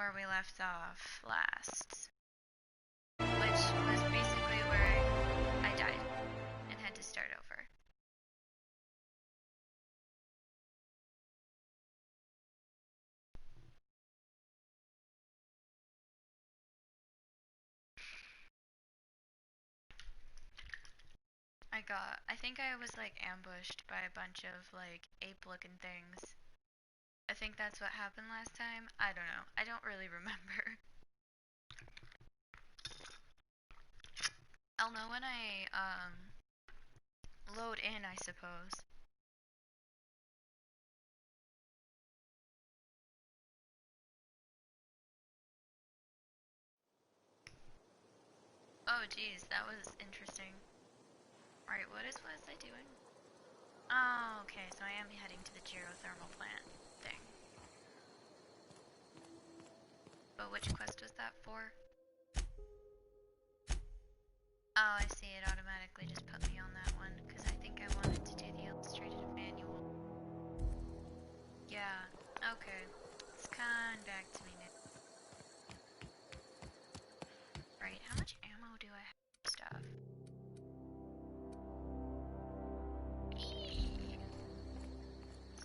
where we left off last. Which was basically where I died and had to start over. I think I was like ambushed by a bunch of like ape-looking things. I think that's what happened last time. I don't know. I don't really remember. I'll know when I load in, I suppose. Oh geez, that was interesting. Alright, what was I doing? Oh, okay, so I am heading to the geothermal plant thing. But which quest was that for? Oh, I see, it automatically just put me on that one, because I think I wanted to do the illustrated manual. Yeah, okay. It's coming back to me now. Right, how much ammo do I have for stuff?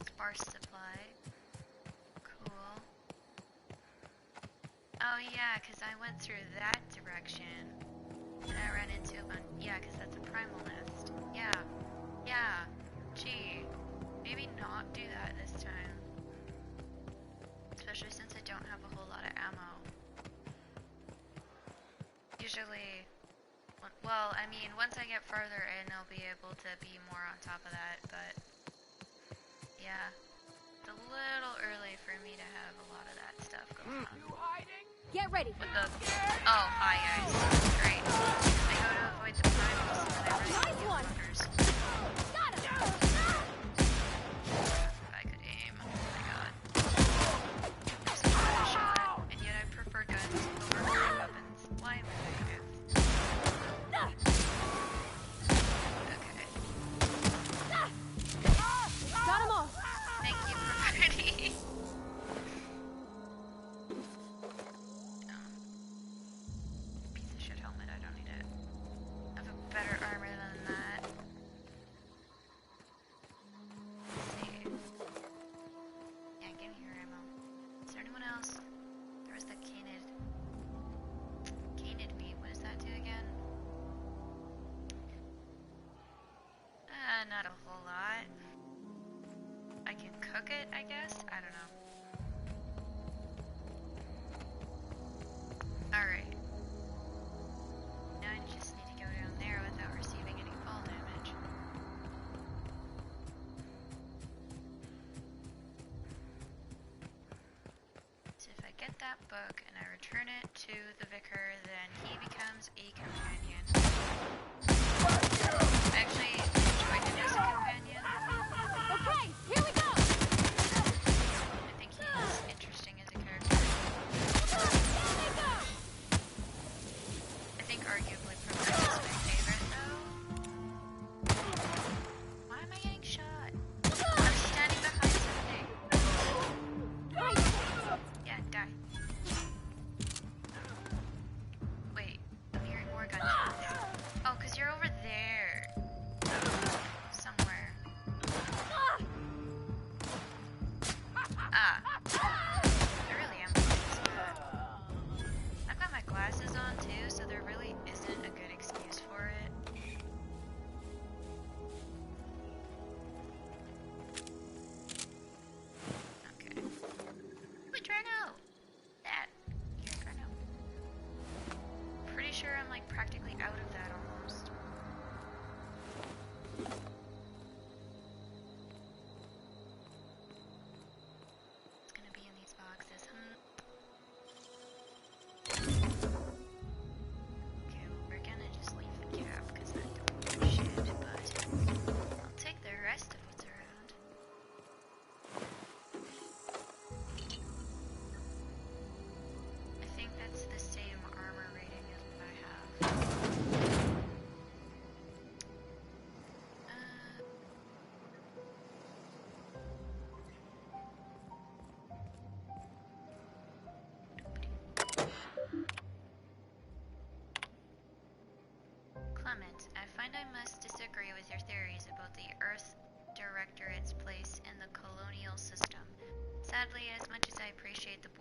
Sparse supply. Cool. Oh yeah, because I went through that direction. And I ran into a bunch. Yeah, because that's a primal nest. Yeah. Yeah. Gee. Maybe not do that this time. Especially since I don't have a whole lot of ammo. Usually... Well, I mean, once I get farther in, I'll be able to be more on top of that, but... Yeah. It's a little early for me to have a lot of that stuff going on. You hiding? Get ready. What the... Oh, hi guys. Great. I go to avoid the primals when I run into hunters. Got him. If I could aim. Oh my god. I'm so bad at shot, and yet I prefer guns over melee weapons. Why am I doing this? Okay. Got him all. Thank you, Property. Piece of shit helmet, I don't need it. I have a better armor than that. Let's see. Yeah, give me your ammo. Is there anyone else? There was the canid. Canid meat, what does that do again? Not a whole lot. I can cook it, I guess? I don't know. Alright. Now I just need to go down there without receiving any fall damage. So if I get that book and I return it to the vicar, then he becomes a companion. I actually enjoyed him as a companion. Okay, here we go. I think he's interesting as a character. I think arguably Progress is my favorite though. Why am I getting shot? I'm standing behind something. Yeah, die. Wait, I'm hearing more gunshots. Oh, because you're over there. Somewhere.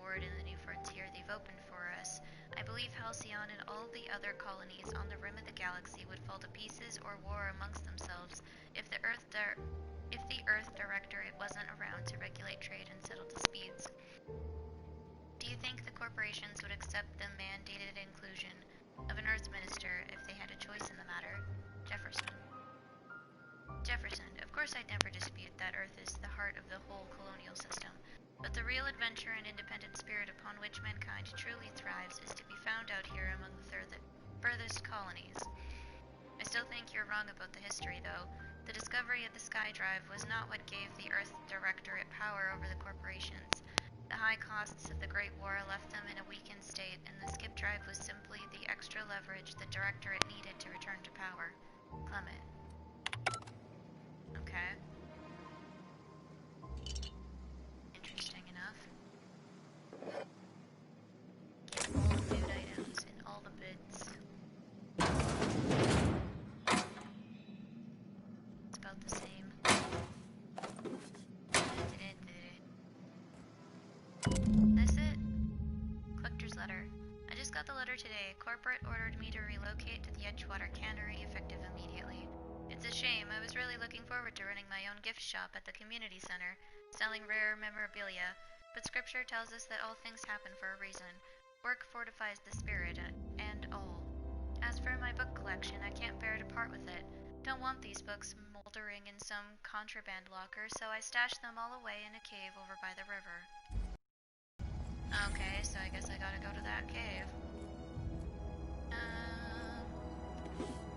forward in the new frontier they've opened for us. I believe Halcyon and all the other colonies on the rim of the galaxy would fall to pieces or war amongst themselves if the Earth Directorate wasn't around to regulate trade and settle disputes. Do you think the corporations would accept the mandated inclusion of an Earth Minister if they had a choice in the matter? Jefferson. Jefferson, of course I'd never dispute that Earth is the heart of the whole colonial system, but the real adventure and independent spirit upon which mankind truly thrives is to be found out here among the furthest colonies. I still think you're wrong about the history, though. The discovery of the Sky Drive was not what gave the Earth Directorate power over the corporations. The high costs of the Great War left them in a weakened state, and the skip drive was simply the extra leverage the Directorate needed to return to power. Clement. Okay. Interesting enough. Get all the food items in all the bits. It's about the same. That's it? Collector's letter. I just got the letter today. Corporate ordered me to relocate to the Edgewater Cannery effective immediately. It's a shame. I was really looking forward to running my own gift shop at the community center, selling rare memorabilia, but scripture tells us that all things happen for a reason. Work fortifies the spirit, and all. As for my book collection, I can't bear to part with it. Don't want these books moldering in some contraband locker, so I stashed them all away in a cave over by the river. Okay, so I guess I gotta go to that cave.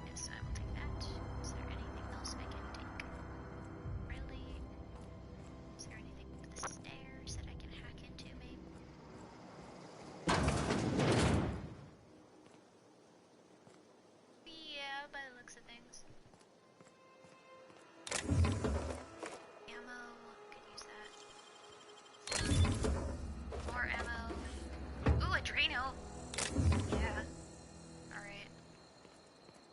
Yes, I will take that. Is there anything else I can take? Really? Is there anything with the stairs that I can hack into, maybe? Yeah, by the looks of things. Ammo, could use that. More ammo. Ooh, a Drano! Yeah. Alright.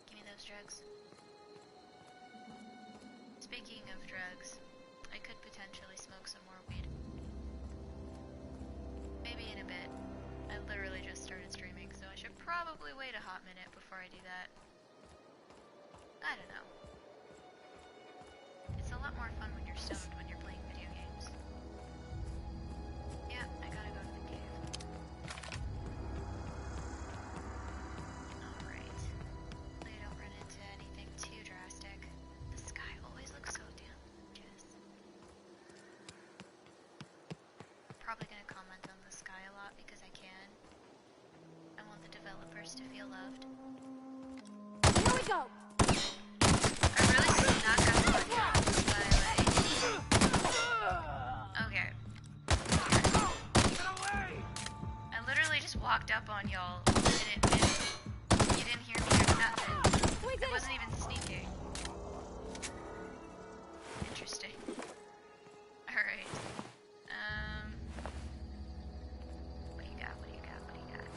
Give me those drugs. Speaking of drugs, I could potentially smoke some more weed. Maybe in a bit. I literally just started streaming, so I should probably wait a hot minute before I do that. I don't know. It's a lot more fun when you're stoned when you're playing video games. Yeah, I gotta go to the cave. Alright. Hopefully I don't run into anything too drastic. The sky always looks so damn gorgeous. Probably gonna comment on the sky a lot because I can. I want the developers to feel loved. Here we go! I really snuck up on y'all by like... Okay. I literally just walked up on y'all and you didn't hear me or nothing. I wasn't even sneaking. Interesting. Alright. What do you got? What do you got? What do you got?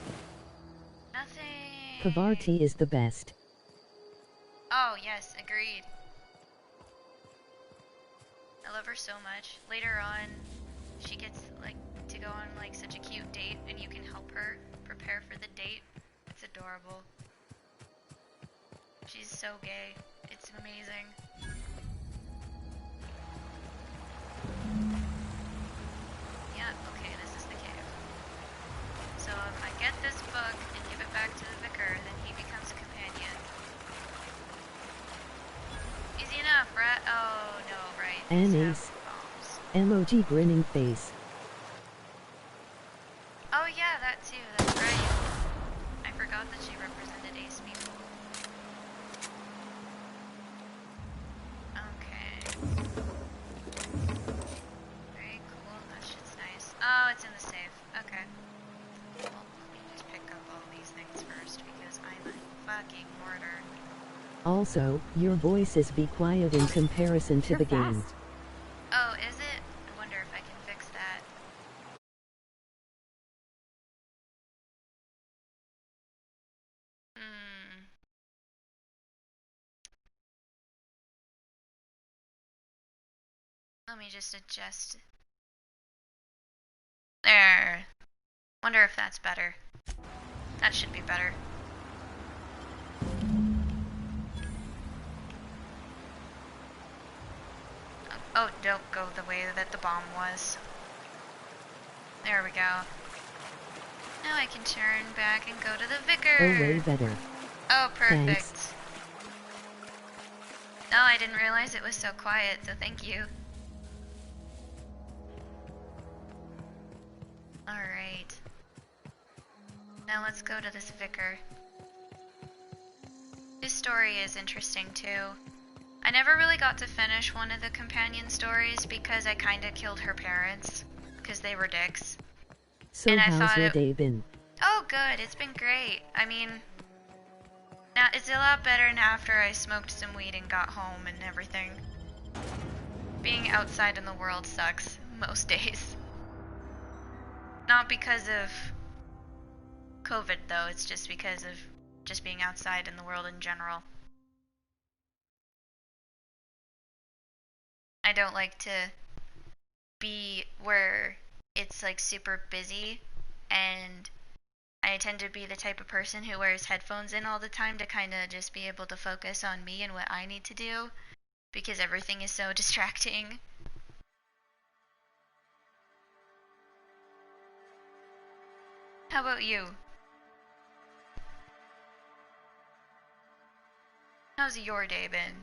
Nothing. Pavarti is the best. Oh, yes, agreed. I love her so much. Later on, she gets, like, to go on, like, such a cute date, and you can help her prepare for the date. It's adorable. She's so gay. It's amazing. Yeah, okay, this is the cave. So if I get this book and give it back to the vicar, then he becomes a companion. Easy enough, right? Oh, no, right. These have Anise. bombs. Emoji grinning face. Oh yeah, that too, that's right. I forgot that she represented ace people. Okay. Very cool, that shit's nice. Oh, it's in the safe. Okay. Well, let me just pick up all these things first because I'm a fucking hoarder. Also, your voices be quiet in comparison to You're the game. fast. Oh, is it? I wonder if I can fix that. Let me just adjust There. Wonder if that's better. That should be better. Oh, don't go the way that the bomb was. There we go. Now I can turn back and go to the vicar. Oh, way better. Oh, perfect. Thanks. No, I didn't realize it was so quiet, so thank you. Alright. Now let's go to this vicar. His story is interesting too. I never really got to finish one of the companion stories because I kinda killed her parents. Because they were dicks. So And I how's thought your it- day been? Oh, good. It's been great. I mean, now it's a lot better than after I smoked some weed and got home and everything. Being outside in the world sucks most days. Not because of COVID though, it's just because of just being outside in the world in general. I don't like to be where it's like super busy, and I tend to be the type of person who wears headphones in all the time to kind of just be able to focus on me and what I need to do because everything is so distracting. How about you? How's your day been?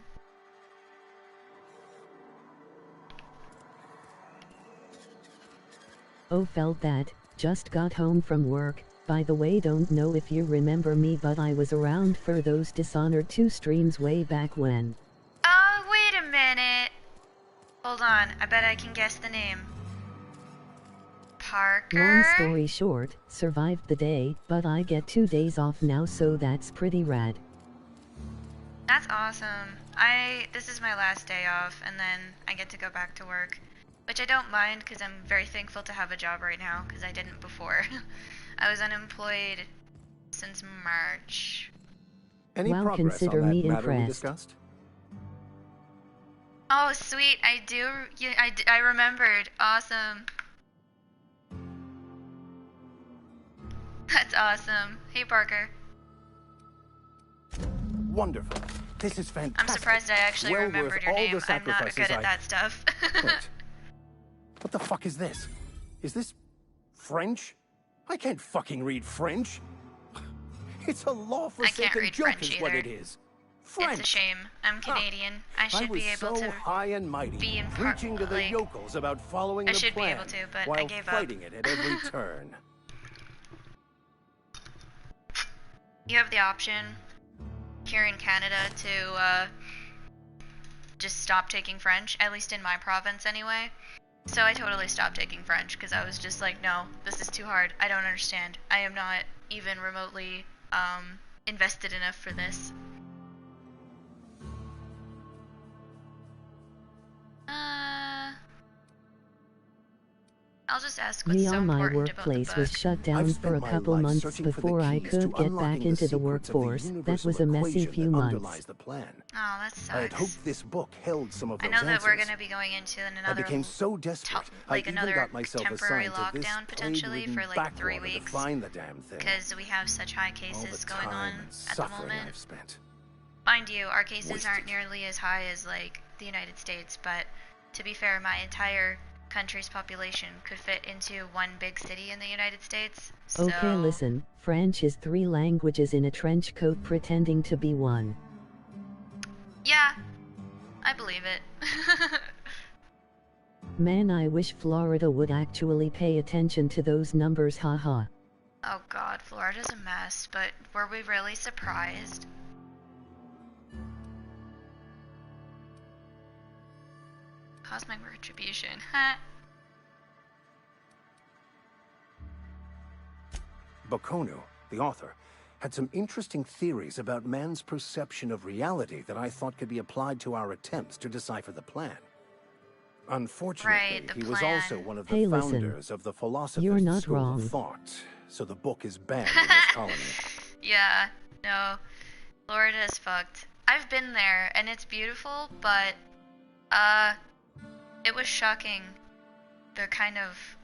Oh, felt that. Just got home from work. By the way, don't know if you remember me, but I was around for those Dishonored 2 streams way back when. Oh, wait a minute. Hold on, I bet I can guess the name. Parker? Long story short, survived the day, but I get 2 days off now, so that's pretty rad. That's awesome. This is my last day off, and then I get to go back to work. Which I don't mind, because I'm very thankful to have a job right now, because I didn't before. I was unemployed since March. Any Wow, progress consider on that me matter we impressed. discussed? Oh, sweet, I do. I remembered. Awesome. That's awesome. Hey, Parker. Wonderful. This is fantastic. I'm surprised I actually Well remembered worth your all the name. I'm not sacrifices good at I- that stuff. Wait. What the fuck is this? Is this French? I can't fucking read French. It's a law-forsaken read joke French is what either. it is. French. It's a shame. I'm Canadian. I should was be able so to. high and mighty, be in preaching to the like- yokels about following I the should be plan able to, but I while gave up. fighting it at every turn. You have the option here in Canada to just stop taking French, at least in my province anyway. So I totally stopped taking French because I was just like, no, this is too hard. I don't understand. I am not even remotely invested enough for this. I'll just ask what's Me so on my important about the workplace book. was shut down I've for spent a my couple life months searching for the before I keys could to get unlocking back into the secrets of workforce. That universal was a messy equation few that months. underlies the plan. Oh, that sucks. I had hoped this book held some of I those know that answers. we're going to be going into I another became so desperate, like I even another got myself temporary assigned to this lockdown potentially plague-ridden for like 3 backwater to weeks find the damn thing. because we have such high All cases the going on time and at the suffering moment. I've spent. Mind you, our cases Wasted. aren't nearly as high as like the United States, but to be fair, my entire country's population could fit into one big city in the United States. So Okay, listen, French is 3 languages in a trench coat pretending to be one. yeah, I believe it. Man, I wish Florida would actually pay attention to those numbers, haha. Oh god, Florida's a mess, but were we really surprised? Cosmic retribution. Bakonu, the author, had some interesting theories about man's perception of reality that I thought could be applied to our attempts to decipher the plan. Unfortunately, Right, the he was plan. also one of the Hey, listen. founders of the philosopher's You're not school wrong. of thought, so the book is banned in this colony. Yeah, no. Florida's fucked. I've been there and it's beautiful, but it was shocking the kind of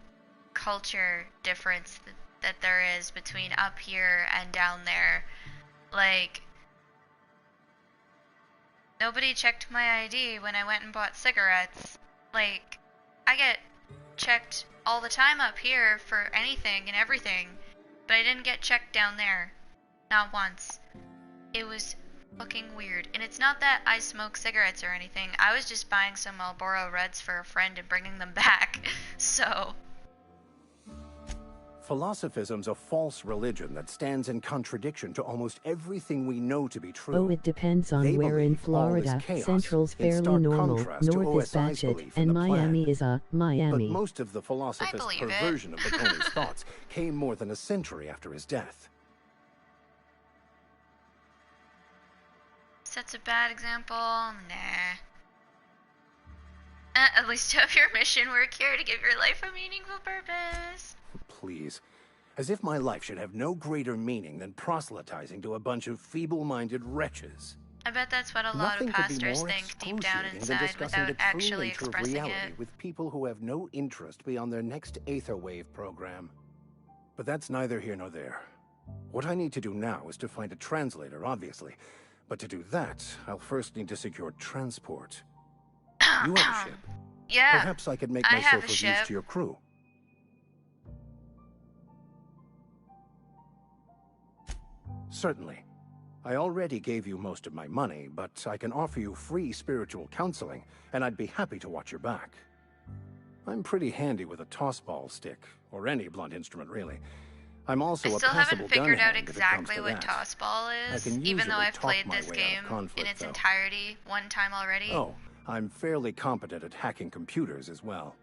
culture difference that there is between up here and down there. Like, nobody checked my ID when I went and bought cigarettes. Like, I get checked all the time up here for anything and everything, but I didn't get checked down there. Not once. It was fucking weird. And it's not that I smoke cigarettes or anything. I was just buying some Marlboro Reds for a friend and bringing them back. So... Philosophism's a false religion that stands in contradiction to almost everything we know to be true. Oh, it depends on They where in believe all is Florida. chaos, Central's in fairly stark normal, contrast to North is OSI's batshit, belief in and the Miami plan. is a Miami. But most of the philosophist's believe it. perversion of Bakonu's thoughts came more than a century after his death. Sets a bad example? Nah. At least have your mission work here to give your life a meaningful purpose. Please. As if my life should have no greater meaning than proselytizing to a bunch of feeble-minded wretches. I bet that's what a lot Nothing of could be pastors more think deep down excruciating than inside discussing without the true actually nature of expressing reality it. with people who have no interest beyond their next Aetherwave program. But that's neither here nor there. What I need to do now is to find a translator, obviously. But to do that, I'll first need to secure transport. You have a ship. Yeah. Perhaps I could make I have myself a of use ship. to your crew. Certainly. I already gave you most of my money, but I can offer you free spiritual counseling, and I'd be happy to watch your back. I'm pretty handy with a tossball stick, or any blunt instrument, really. I'm also I a still passable haven't figured gun out hand if it comes exactly to what that. tossball I is, can even though usually I've talk played my this way out of game in conflict, its though. entirety one time already. Oh, I'm fairly competent at hacking computers as well.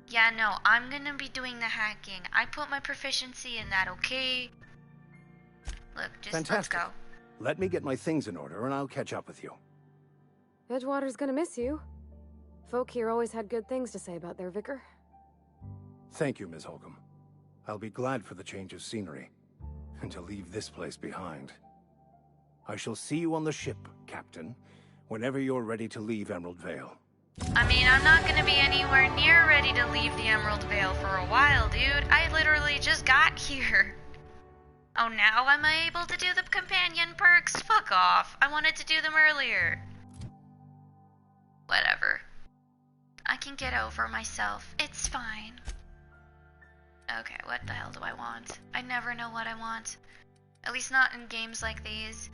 Yeah, no, I'm gonna be doing the hacking. I put my proficiency in that, okay? Look, just Fantastic. let's go. Let me get my things in order, and I'll catch up with you. Edgewater's gonna miss you. Folk here always had good things to say about their vicar. Thank you, Ms. Holcomb. I'll be glad for the change of scenery, and to leave this place behind. I shall see you on the ship, Captain, whenever you're ready to leave Emerald Vale. I mean, I'm not gonna be anywhere near ready to leave the Emerald Vale for a while, dude. I literally just got here. Oh, now am I able to do the companion perks? Fuck off. I wanted to do them earlier. Whatever. I can get over myself. It's fine. Okay, what the hell do I want? I never know what I want. At least not in games like these.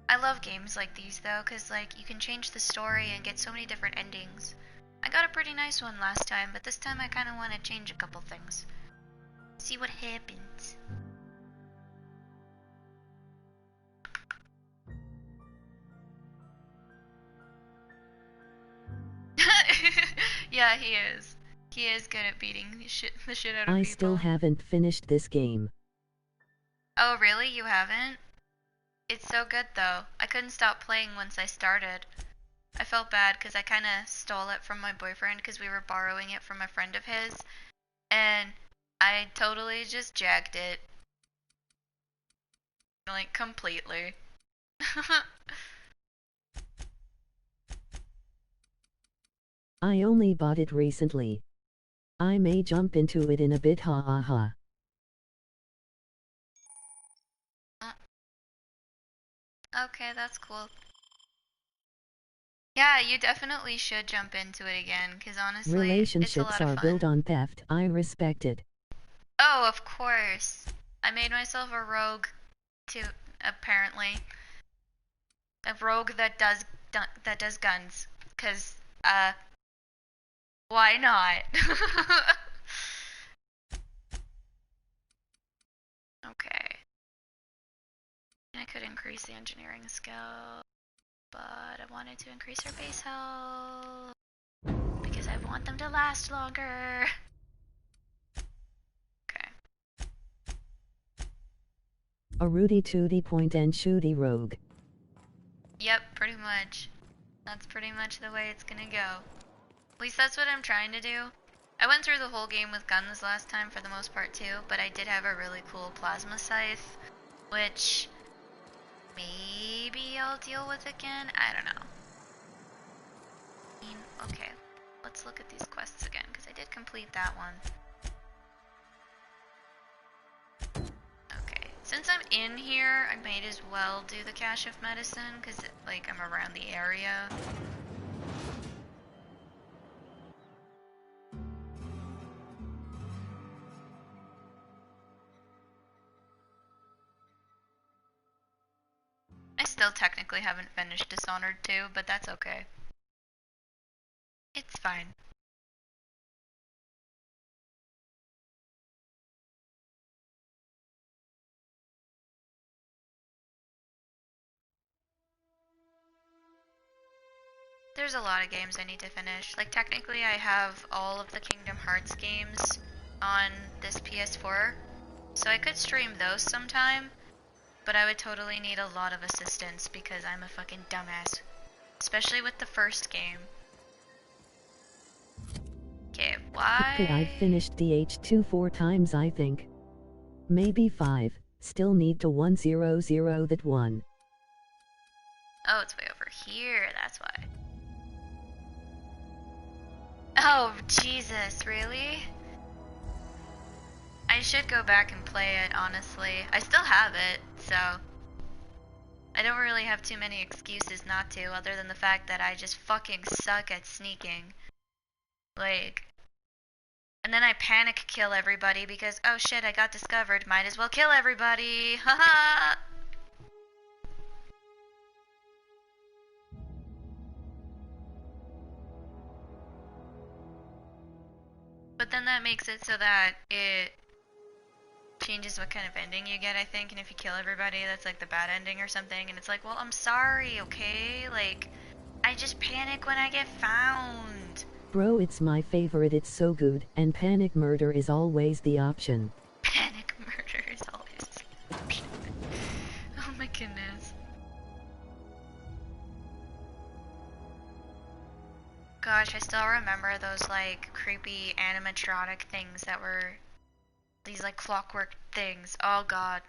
I love games like these though, cause like you can change the story and get so many different endings. I got a pretty nice one last time, but this time I kinda wanna change a couple things. See what happens. Yeah, he is. He is good at beating the shit out of people. I still haven't finished this game. Oh, really? You haven't? It's so good, though. I couldn't stop playing once I started. I felt bad because I kind of stole it from my boyfriend because we were borrowing it from a friend of his. And I totally just jacked it. Like, completely. I only bought it recently. I may jump into it in a bit, ha ha ha. Okay, that's cool. Yeah, you definitely should jump into it again, because honestly, it's a Relationships lot of are fun. built on theft. I respect it. Oh, of course. I made myself a rogue, too, apparently. A rogue that does guns, because, why not? Okay. I could increase the engineering skill, but I wanted to increase her base health because I want them to last longer. Okay. A Rudy Tooty point and shooty rogue. Yep, pretty much. That's pretty much the way it's gonna go. At least that's what I'm trying to do. I went through the whole game with guns last time for the most part too, but I did have a really cool plasma scythe, which maybe I'll deal with again. I don't know. Okay, let's look at these quests again, because I did complete that one. Since I'm in here, I might as well do the cache of medicine, because, like, I'm around the area. I still technically haven't finished Dishonored 2, but that's okay. It's fine. There's a lot of games I need to finish. Like, technically I have all of the Kingdom Hearts games on this PS4, so I could stream those sometime, but I would totally need a lot of assistance because I'm a fucking dumbass. Especially with the first game. Okay, why? Okay, I've finished DH2 4 times, I think. Maybe 5. Still need to 100 that one. Oh, it's way over here, that's why. Oh, Jesus, really? I should go back and play it, honestly. I still have it, so... I don't really have too many excuses not to, other than the fact that I just fucking suck at sneaking. Like... And then I panic kill everybody because, oh shit, I got discovered, might as well kill everybody, haha! But then that makes it so that it changes what kind of ending you get, I think, and if you kill everybody, that's like the bad ending or something, and it's like, well, I'm sorry, okay? Like, I just panic when I get found. Bro, it's my favorite, it's so good, and panic murder is always the option. Panic murder is always the option. Oh my goodness. Gosh, I still remember those, like, creepy animatronic things that were these, like, clockwork things. Oh god.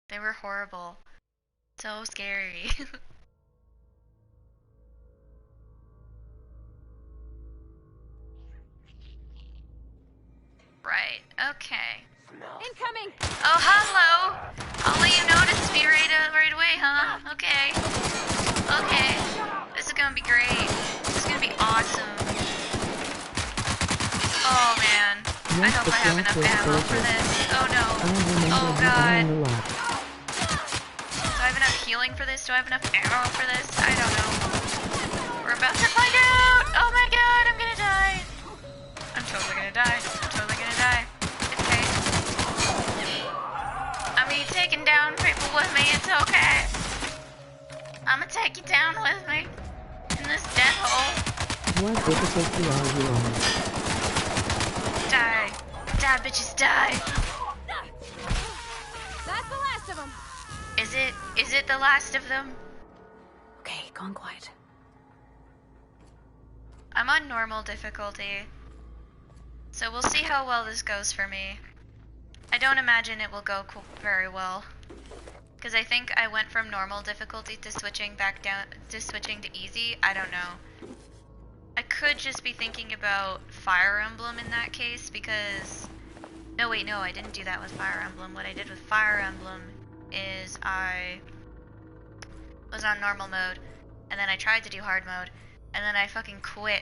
They were horrible. So scary. Right, okay. Incoming! Oh, hello! I'll let you notice me right away, huh? Okay. Okay. This is gonna be great. This is gonna be awesome. Oh, man. I hope I have enough ammo for this. Oh, no. Oh, God. Do I have enough healing for this? Do I have enough ammo for this? I don't know. We're about to find out! Oh, my God, I'm gonna die. I'm totally gonna die. I'm totally gonna die. It's okay. I'm being taken down, people with me. It's okay. I'm gonna take you down with me. In this death hole. What difficulty are you on? Die. Die, bitches, die. That's the last of them. Is it the last of them? Okay, gone quiet. I'm on normal difficulty. So we'll see how well this goes for me. I don't imagine it will go very well. Because I think I went from normal difficulty to switching back down to switching to easy. I don't know. I could just be thinking about Fire Emblem in that case because... No, wait, no, I didn't do that with Fire Emblem. What I did with Fire Emblem is I was on normal mode, and then I tried to do hard mode, and then I fucking quit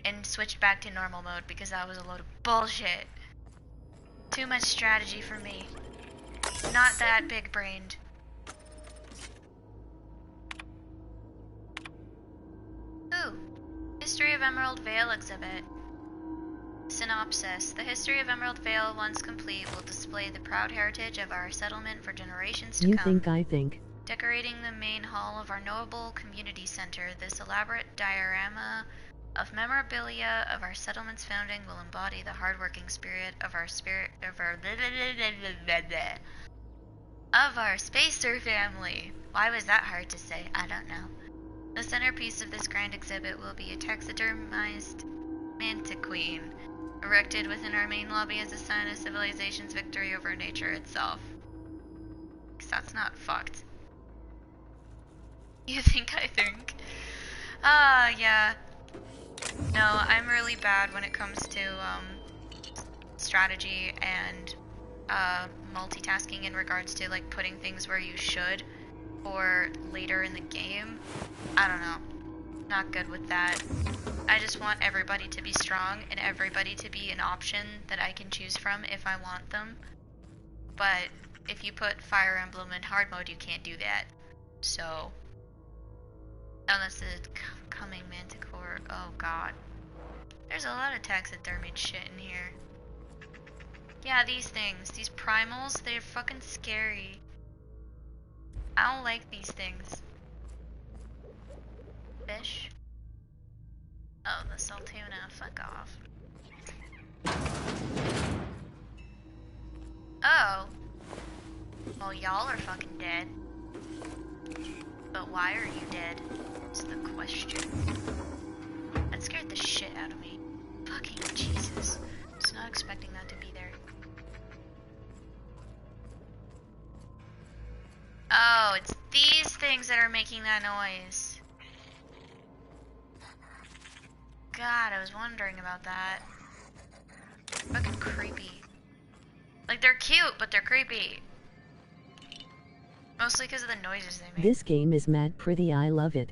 and switched back to normal mode because that was a load of bullshit. Too much strategy for me. Not that big-brained. Ooh. History of Emerald Vale exhibit. Synopsis. The history of Emerald Vale, once complete, will display the proud heritage of our settlement for generations to You come. think I think. Decorating the main hall of our noble community center, this elaborate diorama of memorabilia of our settlement's founding will embody the hardworking spirit of our spacer family. Why was that hard to say? I don't know. The centerpiece of this grand exhibit will be a taxidermized mantiquine, erected within our main lobby as a sign of civilization's victory over nature itself. 'Cause that's not fucked. You think I think? Yeah. No, I'm really bad when it comes to, strategy and multitasking in regards to like putting things where you should or later in the game. I don't know. Not good with that. I just want everybody to be strong and everybody to be an option that I can choose from if I want them. But if you put Fire Emblem in hard mode, you can't do that. So, unless it's coming Manticore. Oh god. There's a lot of taxidermied shit in here. Yeah, these things. These primals, they're fucking scary. I don't like these things. Fish? Oh, the Saltuna. Fuck off. Oh. Well, y'all are fucking dead. But why are you dead? Is the question. That scared the shit out of me. Fucking Jesus. I was not expecting that to be there. Oh, it's these things that are making that noise. God, I was wondering about that. Fucking creepy. Like, they're cute, but they're creepy. Mostly because of the noises they make. This game is mad pretty, I love it.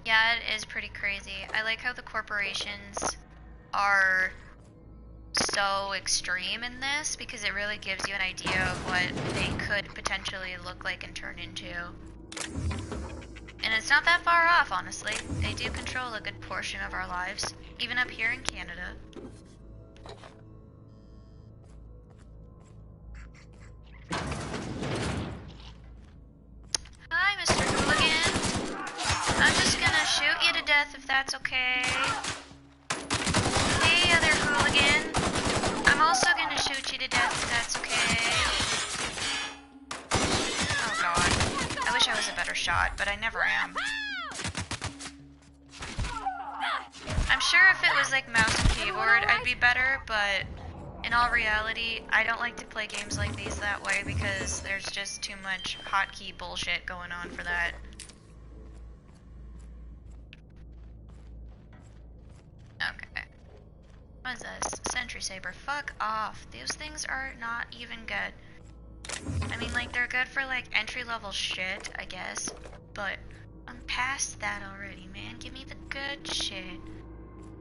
Yeah, it is pretty crazy. I like how the corporations are so extreme in this because it really gives you an idea of what they could potentially look like and turn into. And it's not that far off, honestly. They do control a good portion of our lives, even up here in Canada. Hi, Mr. Hooligan. I'm just gonna shoot you to death if that's okay. Hey, other hooligan. I'm also gonna shoot you to death if that's okay. Oh god. I wish I was a better shot, but I never am. I'm sure if it was like mouse and keyboard, I'd be better, but in all reality, I don't like to play games like these that way because there's just too much hotkey bullshit going on for that. Okay. What is this? Sentry Saber. Fuck off. Those things are not even good. I mean, like, they're good for, like, entry-level shit, I guess. But I'm past that already, man. Give me the good shit.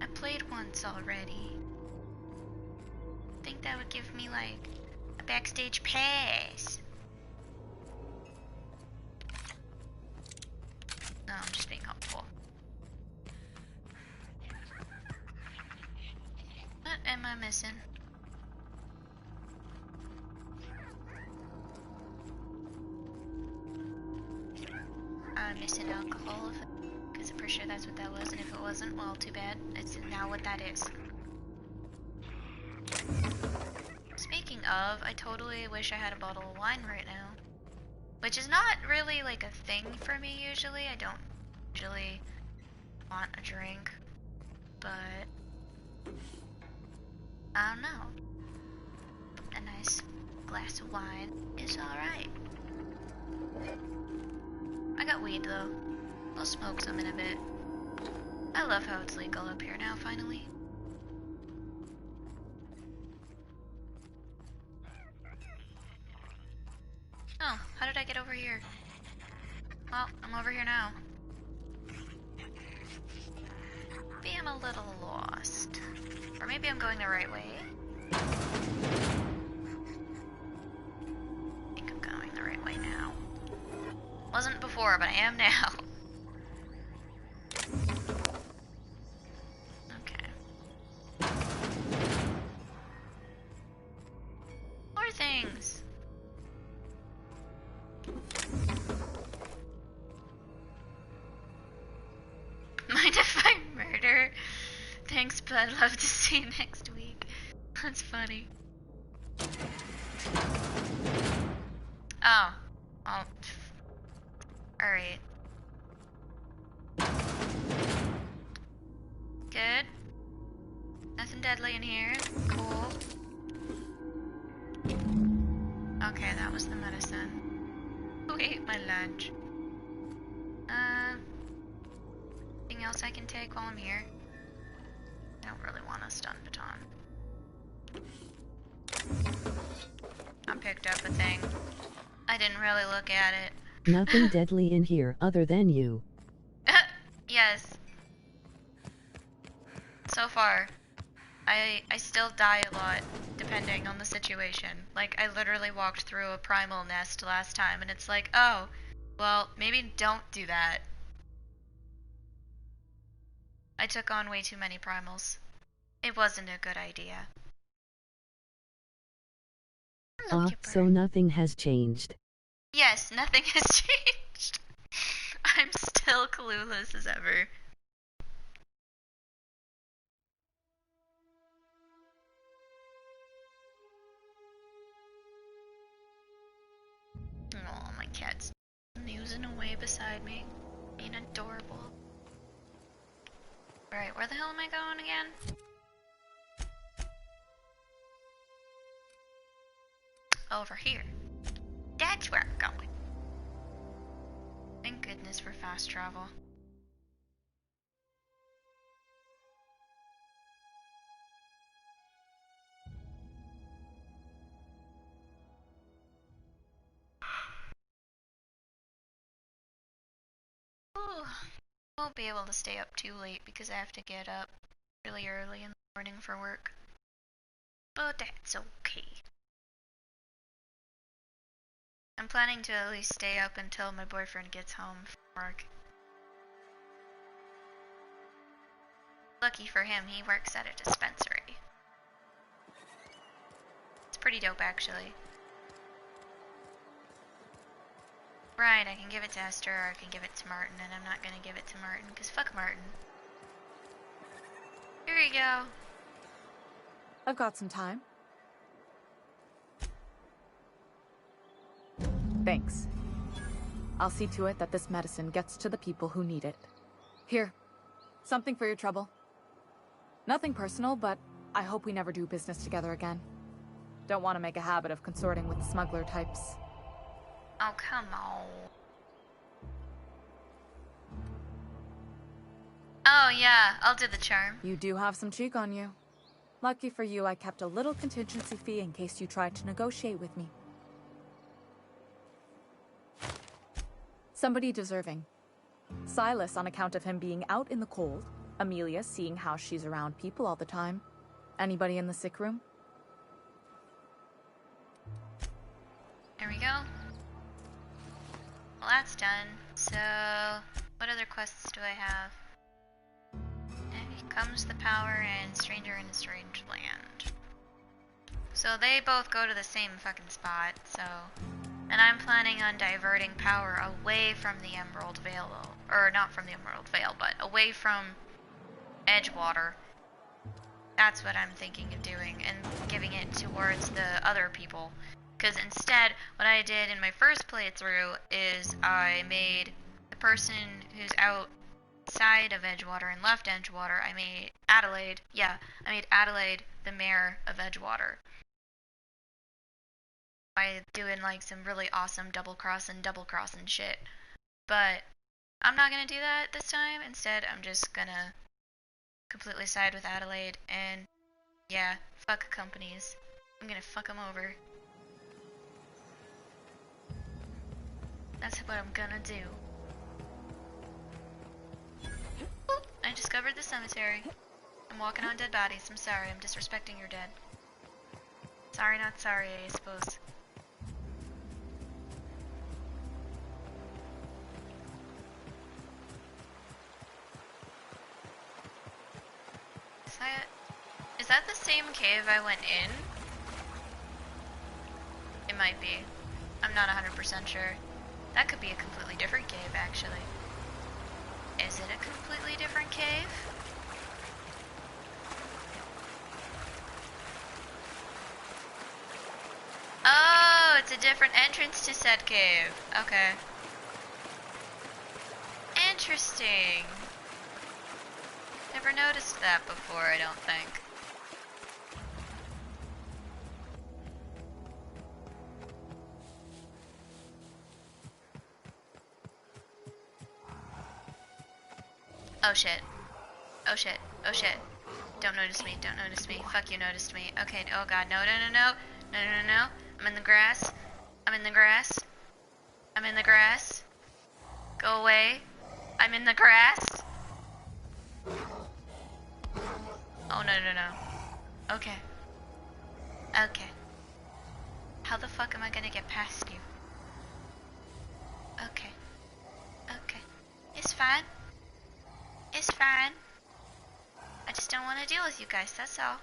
I played once already. I think that would give me, like, a backstage pass. No, I'm just being helpful. What am I missing? I'm missing alcohol, because I'm pretty sure that's what that was, and if it wasn't, well, too bad. It's now what that is. Speaking of, I totally wish I had a bottle of wine right now. Which is not really, like, a thing for me, usually. I don't usually want a drink, but I don't know. A nice glass of wine is alright. I got weed though. I'll smoke some in a bit. I love how it's legal up here now, finally. Oh, how did I get over here? Well, I'm over here now. Maybe I'm a little lost. Or maybe I'm going the right way. I think I'm going the right way now. Wasn't before, but I am now. Okay. More things. Mind if I murder? Thanks, but I'd love to see you next week. That's funny. Oh. Oh. Alright. Good. Nothing deadly in here. Cool. Okay, that was the medicine. Who ate my lunch? else I can take while I'm here? I don't really want a stun baton. I picked up a thing. I didn't really look at it. Nothing deadly in here other than you. Yes. So far. I still die a lot, depending on the situation. Like, I literally walked through a primal nest last time, and it's like, oh, well, maybe don't do that. I took on way too many primals. It wasn't a good idea. Hello, Kipper. So nothing has changed. Yes, nothing has changed. I'm still clueless as ever. Oh, my cat's snoozing away beside me. Being adorable. Alright, where the hell am I going again? Over here. That's where I'm going. Thank goodness for fast travel. Ooh. Won't be able to stay up too late because I have to get up really early in the morning for work. But that's okay. I'm planning to at least stay up until my boyfriend gets home from work. Lucky for him, he works at a dispensary. It's pretty dope, actually. Right, I can give it to Esther, or I can give it to Martin, and I'm not gonna give it to Martin, because fuck Martin. Here you go. I've got some time. Thanks. I'll see to it that this medicine gets to the people who need it. Here, something for your trouble. Nothing personal, but I hope we never do business together again. Don't want to make a habit of consorting with smuggler types. Oh, come on. Oh, yeah, I'll do the charm. You do have some cheek on you. Lucky for you, I kept a little contingency fee in case you tried to negotiate with me. Somebody deserving. Silas on account of him being out in the cold. Amelia seeing how she's around people all the time. Anybody in the sick room? There we go. Well, that's done. So, what other quests do I have? Here comes the power and Stranger in a Strange Land. So they both go to the same fucking spot, so... And I'm planning on diverting power away from the Emerald Vale, or not from the Emerald Vale, but away from Edgewater. That's what I'm thinking of doing, and giving it towards the other people. Because instead, what I did in my first playthrough is I made the person who's outside of Edgewater and left Edgewater, I made Adelaide the mayor of Edgewater. By doing like some really awesome double cross and shit. But I'm not gonna do that this time. Instead, I'm just gonna completely side with Adelaide and yeah, fuck companies. I'm gonna fuck them over. That's what I'm gonna do. Oop, I discovered the cemetery. I'm walking on dead bodies. I'm sorry, I'm disrespecting your dead. Sorry, not sorry, I suppose. Is that the same cave I went in? It might be. I'm not 100% sure. That could be a completely different cave, actually. Is it a completely different cave? Oh, it's a different entrance to said cave. Okay. Interesting. Never noticed that before, I don't think. Oh shit. Oh shit. Oh shit. Don't notice me. Don't notice me. Fuck you noticed me. Okay. Oh god. No, no, no, no. No, no, no, no. I'm in the grass. I'm in the grass. I'm in the grass. Go away. I'm in the grass. Oh, no, no, no. Okay. Okay. How the fuck am I gonna get past you? Okay. Okay. It's fine. It's fine. I just don't want to deal with you guys, that's all.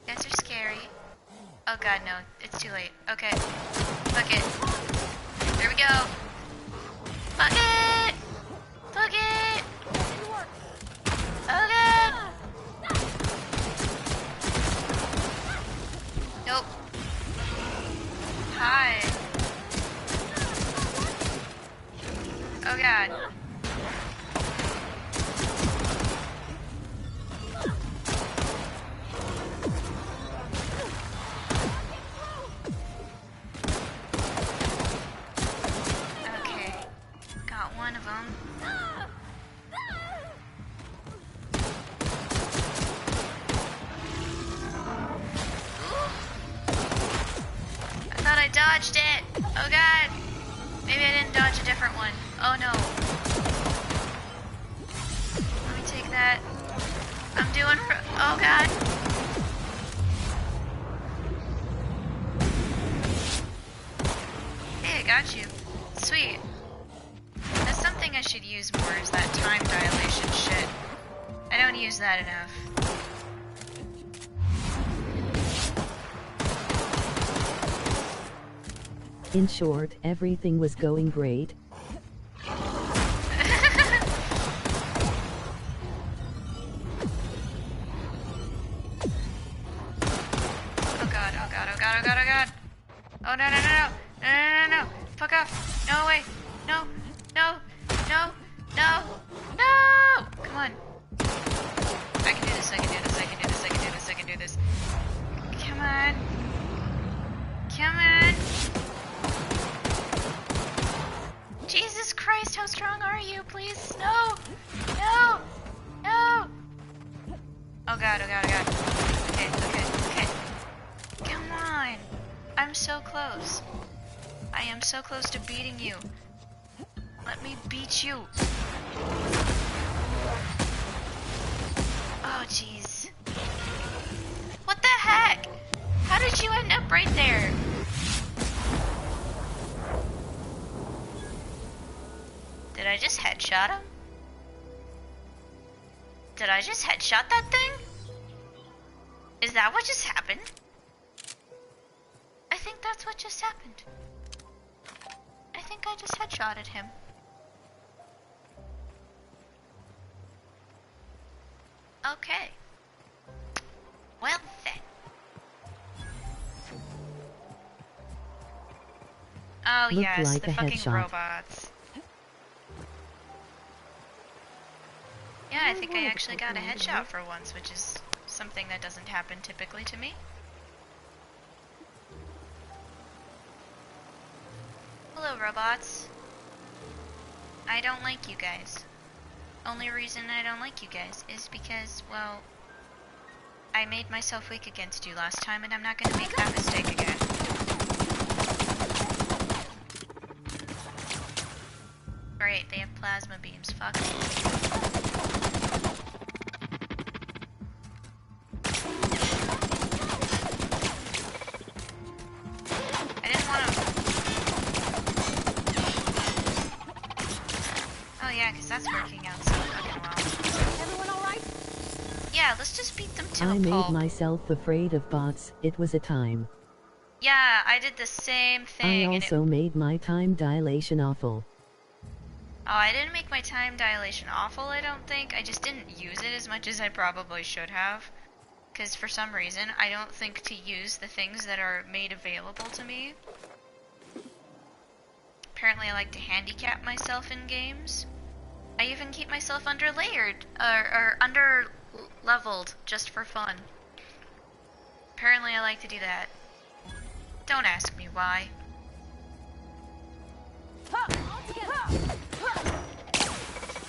You guys are scary. Oh god, no. It's too late. Okay. Fuck it. There we go. Fuck it! Fuck it! Oh god! Nope. Hi. Oh god. Okay. Got one of them. I thought I dodged it. Oh god. Maybe I didn't dodge a different one. Oh no. Let me take that. I'm doing. Oh god. Hey, I got you. Sweet. That's something I should use more, is that time dilation shit. I don't use that enough. In short, everything was going great. Oh god, oh god, oh god, oh god, oh god. Oh no, no, no, no. No, no, no, no. Fuck off. No, wait. No, no, no, no, no. Come on. I can do this, I can do this, I can do this, I can do this, I can do this. Come on. Come on. Jesus Christ, how strong are you? Please, no. No. No. Oh god, oh god, oh god. Okay, okay, okay. Come on. I'm so close. I am so close to beating you. Let me beat you. Oh, jeez. What the heck? How did you end up right there? Did I just headshot him? Did I just headshot that thing? Is that what just happened? I think that's what just happened. I think I just headshotted him. Okay. Well then. Oh Looked yes, like the a fucking headshot. robots. Yeah, I think I actually got a headshot for once, which is something that doesn't happen typically to me. Hello, robots. I don't like you guys. Only reason I don't like you guys is because, well, I made myself weak against you last time, and I'm not gonna make that mistake again. Great, they have plasma beams. Fuck. I didn't want to. Oh yeah, because that's working out so fucking well. Everyone alright? Yeah, let's just beat them to I a made pulp. myself afraid of bots. It was a time. Yeah, I did the same thing. I and also made my time dilation awful. Oh, I didn't make my time dilation awful, I don't think. I just didn't use it as much as I probably should have. Because for some reason, I don't think to use the things that are made available to me. Apparently I like to handicap myself in games. I even keep myself under-layered, or under-leveled, just for fun. Apparently I like to do that. Don't ask me why.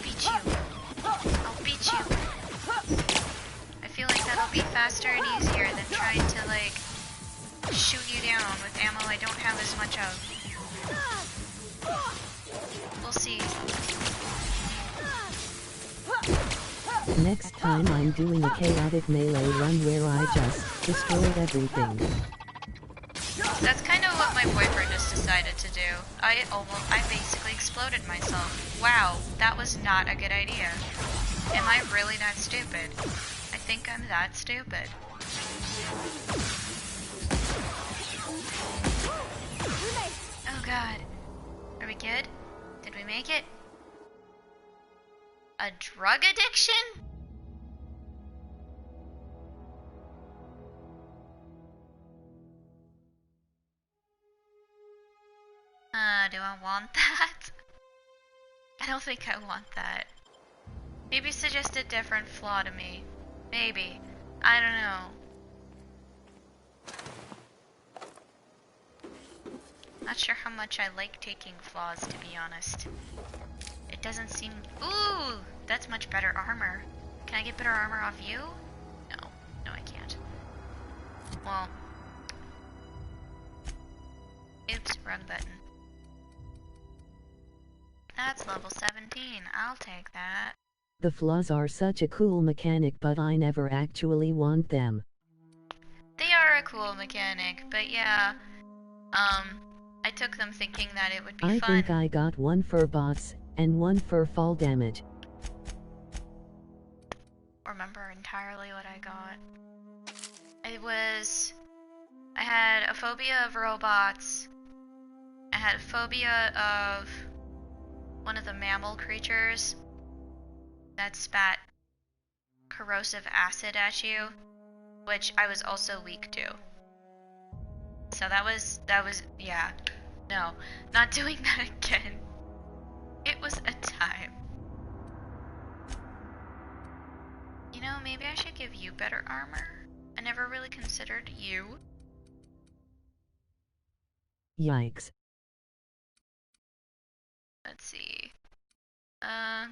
Beat you. I'll beat you. have as much of. We'll see. Next time I'm doing a chaotic melee run where I just destroyed everything. That's kind of what my boyfriend just decided to do. I basically exploded myself. Wow, that was not a good idea. Am I really that stupid? I think I'm that stupid. Oh god. Are we good? Did we make it? A drug addiction? Do I want that? I don't think I want that. Maybe suggest a different flaw to me. Maybe. I don't know. Not sure how much I like taking flaws, to be honest. It doesn't seem... Ooh! That's much better armor. Can I get better armor off you? No. No, I can't. Well... Oops, wrong button. That's level 17. I'll take that. The flaws are such a cool mechanic, but I never actually want them. They are a cool mechanic, but yeah. I took them thinking that it would be I fun. think I got one for bots, and one for fall damage. Remember entirely what I got. I had a phobia of robots. I had a phobia of one of the mammal creatures that spat corrosive acid at you, which I was also weak to. So that was, yeah. No, not doing that again. It was a time. You know, maybe I should give you better armor. I never really considered you. Yikes. Let's see. I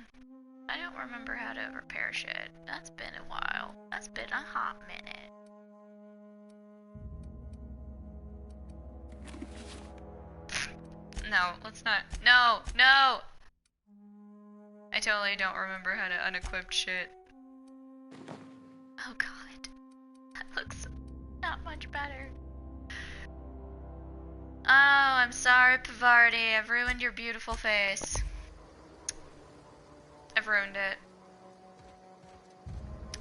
don't remember how to repair shit. That's been a while. That's been a hot minute. No, let's not. No, no! I totally don't remember how to unequip shit. Oh god. That looks not much better. Oh, I'm sorry, Pavardi. I've ruined your beautiful face. I've ruined it.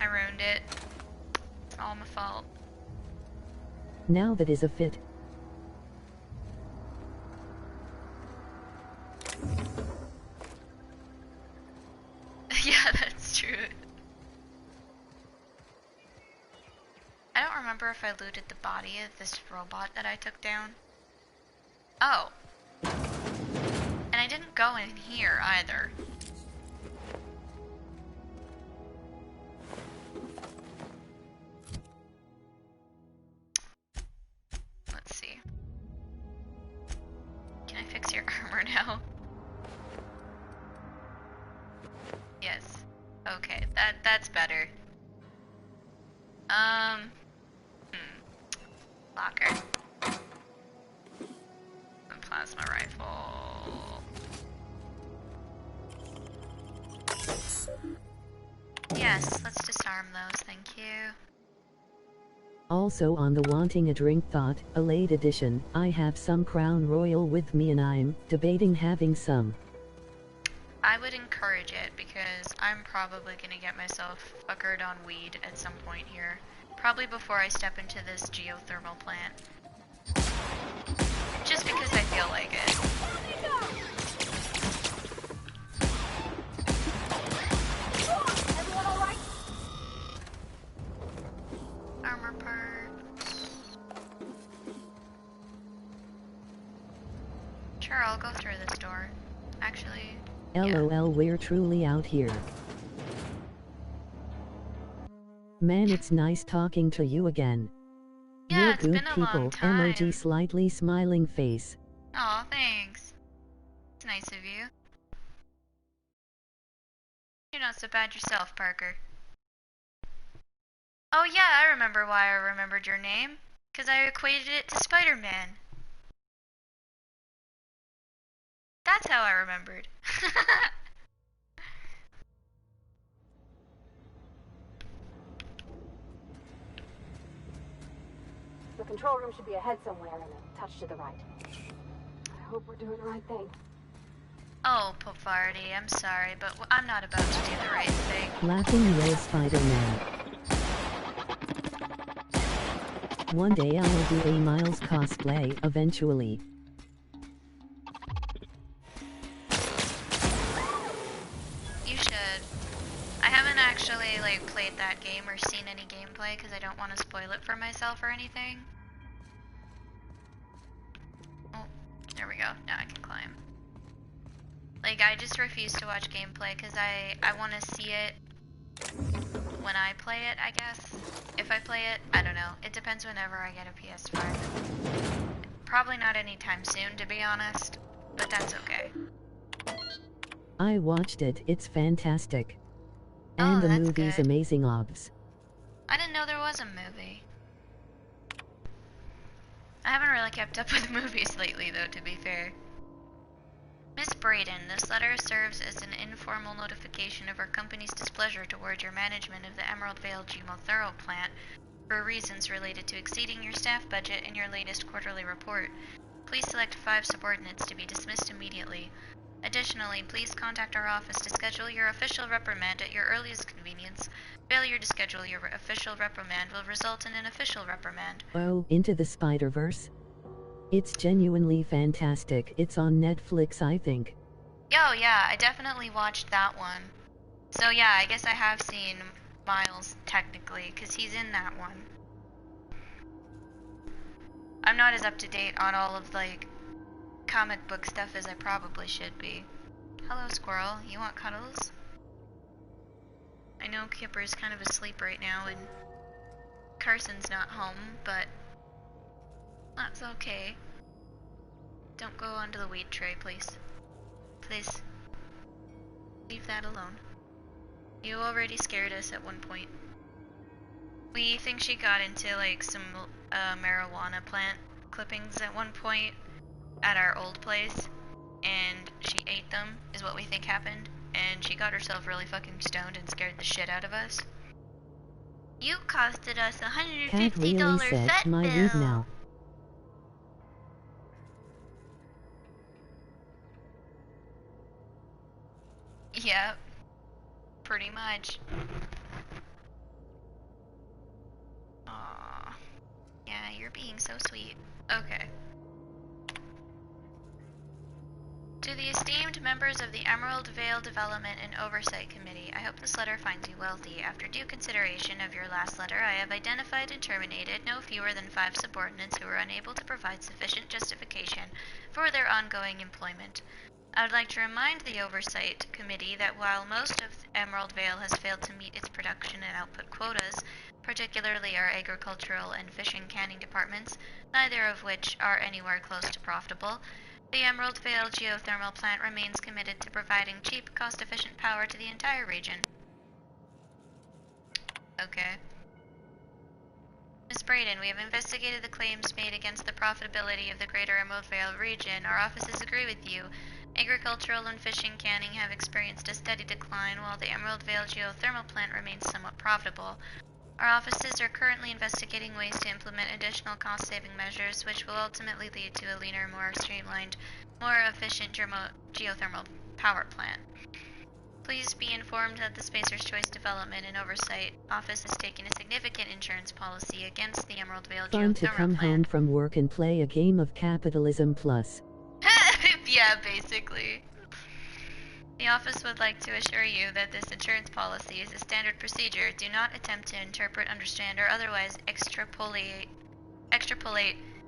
I ruined it. It's all my fault. Now that is a fit. Yeah, that's true. I don't remember if I looted the body of this robot that I took down. Oh. And I didn't go in here either. Let's see. Can I fix your armor now? Yes. Okay, that's better. Locker. And plasma rifle. Yes, let's disarm those, thank you. Also on the wanting a drink thought, a late edition, I have some Crown Royal with me and I'm debating having some. I would encourage it because I'm probably gonna get myself fuckered on weed at some point here. Probably before I step into this geothermal plant. Just because I feel like it. Armor parts. Sure, I'll go through this door. Actually, LOL, we're truly out here. Man, it's nice talking to you again. yeah, You're it's good been a long people. time. Emoji slightly smiling face. Aw, thanks. It's nice of you. You're not so bad yourself, Parker. Oh yeah, I remember why I remembered your name. 'Cause I equated it to Spider-Man. That's how I remembered. The control room should be ahead somewhere and a touch to the right. I hope we're doing the right thing. Oh, Povardi, I'm sorry, but I'm not about to do the right thing. Laughing Ray Spider-Man. One day I'll do a Miles cosplay, eventually. You should. I haven't actually, like, played that game or seen any gameplay because I don't want to spoil it for myself or anything. Oh, there we go. Now I can climb. Like, I just refuse to watch gameplay because I want to see it when I play it, I guess. If I play it, I don't know. It depends whenever I get a PS5. Probably not anytime soon, to be honest, but that's okay. I watched it, it's fantastic. Oh, And the that's movie's good. amazing obs. I didn't know there was a movie. I haven't really kept up with movies lately, though, to be fair. Miss Braden, this letter serves as an informal notification of our company's displeasure toward your management of the Emerald Vale geothermal plant for reasons related to exceeding your staff budget in your latest quarterly report. Please select 5 subordinates to be dismissed immediately. Additionally, please contact our office to schedule your official reprimand at your earliest convenience. Failure to schedule your official reprimand will result in an official reprimand. Oh, Into the Spider-Verse? It's genuinely fantastic. It's on Netflix, I think. Oh yeah, I definitely watched that one. So yeah, I guess I have seen Miles, technically, because he's in that one. I'm not as up to date on all of, like, comic book stuff as I probably should be. Hello, Squirrel. You want cuddles? I know Kipper's kind of asleep right now, and Carson's not home, but that's okay. Don't go onto the weed tray, please. Please. Leave that alone. You already scared us at one point. We think she got into, like, some marijuana plant clippings at one point at our old place, and she ate them, is what we think happened, and she got herself really fucking stoned and scared the shit out of us. You costed us $150 Can't really set vet my bill. weed now. Yep. Pretty much. Aww. Yeah, you're being so sweet. Okay. To the esteemed members of the Emerald Vale Development and Oversight Committee, I hope this letter finds you wealthy. After due consideration of your last letter, I have identified and terminated no fewer than 5 subordinates who were unable to provide sufficient justification for their ongoing employment. I would like to remind the Oversight Committee that while most of Emerald Vale has failed to meet its production and output quotas, particularly our agricultural and fishing canning departments, neither of which are anywhere close to profitable, the Emerald Vale geothermal plant remains committed to providing cheap, cost-efficient power to the entire region. Okay. Ms. Braden, we have investigated the claims made against the profitability of the greater Emerald Vale region. Our offices agree with you. Agricultural and fishing canning have experienced a steady decline, while the Emerald Vale geothermal plant remains somewhat profitable. Our offices are currently investigating ways to implement additional cost-saving measures, which will ultimately lead to a leaner, more streamlined, more efficient geothermal power plant. Please be informed that the Spacer's Choice Development and Oversight Office has taken a significant insurance policy against the Emerald Vale Fun to geothermal come home plant. from work and play a game of Capitalism Plus. Yeah, basically. The office would like to assure you that this insurance policy is a standard procedure. Do not attempt to interpret, understand, or otherwise extrapolate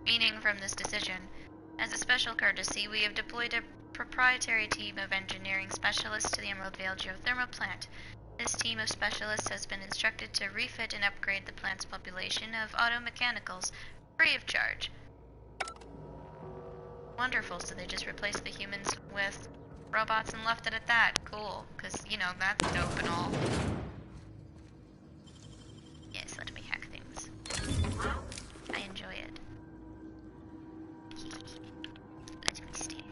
meaning from this decision. As a special courtesy, we have deployed a proprietary team of engineering specialists to the Emerald Vale geothermal plant. This team of specialists has been instructed to refit and upgrade the plant's population of auto-mechanicals free of charge. Wonderful, so they just replaced the humans with robots and left it at that. Cool, because, you know, that's dope and all. Yes, let me hack things. I enjoy it. Let me stay.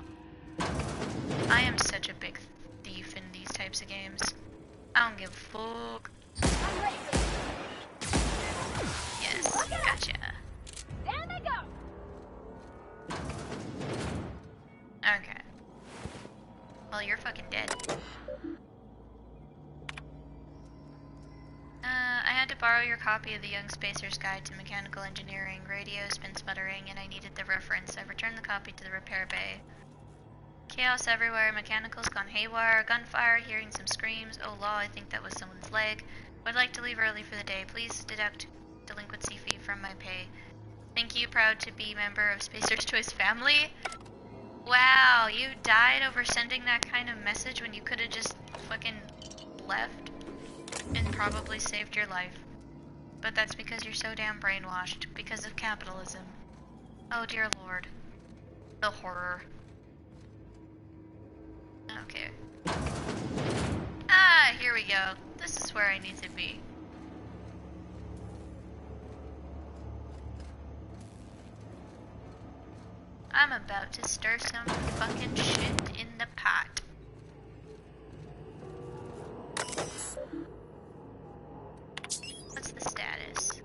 I am such a big thief in these types of games. I don't give a fuck. Yes, gotcha. There they go. Okay. Well, you're fucking dead. I had to borrow your copy of the Young Spacer's Guide to Mechanical Engineering. Radio's been sputtering and I needed the reference. I've returned the copy to the repair bay. Chaos everywhere, mechanical's gone haywire, gunfire, hearing some screams. Oh law, I think that was someone's leg. Would like to leave early for the day. Please deduct delinquency fee from my pay. Thank you, proud to be member of Spacer's Choice family. Wow, you died over sending that kind of message when you could have just fucking left and probably saved your life. But that's because you're so damn brainwashed, because of capitalism. Oh dear lord. The horror. Okay. Ah, here we go. This is where I need to be. I'm about to stir some fucking shit in the pot. What's the status?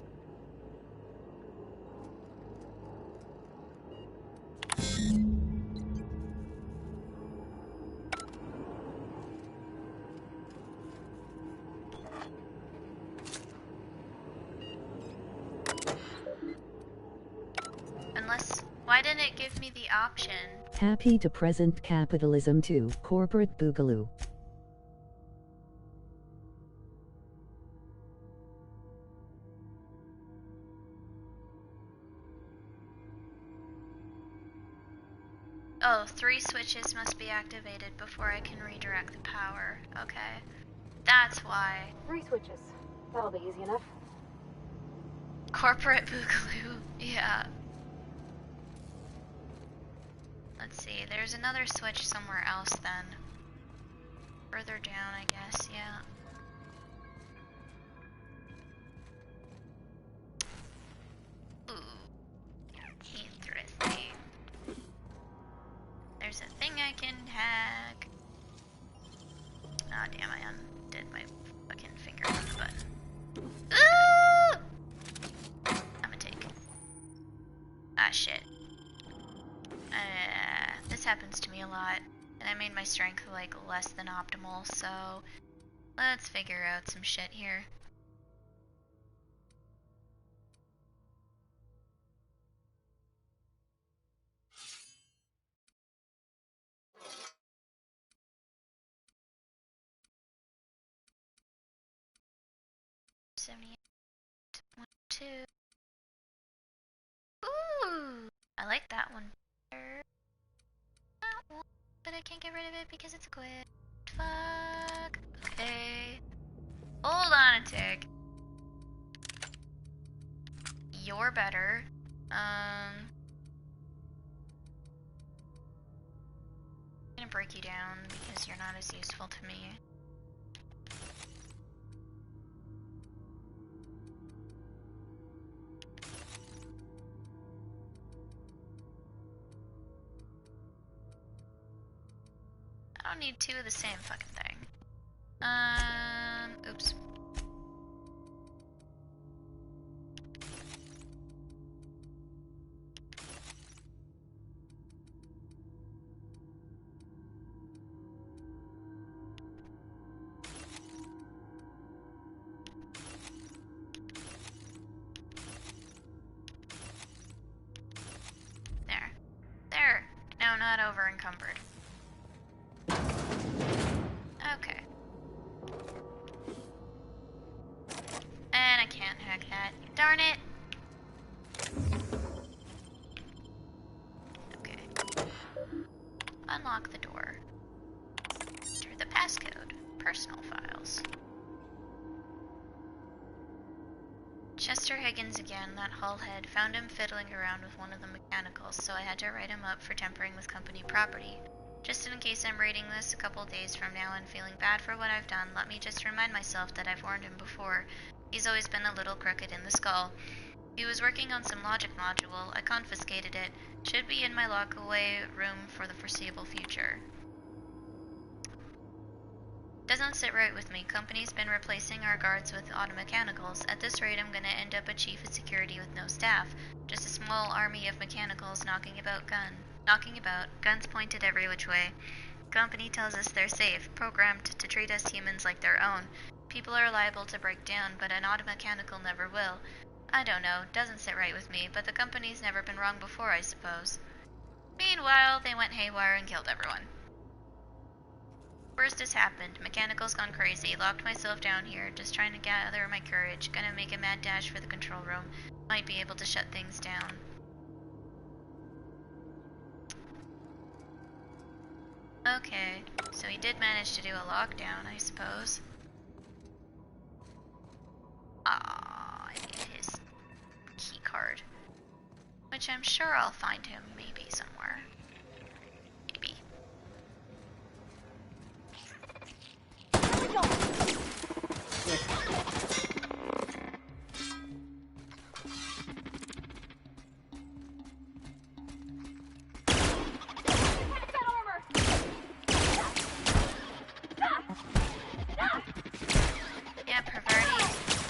Unless, why didn't it give me the option? Happy to present capitalism to corporate boogaloo. Oh, 3 switches must be activated before I can redirect the power. Okay. That's why. 3 switches. That'll be easy enough. Corporate boogaloo. Yeah. Let's see, there's another switch somewhere else then. Further down, I guess, yeah. Ooh. Interesting. There's a thing I can hack. Ah, oh, damn, I undid my fucking finger on the button. Ooh! I'ma take. Ah, shit. This happens to me a lot, and I made my strength like less than optimal, so let's figure out some shit here. Two. Ooh, I like that one better. That one, but I can't get rid of it because it's equipped. Fuck. Okay. Hold on a tick. You're better. I'm gonna break you down because you're not as useful to me. I don't need 2 of the same fucking thing. Oops. There. There. Now not over encumbered. Okay. And I can't hack that. Darn it! Okay. Unlock the door. Enter the passcode. Personal files. Chester Higgins again, that hullhead. Found him fiddling around with one of the mechanicals, so I had to write him up for tampering with company property. Just in case I'm reading this a couple days from now and feeling bad for what I've done, let me just remind myself that I've warned him before. He's always been a little crooked in the skull. He was working on some logic module. I confiscated it. Should be in my lock-away room for the foreseeable future. Doesn't sit right with me. Company's been replacing our guards with automechanicals. At this rate, I'm gonna end up a chief of security with no staff. Just a small army of mechanicals knocking about, guns pointed every which way. Company tells us they're safe, programmed to treat us humans like their own. People are liable to break down, but an automechanical never will. I don't know, doesn't sit right with me, but the company's never been wrong before, I suppose. Meanwhile, they went haywire and killed everyone. Worst has happened. Mechanical's gone crazy. Locked myself down here, just trying to gather my courage. Gonna make a mad dash for the control room. Might be able to shut things down. Okay, so he did manage to do a lockdown, I suppose. I need his key card. Which I'm sure I'll find him maybe somewhere. Maybe. Here we go. Attack that armor! Yeah, Perverti,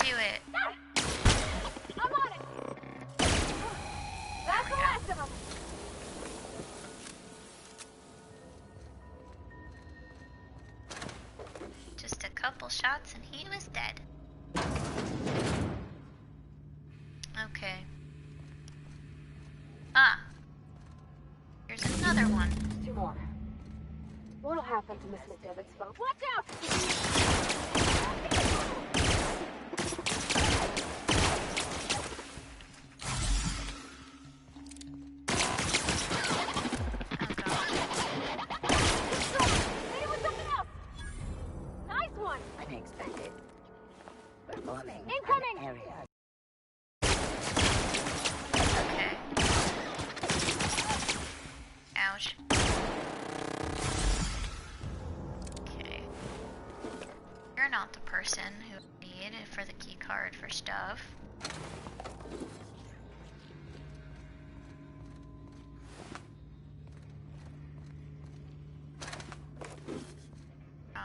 do it. I'm on it! That's the last of them! Just a couple shots and he was dead. Okay. Ah. Here's another one. 2 more. What'll happen to Miss McDevitt's phone? Watch out! Oh god. Hit it with something else! Nice one! Unexpected. Performing Incoming! an area. Okay. Ouch. Okay. You're not the person who I need for the key card for stuff.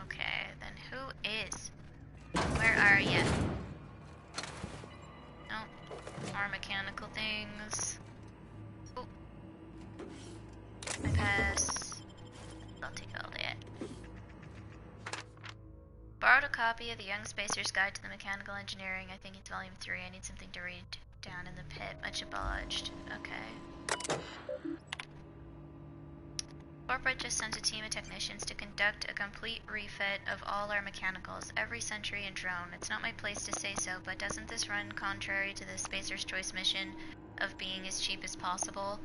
Okay, then who is? Where are you? Nope. More mechanical things. Oh. I pass. I'll take all that. Borrowed a copy of the Young Spacer's Guide to the Mechanical Engineering. I think it's volume 3. I need something to read down in the pit. Much obliged. Okay. Corporate just sent a team of technicians to conduct a complete refit of all our mechanicals, every sentry and drone. It's not my place to say so, but doesn't this run contrary to the Spacer's Choice mission of being as cheap as possible?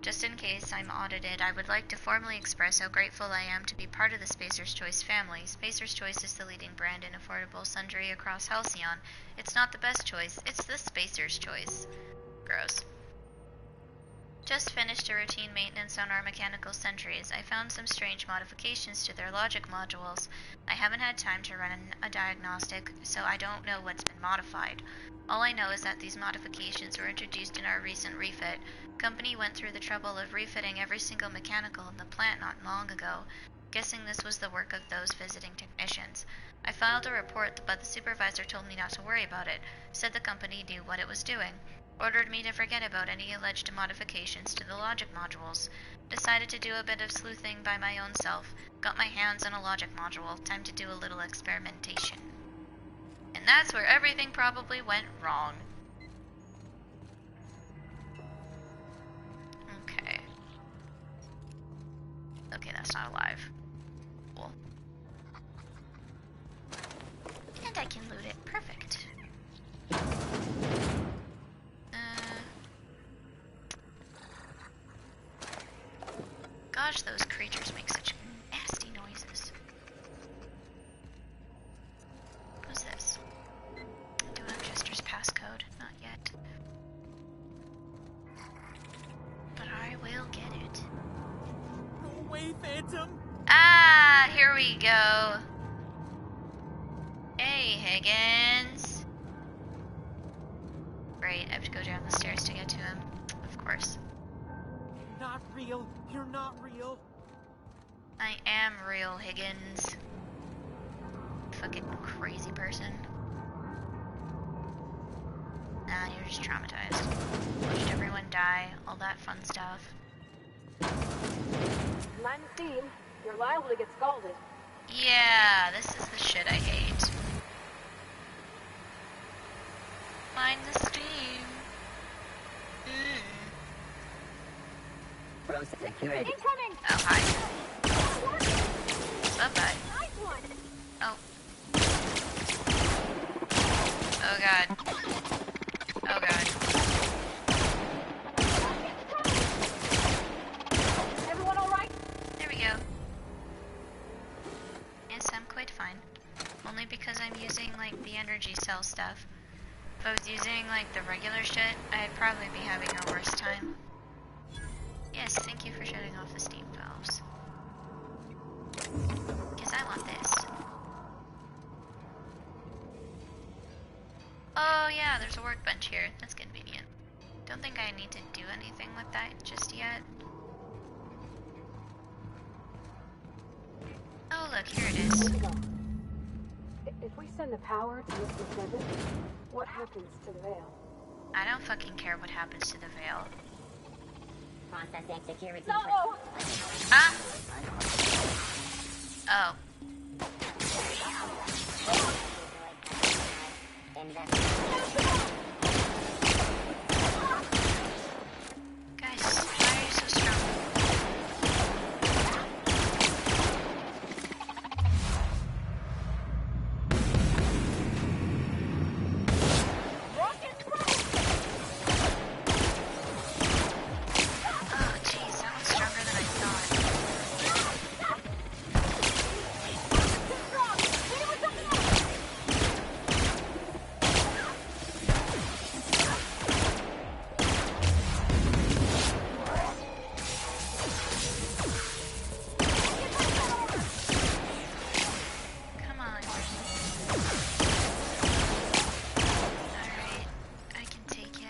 Just in case I'm audited, I would like to formally express how grateful I am to be part of the Spacer's Choice family. Spacer's Choice is the leading brand in affordable sundry across Halcyon. It's not the best choice, it's the Spacer's Choice. Gross. Just finished a routine maintenance on our mechanical sentries. I found some strange modifications to their logic modules. I haven't had time to run a diagnostic, so I don't know what's been modified. All I know is that these modifications were introduced in our recent refit. Company went through the trouble of refitting every single mechanical in the plant not long ago. Guessing this was the work of those visiting technicians. I filed a report, but the supervisor told me not to worry about it, said the company knew what it was doing. Ordered me to forget about any alleged modifications to the logic modules. Decided to do a bit of sleuthing by my own self. Got my hands on a logic module. Time to do a little experimentation. And that's where everything probably went wrong. Okay. Okay, that's not alive. Cool. And I can loot it. Perfect. Gosh, those creatures make such nasty noises. What's this? Do I have Jester's passcode? Not yet. But I will get it. Go away, Phantom! Ah, here we go. Hey, Higgins. Great, I have to go down the stairs to get to him. Of course. Not real. You're not real. I am real, Higgins. just traumatized. Watched everyone die, all that fun stuff. Mind the steam. You're liable to get scalded. Yeah, this is the shit I hate. Mind the steam. Bro, security. Incoming! Oh, hi. Bye-bye. Nice one! Oh. Oh god. Oh god. Everyone alright? There we go. Yes, I'm quite fine. Only because I'm using, like, the energy cell stuff. If I was using, like, the regular shit, I'd probably be having a worse time. Yes, thank you for shutting off the steam valves. Because I want this. Oh yeah, there's a workbench here. That's convenient. Don't think I need to do anything with that just yet. Oh look, here it is. If we send the power to this desert, what happens to the veil? I don't fucking care what happens to the veil. Processing security. No! Ah! Oh. Guys, why are you so strong? Oh, jeez, that one's stronger than I thought. Come on. Alright, I can take ya.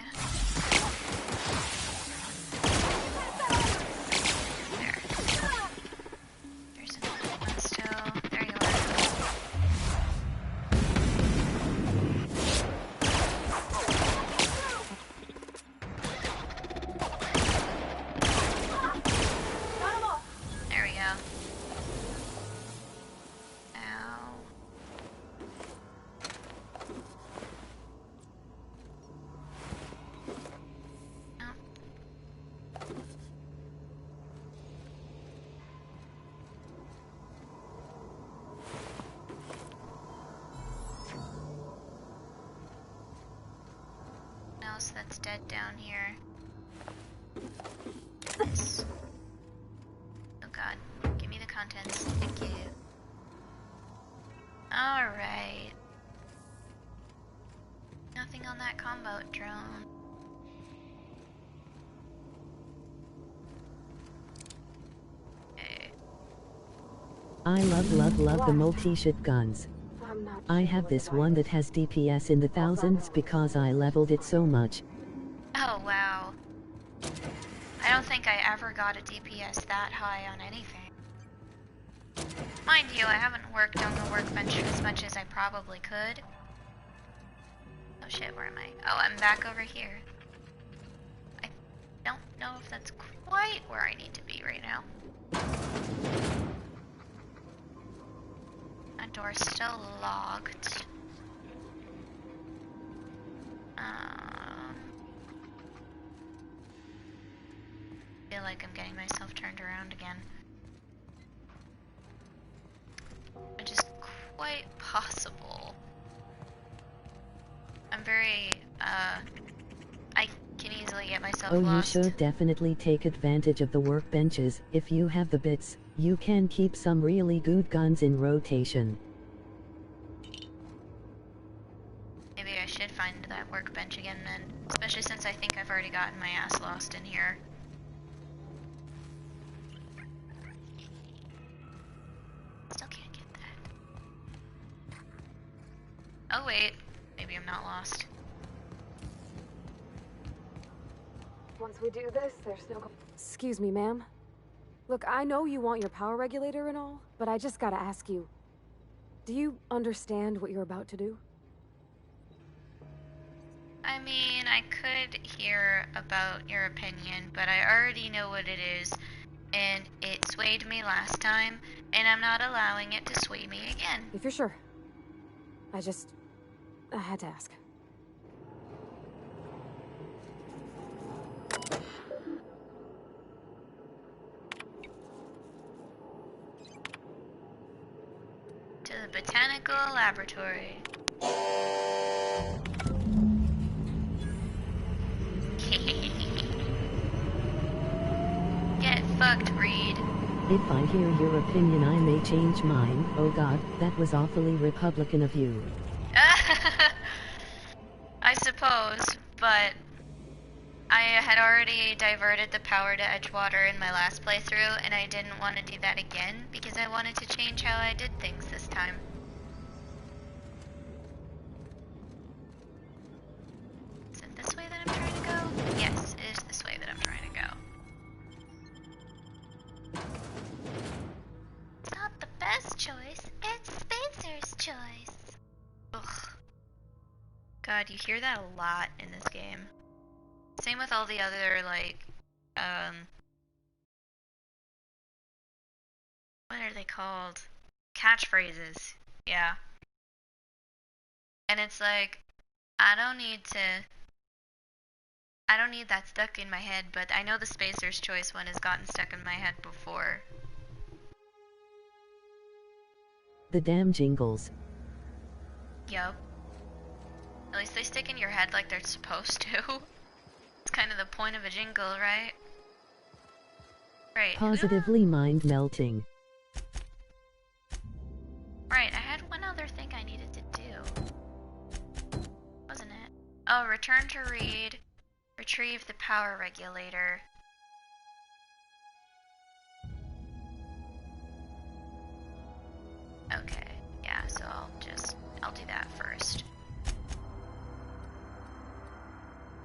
There. There's another one still. There you are. There we go. Ow. Oh. What else that's dead down here? This. Oh god. Give me the contents. Thank you. Alright. Nothing on that combo drone. Okay. I love the multi-shot guns. I'm not I sure have what this the one virus- that has DPS in the thousands because I leveled it so much. Oh wow. I don't think I ever got a DPS that high on anything. Mind you, I haven't worked on the workbench as much as I probably could. Oh shit, where am I? Oh, I'm back over here. I don't know if that's quite where I need to be right now. That door's still locked. I feel like I'm getting myself turned around again. Which is quite possible. I'm very, I can easily get myself Oh, lost. you should definitely take advantage of the workbenches. If you have the bits, you can keep some really good guns in rotation. Maybe I should find that workbench again then. Especially since I think I've already gotten my ass lost in here. Still can't get that. Oh wait, maybe I'm not lost. Once we do this, there's no... Excuse me, ma'am. Look, I know you want your power regulator and all, but I just gotta ask you. Do you understand what you're about to do? I mean, I could hear about your opinion, but I already know what it is, and it swayed me last time, and I'm not allowing it to sway me again. If you're sure. I had to ask. To the botanical laboratory. Get fucked, Reed. If I hear your opinion, I may change mine. Oh god, that was awfully Republican of you. I suppose, but I had already diverted the power to Edgewater in my last playthrough, and I didn't want to do that again because I wanted to change how I did things this time. Is it this way that I'm trying to go? Yes, it is this way that I'm trying to go. It's not the best choice, it's Spencer's choice. Ugh. God, you hear that a lot in this game. Same with all the other, like, what are they called? Catchphrases. Yeah. And it's like, I don't need that stuck in my head, but I know the Spacer's Choice one has gotten stuck in my head before. The damn jingles. Yup. At least they stick in your head like they're supposed to. It's kind of the point of a jingle, right? Right. Positively mind melting. Right, I had one other thing I needed to do. Wasn't it? Oh, return to Reed. Retrieve the power regulator. Okay, yeah, so I'll do that first.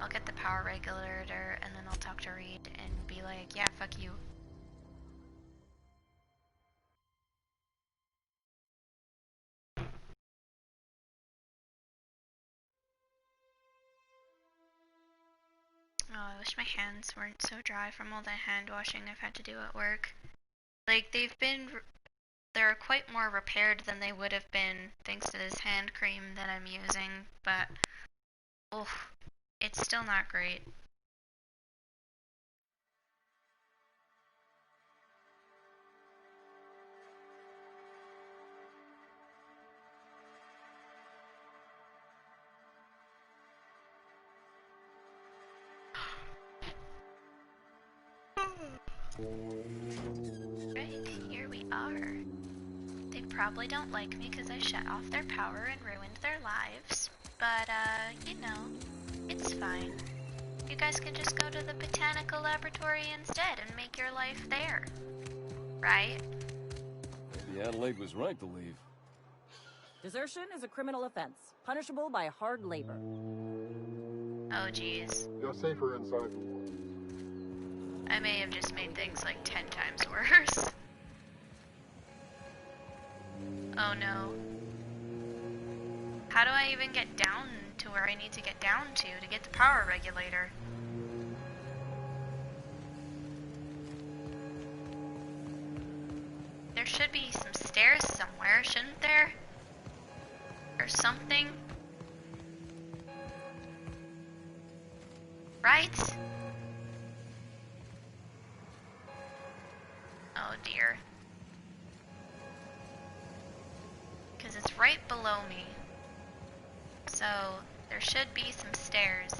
I'll get the power regulator and then I'll talk to Reed and be like, yeah, fuck you. Oh, I wish my hands weren't so dry from all the hand washing I've had to do at work. Like, they're quite more repaired than they would have been thanks to this hand cream that I'm using, but, oh, it's still not great. Right, here we are. They probably don't like me because I shut off their power and ruined their lives, but, you know, it's fine. You guys can just go to the botanical laboratory instead and make your life there. Right? Maybe Adelaide was right to leave. Desertion is a criminal offense, punishable by hard labor. Oh, jeez. You're safer inside the wall. I may have just made things like 10 times worse. Oh no. How do I even get down to where I need to get down to get the power regulator? There should be some stairs somewhere, shouldn't there? Or something? Right? Oh dear. Because it's right below me. So, there should be some stairs.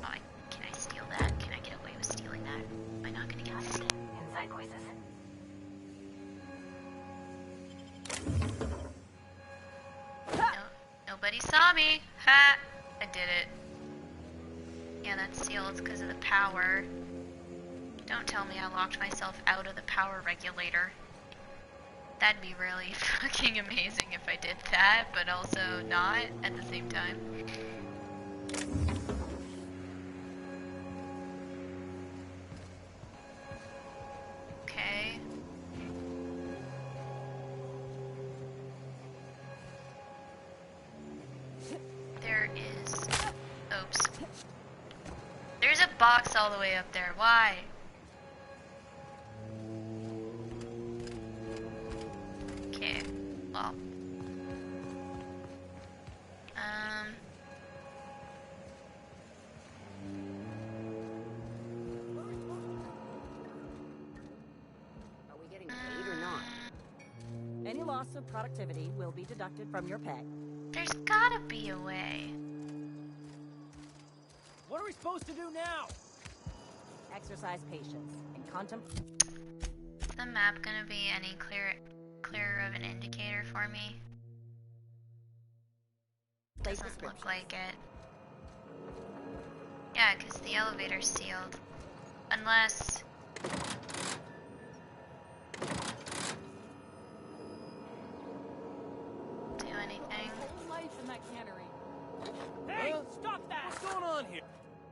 Oh, can I steal that? Can I get away with stealing that? Am I not gonna get seen? Inside voices. No, nobody saw me. Ha! I did it. Yeah, that's sealed because of the power. Don't tell me I locked myself out of the power regulator. That'd be really fucking amazing if I did that, but also not at the same time. Okay. Oops. There's a box all the way up there. Why? Okay. Well. Are we getting paid or not? Any loss of productivity will be deducted from your pay. There's gotta be a way. What are we supposed to do now? Exercise patience and contemplate. Is the map gonna be any clearer of an indicator for me? Doesn't look like it. Yeah, because the elevator's sealed. Unless... do anything. Whole life in that cannery. Hey, stop that! What's going on here?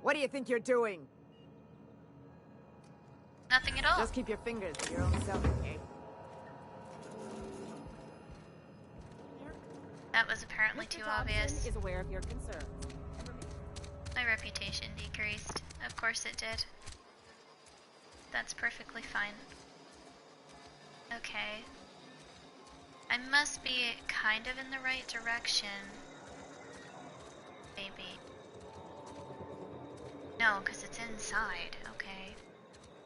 What do you think you're doing? Nothing at all. Just keep your fingers to your own self, okay? That was apparently too obvious. Is aware of your concerns. My reputation decreased. Of course it did. That's perfectly fine. Okay. I must be kind of in the right direction. Maybe. No, because it's inside. Okay.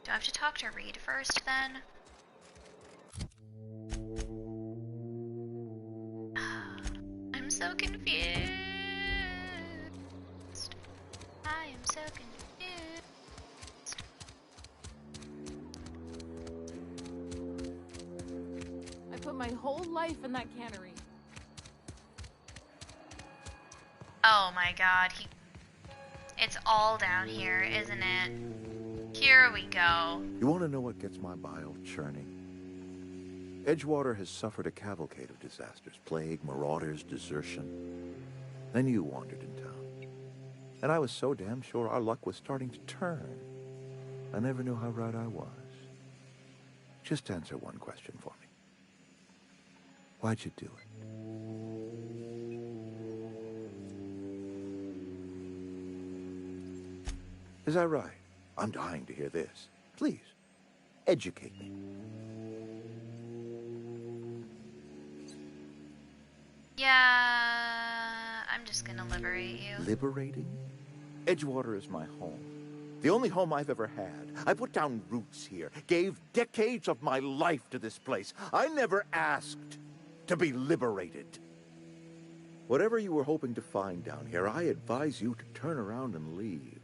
Do I have to talk to Reed first then? I'm so confused. I am so confused. I put my whole life in that cannery. Oh my god, it's all down here, isn't it? Here we go. You want to know what gets my bile churning? Edgewater has suffered a cavalcade of disasters. Plague, marauders, desertion. Then you wandered in town. And I was so damn sure our luck was starting to turn. I never knew how right I was. Just answer one question for me. Why'd you do it? Is that right? I'm dying to hear this. Please, educate me. Yeah, I'm just gonna liberate you. Liberating? Edgewater is my home. The only home I've ever had. I put down roots here, gave decades of my life to this place. I never asked to be liberated. Whatever you were hoping to find down here, I advise you to turn around and leave.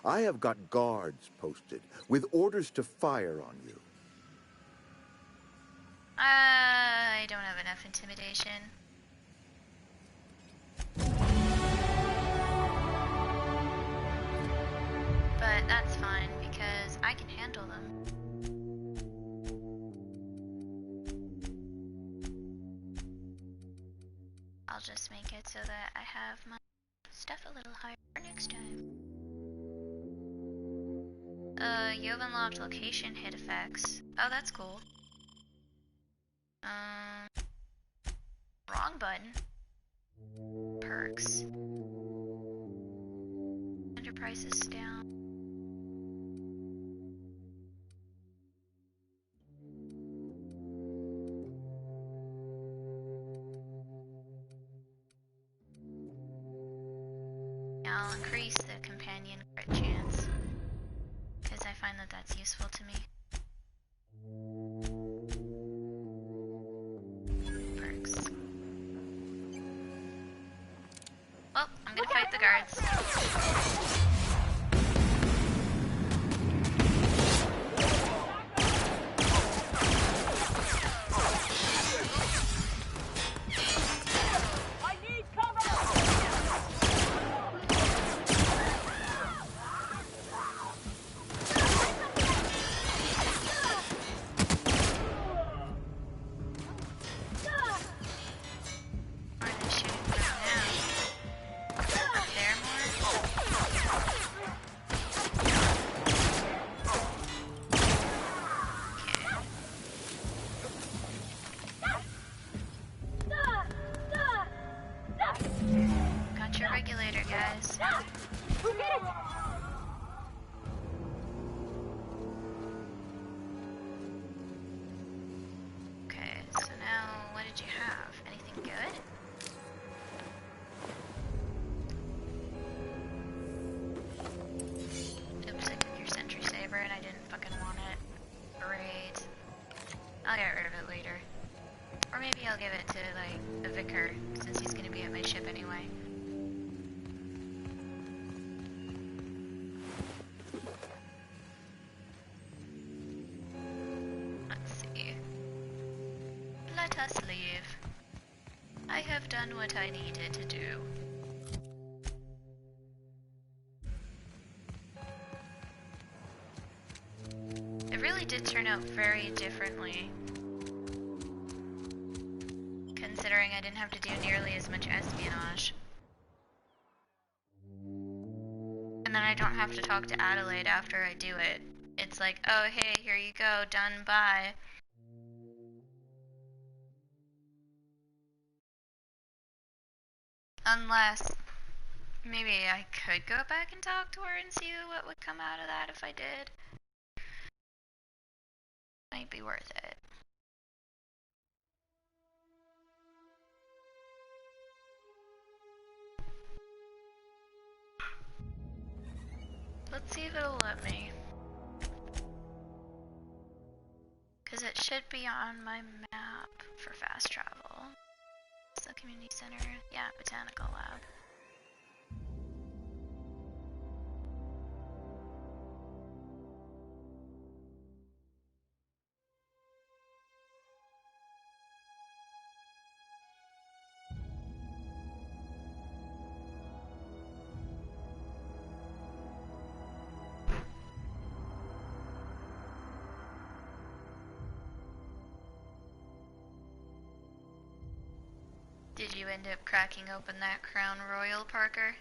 I have got guards posted with orders to fire on you. I don't have enough intimidation. But that's fine because I can handle them. I'll just make it so that I have my stuff a little higher for next time. You have unlocked location hit effects. Oh, that's cool. Wrong button. Perks. Enterprise is down. I'll increase the companion crit chance, because I find that that's useful to me. Perks. Well, I'm gonna fight the guards. did you have? Anything good? Oops, I took your sentry saber and I didn't fucking want it. Great. I'll get rid of it later. Or maybe I'll give it to, like, the vicar, since he's gonna be at my ship anyway. Let's see. Let us leave. I have done what I needed to do. It really did turn out very differently. Considering I didn't have to do nearly as much espionage. And then I don't have to talk to Adelaide after I do it. It's like, oh hey, here you go, done, bye. Unless, maybe I could go back and talk to her and see what would come out of that if I did. Might be worth it. Let's see if it'll let me. Because it should be on my map for fast travel. So community center, yeah, botanical lab. Did you end up cracking open that Crown Royal, Parker?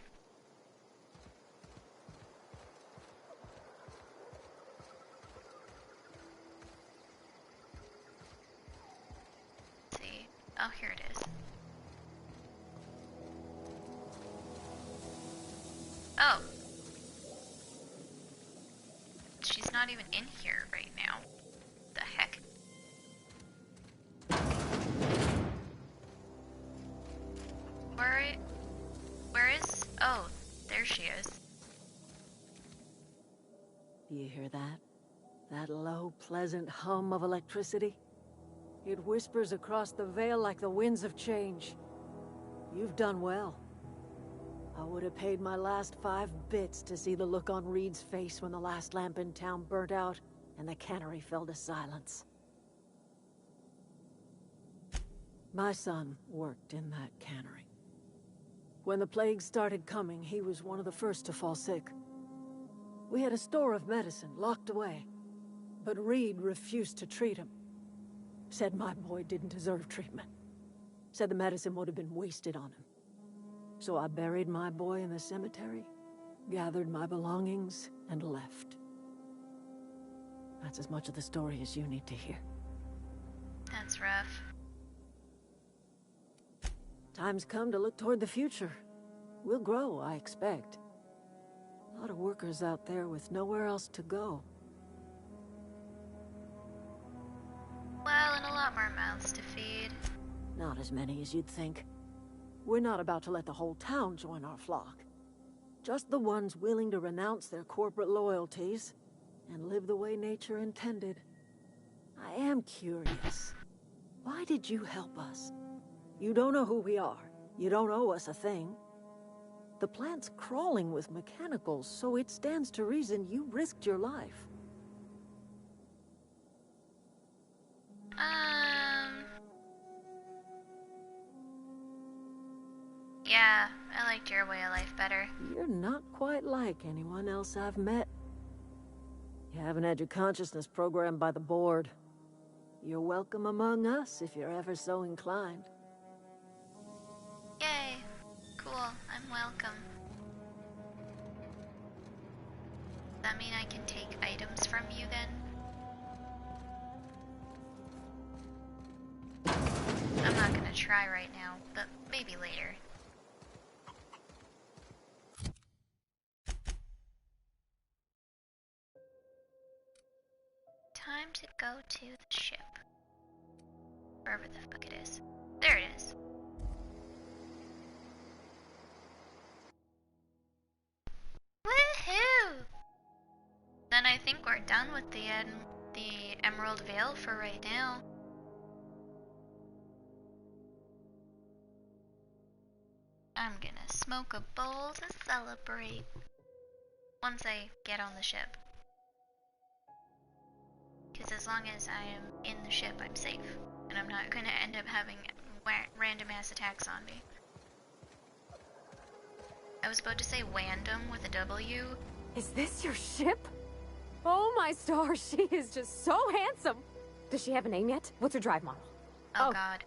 Let's see. Oh, here it is. Oh. She's not even in here right now. The heck? Where is... Oh, there she is. Do you hear that? That low, pleasant hum of electricity? It whispers across the Vale like the winds of change. You've done well. I would have paid my last 5 bits to see the look on Reed's face when the last lamp in town burnt out and the cannery fell to silence. My son worked in that cannery. When the plague started coming, he was one of the first to fall sick. We had a store of medicine locked away, but Reed refused to treat him. Said my boy didn't deserve treatment. Said the medicine would have been wasted on him. So I buried my boy in the cemetery, gathered my belongings, and left. That's as much of the story as you need to hear. That's rough. Time's come to look toward the future. We'll grow, I expect. A lot of workers out there with nowhere else to go. Well, and a lot more mouths to feed. Not as many as you'd think. We're not about to let the whole town join our flock. Just the ones willing to renounce their corporate loyalties and live the way nature intended. I am curious. Why did you help us? You don't know who we are. You don't owe us a thing. The plant's crawling with mechanicals, so it stands to reason you risked your life. Yeah, I liked your way of life better. You're not quite like anyone else I've met. You haven't had your consciousness programmed by the board. You're welcome among us if you're ever so inclined. Yay. Cool, I'm welcome. Does that mean I can take items from you then? I'm not gonna try right now, but maybe later. Time to go to the ship. Wherever the fuck it is. There it is. Woohoo! Then I think we're done with the Emerald Vale for right now. I'm gonna smoke a bowl to celebrate once I get on the ship. Because as long as I am in the ship, I'm safe. And I'm not gonna end up having random ass attacks on me. I was about to say Wandom with a W. Is this your ship? Oh my stars, she is just so handsome. Does she have a name yet? What's her drive model? Oh god.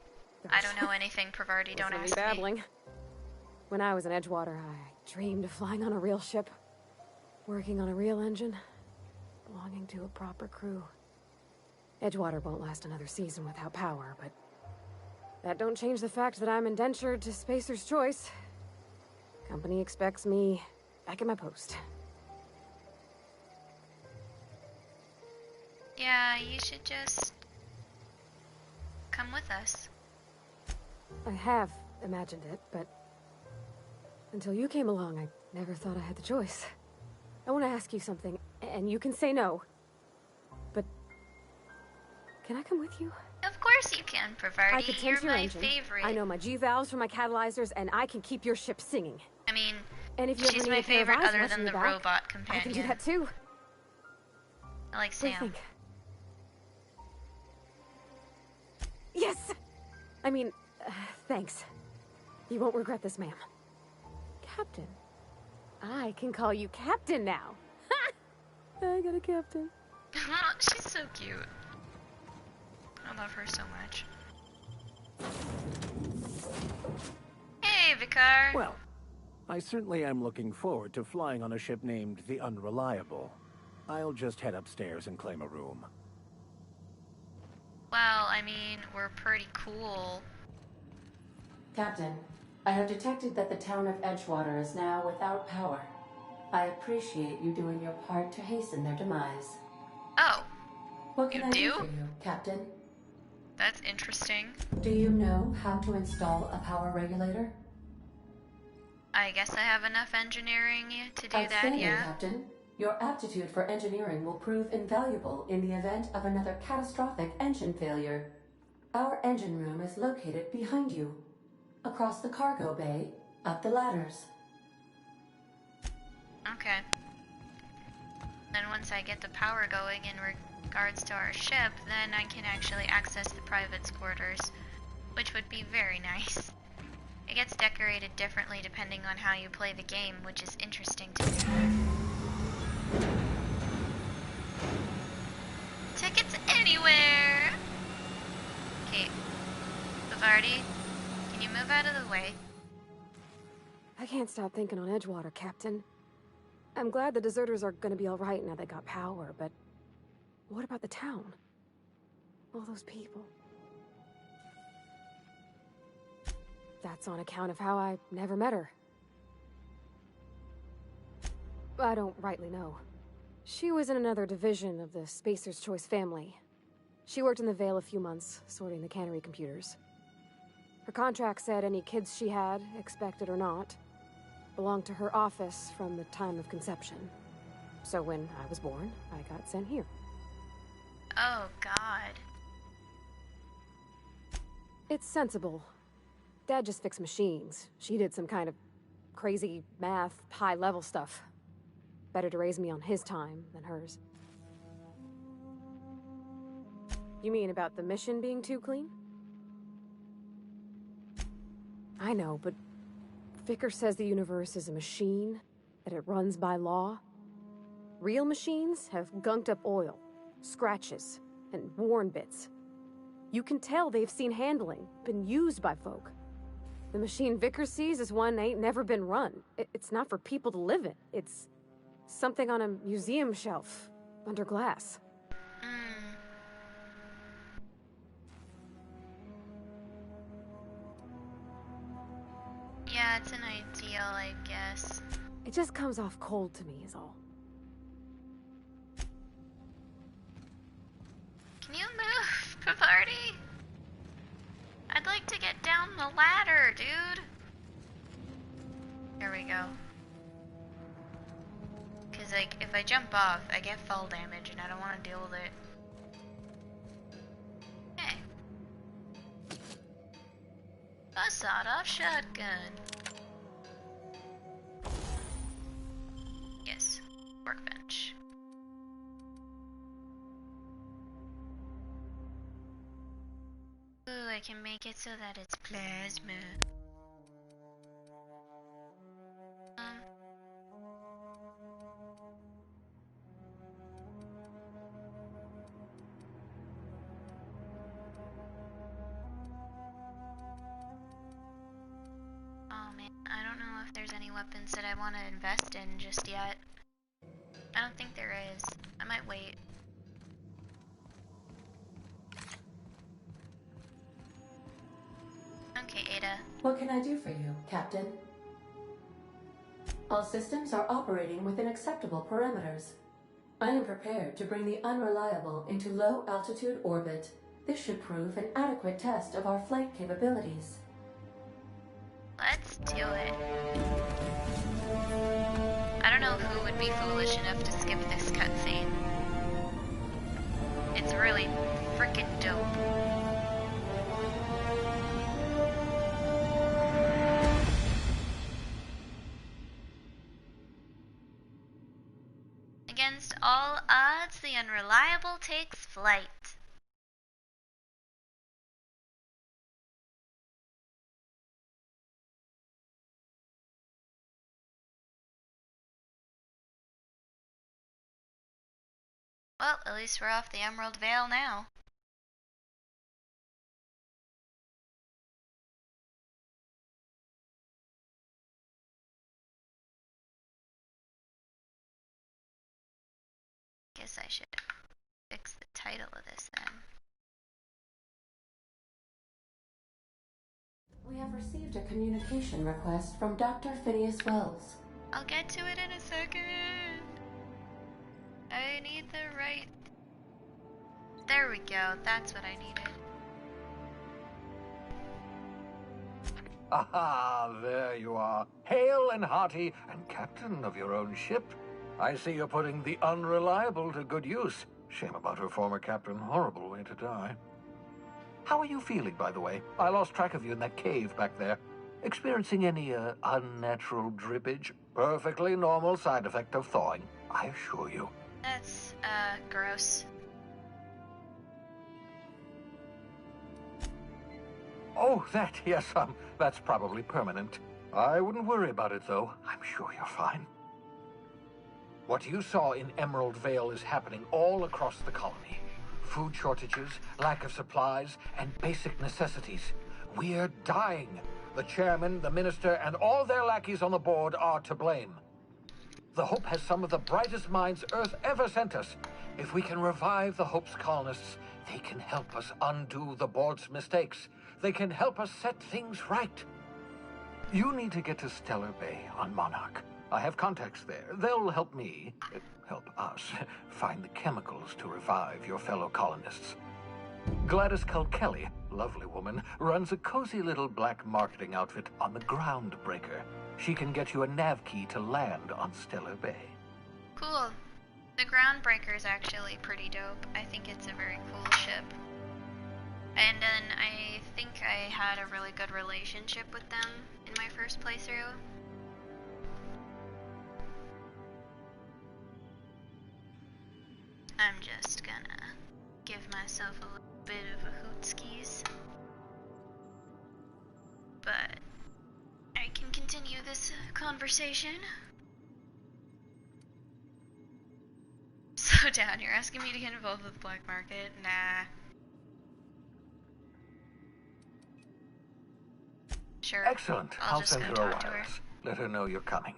I don't know anything, Pravarti, don't ask me. Babbling. When I was in Edgewater, I dreamed of flying on a real ship. Working on a real engine. Belonging to a proper crew. Edgewater won't last another season without power, but that don't change the fact that I'm indentured to Spacer's Choice. Company expects me back at my post. Yeah, you should just come with us. I have imagined it, but until you came along, I never thought I had the choice. I want to ask you something, and you can say no. But can I come with you? Of course you can, Pravarti. I could tend You're to your my engine. favorite. I know my G-valves for my catalyzers, and I can keep your ship singing. I mean, and if you she's ever my need a pair of favorite eyes other watching than the your back, robot companion. I can do that too. I like What do you Sam. think? Yes! I mean, thanks. You won't regret this, ma'am. Captain. I can call you Captain now. I got a captain. She's so cute. I love her so much. Hey, Vicar. Well, I certainly am looking forward to flying on a ship named the Unreliable. I'll just head upstairs and claim a room. Well, I mean, we're pretty cool. Captain, I have detected that the town of Edgewater is now without power. I appreciate you doing your part to hasten their demise. Oh. What can I do for you, Captain? That's interesting. Do you know how to install a power regulator? I guess I have enough engineering to do that, Outstanding, yeah? Captain. Your aptitude for engineering will prove invaluable in the event of another catastrophic engine failure. Our engine room is located behind you. Across the cargo bay, up the ladders. Okay. Then once I get the power going in regards to our ship, then I can actually access the private's quarters, which would be very nice. It gets decorated differently depending on how you play the game, which is interesting to me. Tickets anywhere! Okay. Bavardi, can you move out of the way? I can't stop thinking on Edgewater, Captain. I'm glad the deserters are gonna be alright now they got power, but what about the town? All those people. That's on account of how I never met her. I don't rightly know. She was in another division of the Spacer's Choice family. She worked in the Vale a few months, sorting the cannery computers. Her contract said any kids she had, expected or not, belonged to her office from the time of conception. So when I was born, I got sent here. Oh, God. It's sensible. Dad just fixed machines. She did some kind of crazy math, high-level stuff. Better to raise me on his time than hers. You mean about the mission being too clean? I know, but Vicker says the universe is a machine, that it runs by law. Real machines have gunked up oil, scratches, and worn bits. You can tell they've seen handling, been used by folk. The machine Vicker sees is one ain't never been run. It's not for people to live in. It's something on a museum shelf, under glass. Yeah, it's an ideal, I guess. It just comes off cold to me, is all. Can you move, Pravarti? like to get down the ladder, dude. There we go. Cause like, if I jump off, I get fall damage and I don't want to deal with it. Okay. A sawed-off shotgun. Yes, workbench. Ooh, I can make it so that it's plasma. Oh man, I don't know if there's any weapons that I want to invest in just yet. I don't think there is. I might wait. Okay, Ada. What can I do for you, Captain? All systems are operating within acceptable parameters. I am prepared to bring the unreliable into low-altitude orbit. This should prove an adequate test of our flight capabilities. Let's do it. I don't know who would be foolish enough to skip this cutscene. It's really freaking dope. Against all odds, the unreliable takes flight. Well, at least we're off the Emerald Vale now. Guess I should fix the title of this then. We have received a communication request from Dr. Phineas Wells. I'll get to it in a second. I need the right... There we go, that's what I needed. Aha, there you are. Hale and hearty, and captain of your own ship. I see you're putting the unreliable to good use. Shame about her former captain. Horrible way to die. How are you feeling, by the way? I lost track of you in that cave back there. Experiencing any, unnatural drippage? Perfectly normal side effect of thawing, I assure you. That's, gross. Oh, that, yes, that's probably permanent. I wouldn't worry about it, though. I'm sure you're fine. What you saw in Emerald Vale is happening all across the colony. Food shortages, lack of supplies, and basic necessities. We're dying. The chairman, the minister, and all their lackeys on the board are to blame. The Hope has some of the brightest minds Earth ever sent us. If we can revive the Hope's colonists, they can help us undo the board's mistakes. They can help us set things right. You need to get to Stellar Bay on Monarch. I have contacts there. They'll help me, help us, find the chemicals to revive your fellow colonists. Gladys Kelly, lovely woman, runs a cozy little black marketing outfit on the Groundbreaker. She can get you a nav key to land on Stellar Bay. Cool. The Groundbreaker is actually pretty dope. I think it's a very cool ship. And then I think I had a really good relationship with them in my first playthrough. I'm just gonna give myself a little bit of a hootskis. But I can continue this conversation. Slow down, you're asking me to get involved with the black market? Nah. Sure. Excellent. I'll send her a wireless. Let her know you're coming.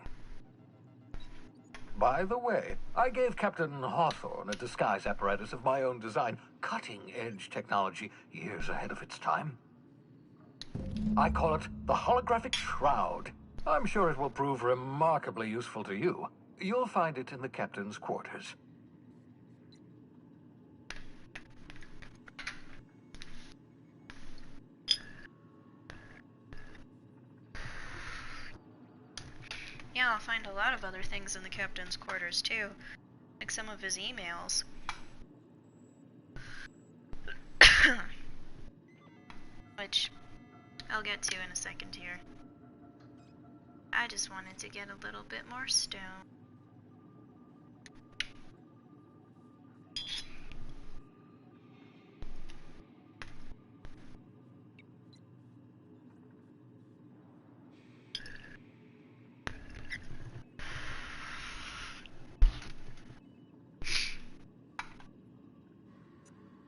By the way, I gave Captain Hawthorne a disguise apparatus of my own design. Cutting-edge technology, years ahead of its time. I call it the Holographic Shroud. I'm sure it will prove remarkably useful to you. You'll find it in the captain's quarters. yeah, I'll find a lot of other things in the captain's quarters too, like some of his emails. Which I'll get to in a second here. I just wanted to get a little bit more stone.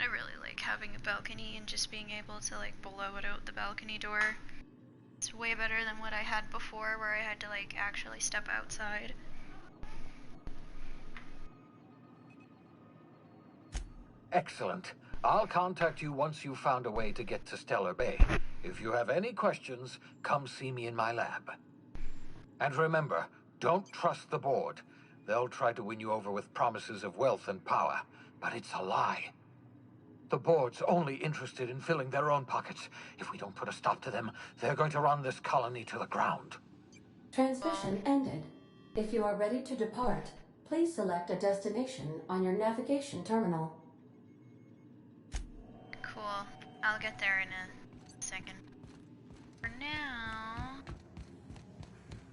I really like having a balcony and just being able to like blow it out the balcony door. It's way better than what I had before where I had to like actually step outside. Excellent. I'll contact you once you've found a way to get to Stellar Bay. If you have any questions, come see me in my lab. And remember, don't trust the board. They'll try to win you over with promises of wealth and power, but it's a lie. The board's only interested in filling their own pockets. If we don't put a stop to them, they're going to run this colony to the ground. Transmission ended. If you are ready to depart, please select a destination on your navigation terminal. Cool. I'll get there in a second. For now,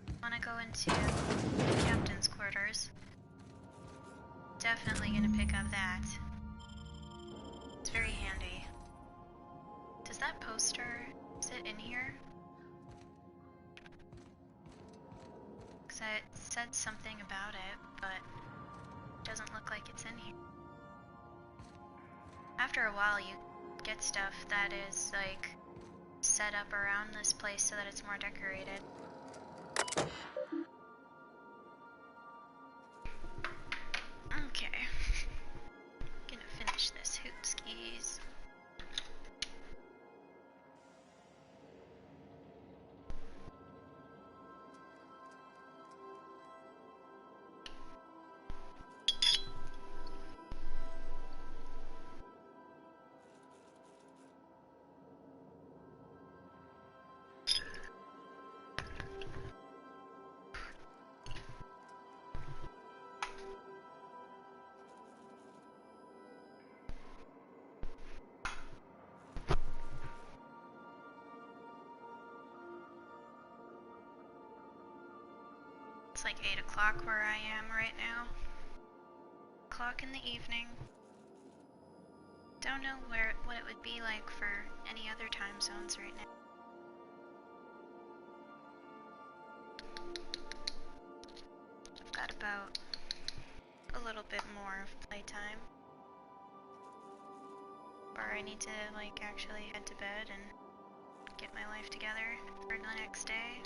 I want to go into the captain's quarters. Definitely gonna pick up that. It's very handy. Does that poster, is it in here? Because it said something about it, but it doesn't look like it's in here. After a while you get stuff that is like set up around this place so that it's more decorated. Okay. Gonna finish this hootskis. It's like 8 o'clock where I am right now. O'clock in the evening. Don't know what it would be like for any other time zones right now. I've got about a little bit more of playtime. Or I need to like actually head to bed and get my life together for the next day.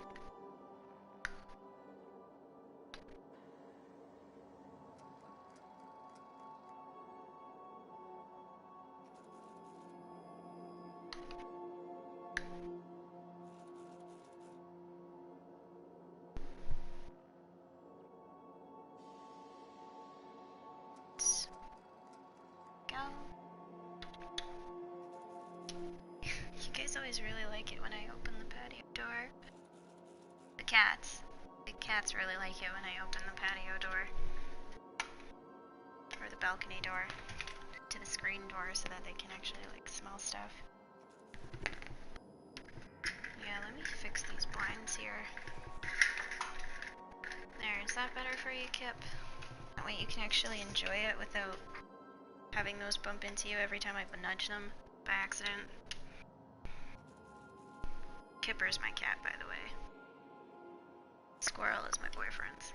You guys always really like it when I open the patio door. The cats really like it when I open the patio door. Or the balcony door. To the screen door so that they can actually like smell stuff. Yeah, let me fix these blinds here. There, is that better for you, Kip? That way you can actually enjoy it without having those bump into you every time I nudge them by accident. Kipper's my cat, by the way. Squirrel is my boyfriend's.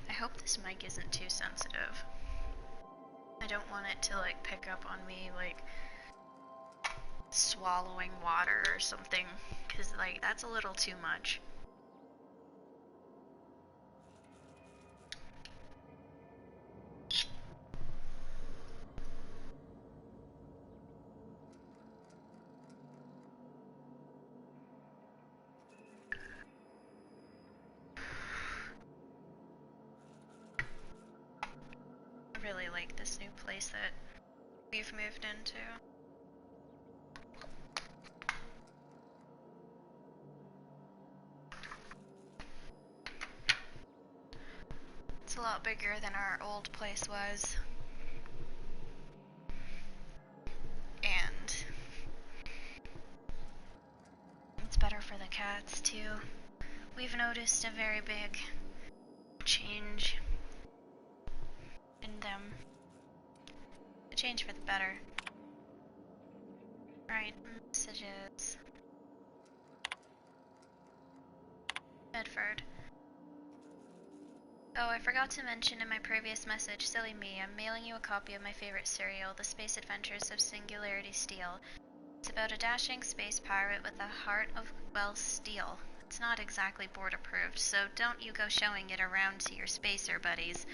I hope this mic isn't too sensitive. I don't want it to like pick up on me like swallowing water or something, because like that's a little too much. really like this new place that we've moved into. It's a lot bigger than our old place was. And it's better for the cats too. We've noticed a very big change in them. A change for the better. Right, messages. Bedford. Oh, I forgot to mention in my previous message, silly me, I'm mailing you a copy of my favorite serial, The Space Adventures of Singularity Steel. It's about a dashing space pirate with a heart of, well, steel. It's not exactly board approved, so don't you go showing it around to your spacer buddies.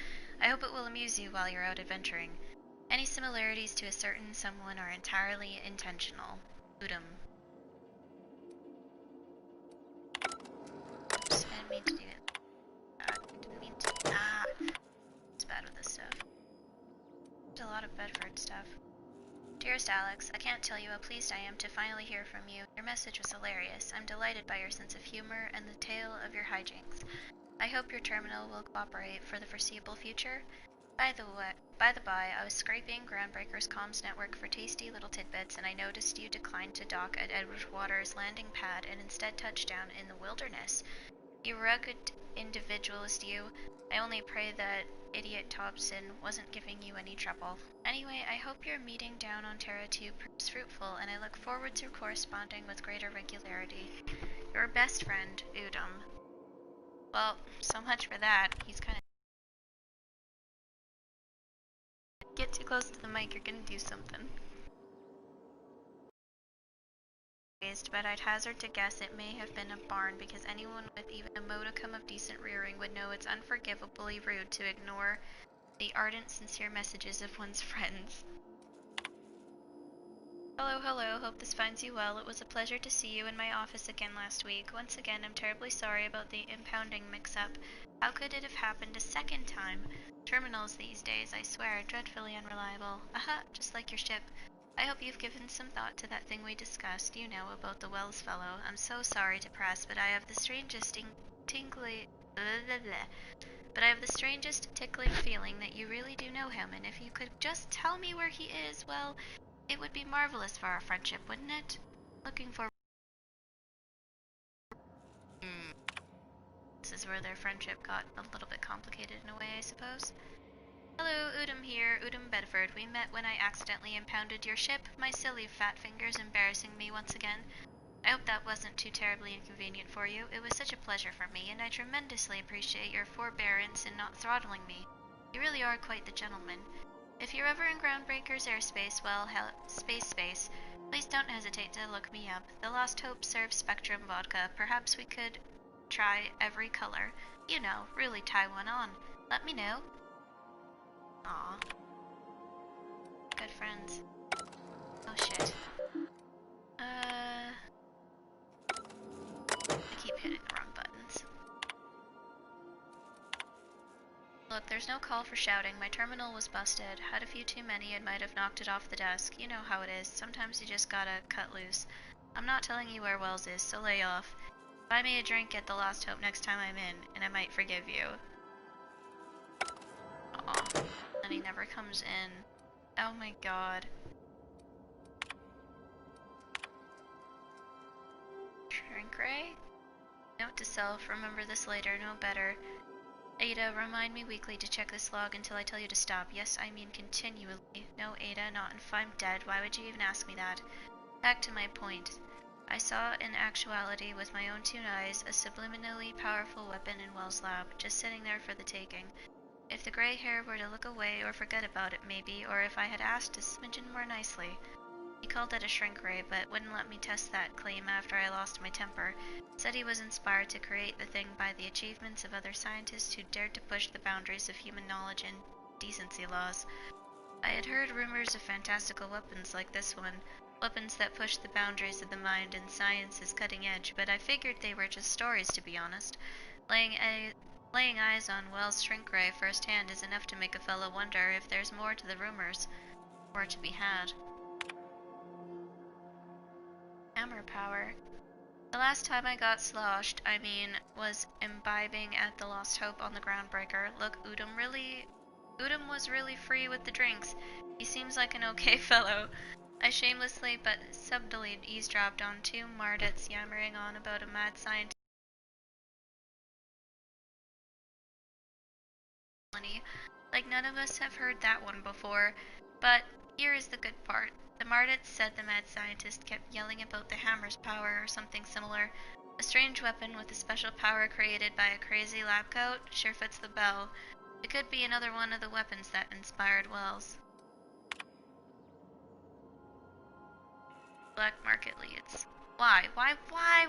I hope it will amuse you while you're out adventuring. Any similarities to a certain someone are entirely intentional. Udum. Oops, I didn't mean to do it. It's bad with this stuff. There's a lot of Bedford stuff. Dearest Alex, I can't tell you how pleased I am to finally hear from you. Your message was hilarious. I'm delighted by your sense of humor and the tale of your hijinks. I hope your terminal will cooperate for the foreseeable future. By the by, I was scraping Groundbreaker's comms network for tasty little tidbits, and I noticed you declined to dock at Edgewater's landing pad and instead touched down in the wilderness. You rugged individualist, you. I only pray that idiot Thompson wasn't giving you any trouble. Anyway, I hope your meeting down on Terra 2 proves fruitful, and I look forward to corresponding with greater regularity. Your best friend, Udum. Well, so much for that. He's kind of... Get too close to the mic, you're gonna do something. But I'd hazard to guess it may have been a barn, because anyone with even a modicum of decent rearing would know it's unforgivably rude to ignore the ardent, sincere messages of one's friends. Hello, hello, hope this finds you well. It was a pleasure to see you in my office again last week. Once again, I'm terribly sorry about the impounding mix-up. How could it have happened a second time? Terminals these days, I swear, dreadfully unreliable. Aha, just like your ship. I hope you've given some thought to that thing we discussed, you know, about the Wells fellow. I'm so sorry to press, but I have the strangest tickling feeling that you really do know him, and if you could just tell me where he is, well, it would be marvelous for our friendship, wouldn't it? Looking for... This is where their friendship got a little bit complicated in a way, I suppose. Hello, Udum here, Udum Bedford. We met when I accidentally impounded your ship, my silly fat fingers embarrassing me once again. I hope that wasn't too terribly inconvenient for you. It was such a pleasure for me, and I tremendously appreciate your forbearance in not throttling me. You really are quite the gentleman. If you're ever in Groundbreaker's airspace, well, hell, space, please don't hesitate to look me up. The Lost Hope serves Spectrum vodka. Perhaps we could try every color. You know, really tie one on. Let me know. Aw. Good friends. Oh shit. I keep hitting the wrong buttons. Look, there's no call for shouting. My terminal was busted. Had a few too many and might have knocked it off the desk. You know how it is. Sometimes you just gotta cut loose. I'm not telling you where Wells is, so lay off. Buy me a drink at the Lost Hope next time I'm in, and I might forgive you. Aw. And he never comes in. Oh my god. Shrink ray? Note to self, remember this later, know better. Ada, remind me weekly to check this log until I tell you to stop. Yes, I mean continually. No, Ada, not if I'm dead. Why would you even ask me that? Back to my point. I saw in actuality with my own two eyes a subliminally powerful weapon in Wells' lab, just sitting there for the taking. If the gray hair were to look away or forget about it maybe, or if I had asked a smidgen more nicely. He called that a shrink ray, but wouldn't let me test that claim after I lost my temper. Said he was inspired to create the thing by the achievements of other scientists who dared to push the boundaries of human knowledge and decency laws. I had heard rumors of fantastical weapons like this one, weapons that push the boundaries of the mind and science's cutting edge, but I figured they were just stories, to be honest. Laying eyes on Wells' shrink ray firsthand is enough to make a fellow wonder if there's more to the rumors, or to be had. Hammer power. The last time I got sloshed, was imbibing at the Lost Hope on the Groundbreaker. Look, Udom was really free with the drinks. He seems like an okay fellow. I shamelessly but subtly eavesdropped on two Mardets yammering on about a mad scientist. Like none of us have heard that one before, but here is the good part. The Mardets said the mad scientist kept yelling about the hammer's power or something similar. A strange weapon with a special power created by a crazy lab coat sure fits the bill. It could be another one of the weapons that inspired Wells. Black market leads. Why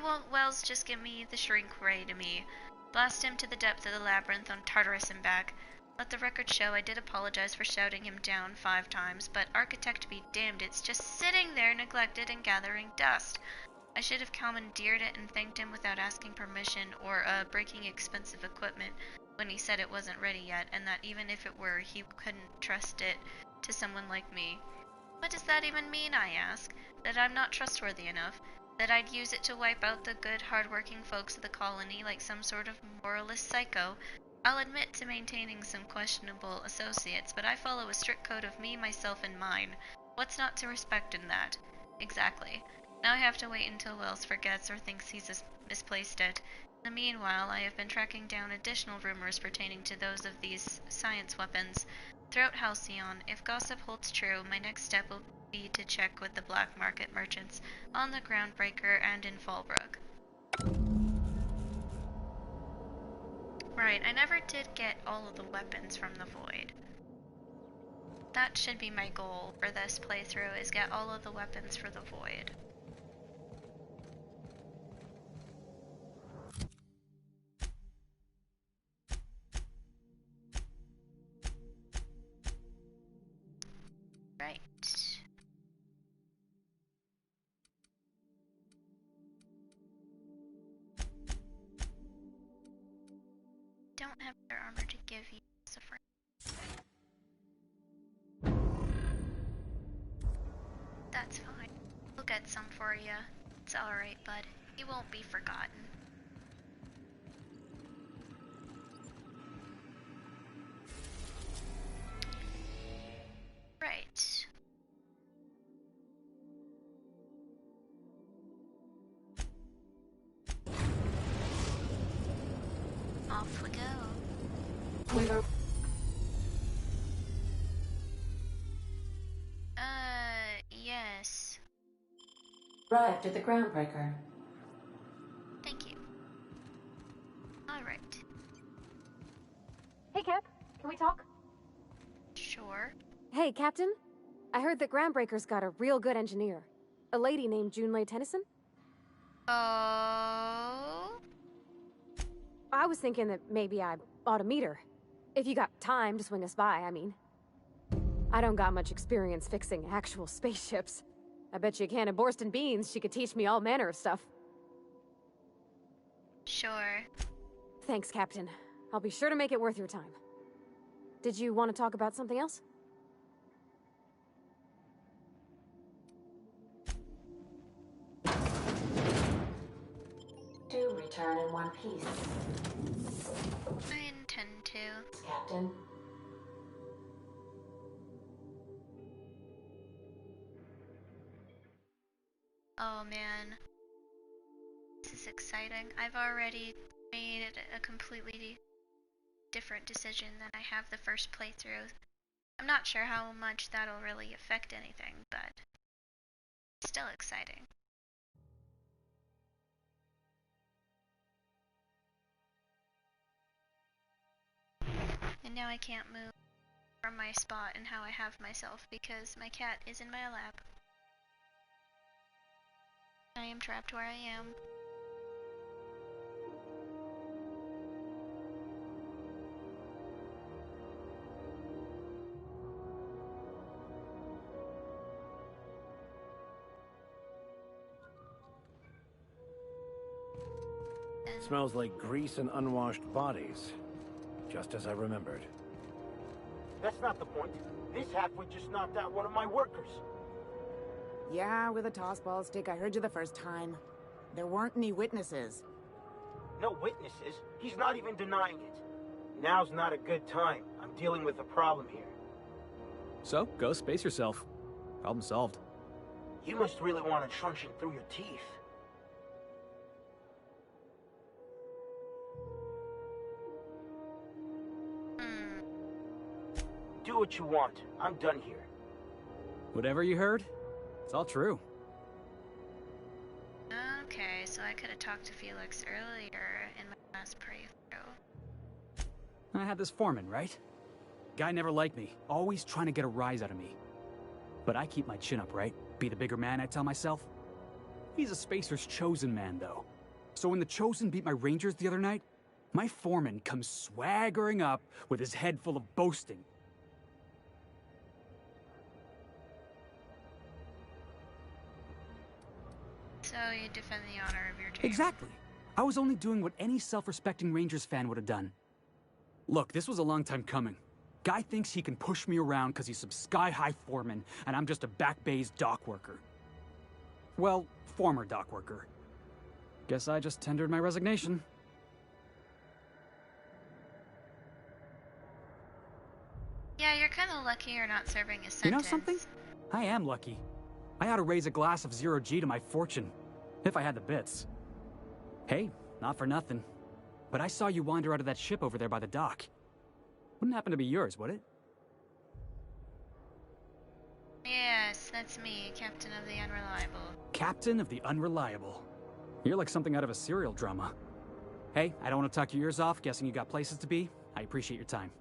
won't Wells just give me the shrink ray to me? Blast him to the depth of the labyrinth on Tartarus and back. Let the record show I did apologize for shouting him down 5 times, but architect be damned, it's just sitting there neglected and gathering dust. I should have commandeered it and thanked him without asking permission or breaking expensive equipment when he said it wasn't ready yet, and that even if it were, he couldn't trust it to someone like me. What does that even mean, I ask? That I'm not trustworthy enough? That I'd use it to wipe out the good, hard-working folks of the colony like some sort of moralist psycho? I'll admit to maintaining some questionable associates, but I follow a strict code of me, myself, and mine. What's not to respect in that? Exactly. Now I have to wait until Wells forgets or thinks he's misplaced it. In the meanwhile, I have been tracking down additional rumors pertaining to those of these science weapons throughout Halcyon. If gossip holds true, my next step will be to check with the black market merchants on the Groundbreaker and in Fallbrook. Right, I never did get all of the weapons from the Void. That should be my goal for this playthrough, is get all of the weapons for the Void. Right. Don't have their armor to give you as a friend. That's fine. We'll get some for you. It's alright, bud. You won't be forgotten. Right. Off we go. We were... Yes. Arrived at the Groundbreaker. Thank you. Alright. Hey, Cap. Can we talk? Sure. Hey, Captain. I heard that Groundbreaker's got a real good engineer. A lady named Junlei Tennyson? Oh? I was thinking that maybe I ought to meet her. If you got time to swing us by, I mean. I don't got much experience fixing actual spaceships. I bet you a can of Borston beans she could teach me all manner of stuff. Sure. Thanks, Captain. I'll be sure to make it worth your time. Did you want to talk about something else? Do return in one piece. I intend to. Captain. Oh man. This is exciting. I've already made a completely different decision than I have the first playthrough. I'm not sure how much that'll really affect anything, but it's still exciting. And now I can't move from my spot and how I have myself because my cat is in my lap. I am trapped where I am. Smells like grease and unwashed bodies. just as I remembered. That's not the point. This halfwit just knocked out one of my workers. Yeah, with a tossball stick. I heard you the first time. There weren't any witnesses. No witnesses? He's not even denying it. Now's not a good time. I'm dealing with a problem here. So, go space yourself. Problem solved. You must really want a truncheon through your teeth. Do what you want. I'm done here. Whatever you heard, it's all true. Okay, so I could have talked to Felix earlier in my last playthrough. I had this foreman, right? Guy never liked me, always trying to get a rise out of me. But I keep my chin up, right? Be the bigger man, I tell myself. He's a Spacer's chosen man, though. So when the Chosen beat my Rangers the other night, my foreman comes swaggering up with his head full of boasting. So you defend the honor of your team. Exactly. I was only doing what any self-respecting Rangers fan would have done. Look, this was a long time coming. Guy thinks he can push me around because he's some sky-high foreman, and I'm just a back bay's dock worker. Well, former dock worker. Guess I just tendered my resignation. Yeah, you're kind of lucky you're not serving a sentence. You know something? I am lucky. I ought to raise a glass of 0G to my fortune, if I had the bits. Hey, not for nothing, but I saw you wander out of that ship over there by the dock. Wouldn't happen to be yours, would it? Yes, that's me, Captain of the Unreliable. Captain of the Unreliable. You're like something out of a serial drama. Hey, I don't want to talk your ears off, guessing you got places to be. I appreciate your time.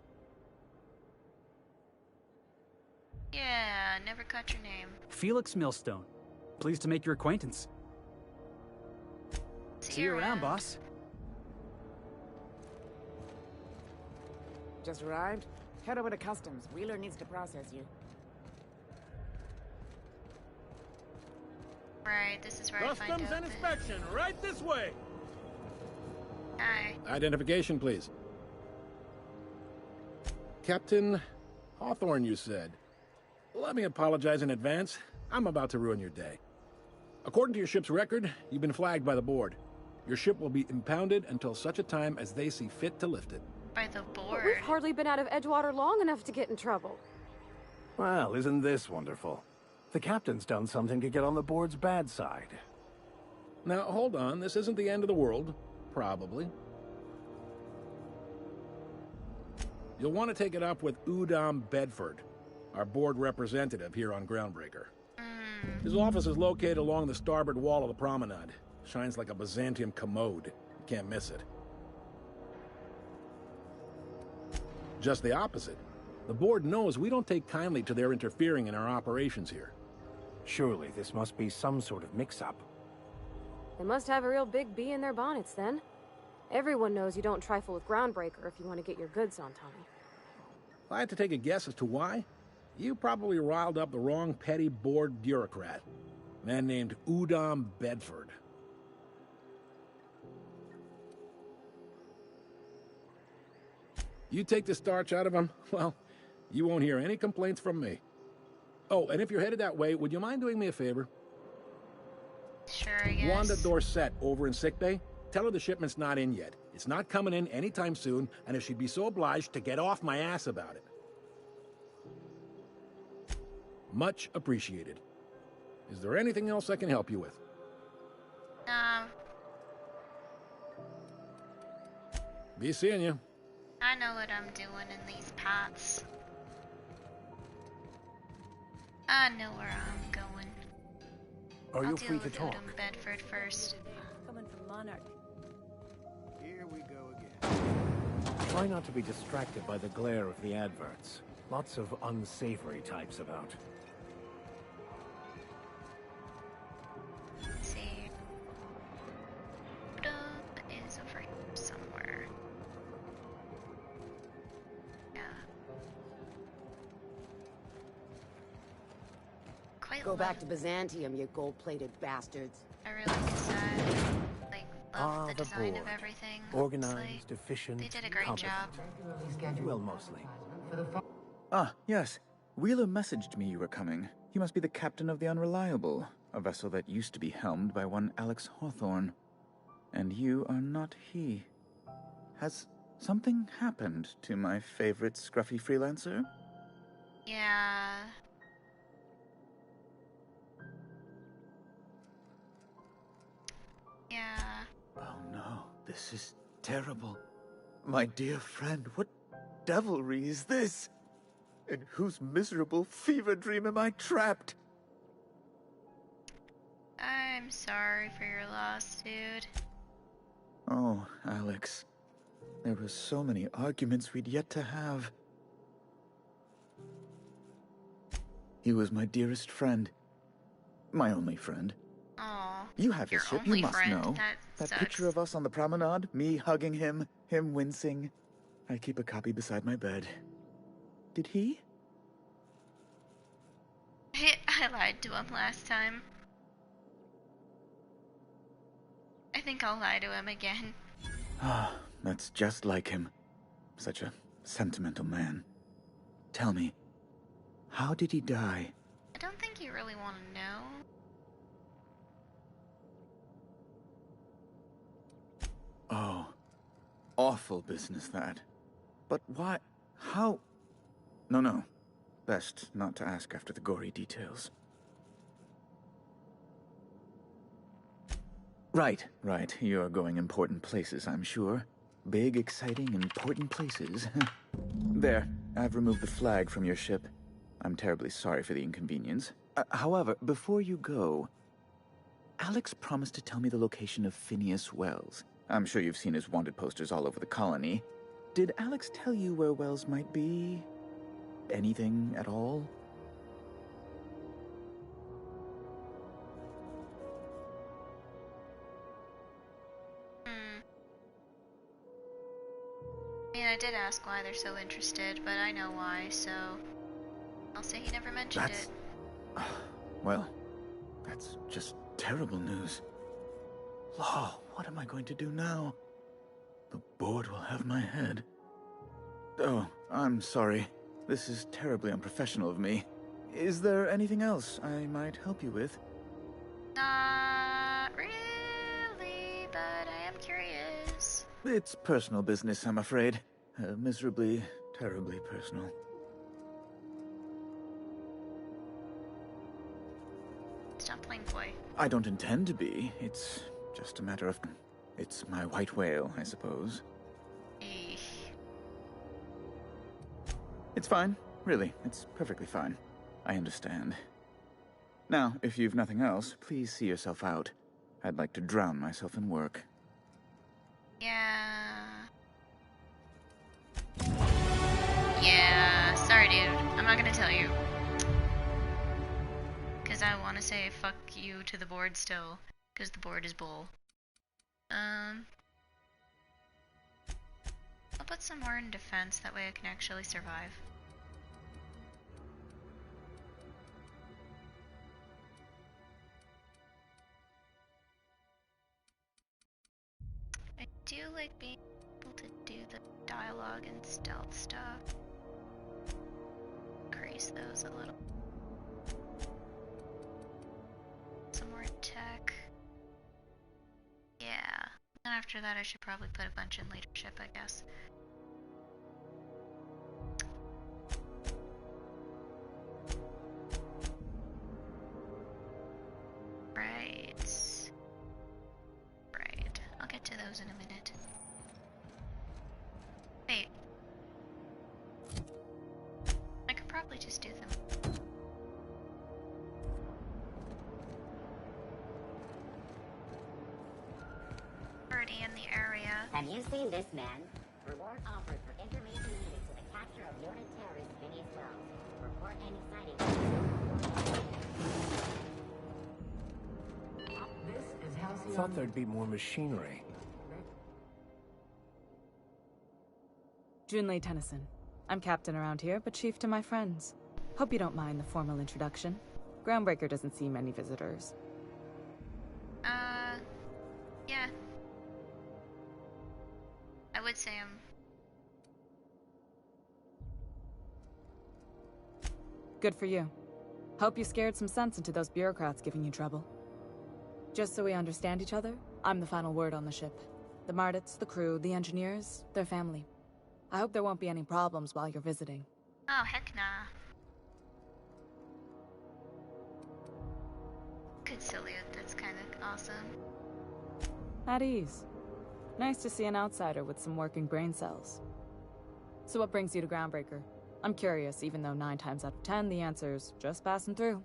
Yeah, never caught your name. Felix Millstone. Pleased to make your acquaintance. See you around, boss. Just arrived? Head over to customs. Wheeler needs to process you. Right, this is where I find out. Customs and inspection, right this way. Hi. Identification, please. Captain Hawthorne, you said. Let me apologize in advance. I'm about to ruin your day. According to your ship's record, you've been flagged by the board. Your ship will be impounded until such a time as they see fit to lift it. By the board? But we've hardly been out of Edgewater long enough to get in trouble. Well, isn't this wonderful? The captain's done something to get on the board's bad side. Now, hold on. This isn't the end of the world. Probably. You'll want to take it up with Udom Bedford, our board representative here on Groundbreaker. His office is located along the starboard wall of the promenade. Shines like a Byzantium commode. You can't miss it. Just the opposite. The board knows we don't take kindly to their interfering in our operations here. Surely this must be some sort of mix-up. They must have a real big bee in their bonnets, then. Everyone knows you don't trifle with Groundbreaker if you want to get your goods on time. If I had to take a guess as to why, you probably riled up the wrong petty board bureaucrat. A man named Udom Bedford. You take the starch out of him, well, you won't hear any complaints from me. Oh, and if you're headed that way, would you mind doing me a favor? Sure, I guess. Wanda Dorset over in sickbay, tell her the shipment's not in yet. It's not coming in anytime soon, and if she'd be so obliged to get off my ass about it. Much appreciated. Is there anything else I can help you with? No. Be seeing you. I know what I'm doing in these parts. I know where I'm going. Are I'll you deal free to with talk? Udom Bedford first. Coming from Monarch. Here we go again. Try not to be distracted by the glare of the adverts. Lots of unsavory types about. Let's see. Udom is over here somewhere. Yeah. Quite Go low. back to Byzantium, you gold-plated bastards. I really guess that. Like, Love the The design board. of everything. Organized, honestly. efficient, They did a great job. well, mostly. Ah, yes. Wheeler messaged me you were coming. He must be the captain of the Unreliable, a vessel that used to be helmed by one Alex Hawthorne. And you are not he. Has something happened to my favorite scruffy freelancer? Yeah. Yeah. Oh no, this is terrible. My dear friend, what devilry is this? In whose miserable fever dream am I trapped? I'm sorry for your loss, dude. Oh, Alex. There were so many arguments we'd yet to have. He was my dearest friend. My only friend. Aw. You have his ship, you must know. That picture of us on the promenade, me hugging him, him wincing. I keep a copy beside my bed. Did he? I lied to him last time. I think I'll lie to him again. Ah, that's just like him. Such a sentimental man. Tell me, how did he die? I don't think you really want to know. Oh, awful business that. But why? How? No. Best not to ask after the gory details. Right. You're going important places, I'm sure. Big, exciting, important places. There, I've removed the flag from your ship. I'm terribly sorry for the inconvenience. However, before you go, Alex promised to tell me the location of Phineas Wells. I'm sure you've seen his wanted posters all over the colony. Did Alex tell you where Wells might be? Anything at all? I mean, I did ask why they're so interested, but I know why, so I'll say he never mentioned it. Well, that's just terrible news. Law, what am I going to do now? The board will have my head. Oh, I'm sorry. This is terribly unprofessional of me. Is there anything else I might help you with? Not really, but I am curious. It's personal business, I'm afraid. Miserably, terribly personal. Stop playing boy. I don't intend to be. It's just a matter of... It's my white whale, I suppose. Eesh. It's fine. Really, it's perfectly fine. I understand. Now, if you've nothing else, please see yourself out. I'd like to drown myself in work. Yeah, sorry dude. I'm not gonna tell you. Cause I wanna say fuck you to the board still. Cause the board is bull. I'll put some more in defense, that way I can actually survive. I do like being able to do the dialogue and stealth stuff. Increase those a little. Some more tech. Yeah. And after that I should probably put a bunch in leadership, I guess. Right. I'll get to those in a minute. Wait. I could probably just do them. Already in the area. Have you seen this man? Reward offered for information needed to the capture of noted terrorist Phineas Wells. Report any sightings. Thought there'd be more machinery. Junlei Tennyson. I'm captain around here, but chief to my friends. Hope you don't mind the formal introduction. Groundbreaker doesn't see many visitors. Yeah. I would say I'm... Good for you. Hope you scared some sense into those bureaucrats giving you trouble. Just so we understand each other, I'm the final word on the ship. The Mardits, the crew, the engineers, their family. I hope there won't be any problems while you're visiting. Oh, heck nah. Good silhouette, that's kind of awesome. At ease. Nice to see an outsider with some working brain cells. So what brings you to Groundbreaker? I'm curious, even though 9 times out of 10 the answer's just passing through.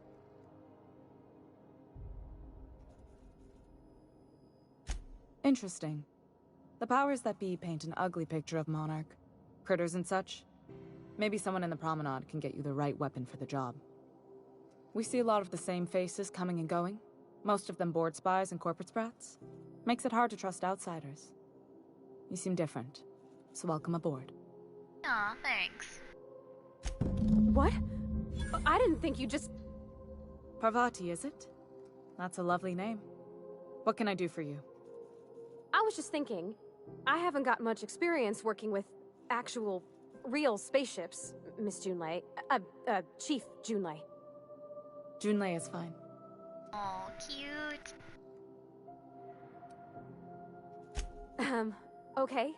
Interesting. The powers that be paint an ugly picture of Monarch. Critters and such. Maybe someone in the promenade can get you the right weapon for the job. We see a lot of the same faces coming and going. Most of them board spies and corporate sprats. Makes it hard to trust outsiders. You seem different, so welcome aboard. Aw, thanks. What? I didn't think you just... Parvati, is it? That's a lovely name. What can I do for you? I was just thinking, I haven't got much experience working with actual, real spaceships, Miss Junlei. Chief Junlei. Junlei is fine. Oh, cute. Okay.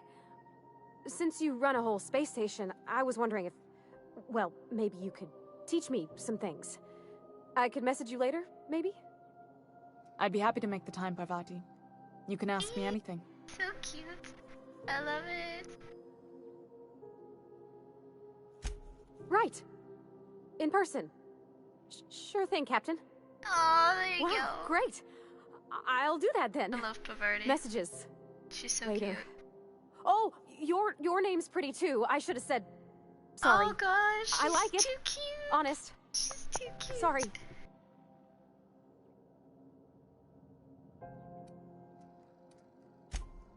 Since you run a whole space station, I was wondering if... Well, maybe you could teach me some things. I could message you later, maybe? I'd be happy to make the time, Parvati. You can ask me anything. So cute. I love it. Right. In person. Sure thing, Captain. Aw, there you go. Great. I'll do that then. I love Parvati. Messages. She's so later. cute. Oh, your name's pretty too. I should have said... Sorry. Oh gosh, I like it. Too cute. Honest. She's too cute. Sorry.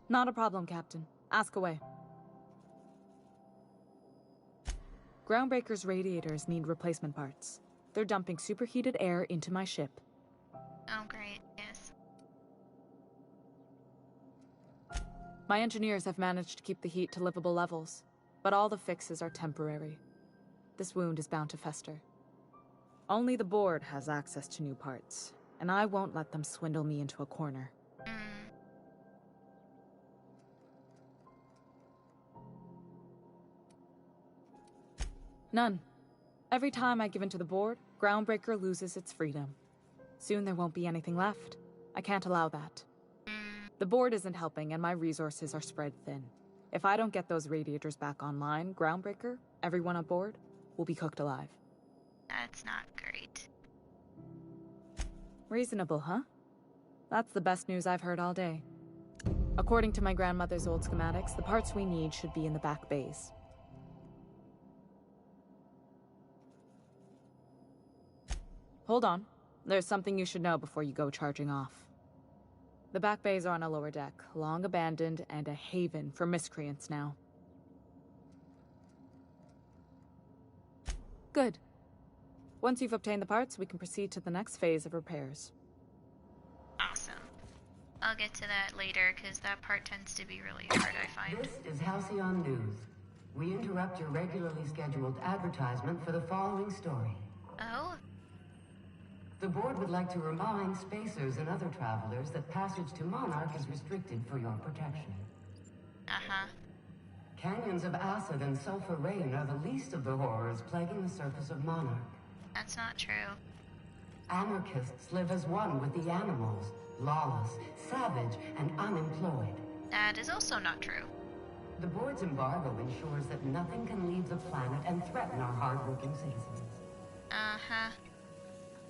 Not a problem, Captain. Ask away. Groundbreaker's radiators need replacement parts. They're dumping superheated air into my ship. Oh, great. Yes. My engineers have managed to keep the heat to livable levels, but all the fixes are temporary. This wound is bound to fester. Only the board has access to new parts, and I won't let them swindle me into a corner. None. Every time I give in to the board, Groundbreaker loses its freedom. Soon there won't be anything left. I can't allow that. The board isn't helping, and my resources are spread thin. If I don't get those radiators back online, Groundbreaker, everyone aboard, will be cooked alive. That's not great. Reasonable, huh? That's the best news I've heard all day. According to my grandmother's old schematics, the parts we need should be in the back bays. Hold on. There's something you should know before you go charging off. The back bays are on a lower deck, long abandoned and a haven for miscreants now. Good. Once you've obtained the parts, we can proceed to the next phase of repairs. Awesome. I'll get to that later, because that part tends to be really hard, I find. This is Halcyon News. We interrupt your regularly scheduled advertisement for the following story. Oh? The board would like to remind spacers and other travelers that passage to Monarch is restricted for your protection. Uh-huh. Canyons of acid and sulfur rain are the least of the horrors plaguing the surface of Monarch. That's not true. Anarchists live as one with the animals, lawless, savage, and unemployed. That is also not true. The board's embargo ensures that nothing can leave the planet and threaten our hard-working citizens. Uh-huh.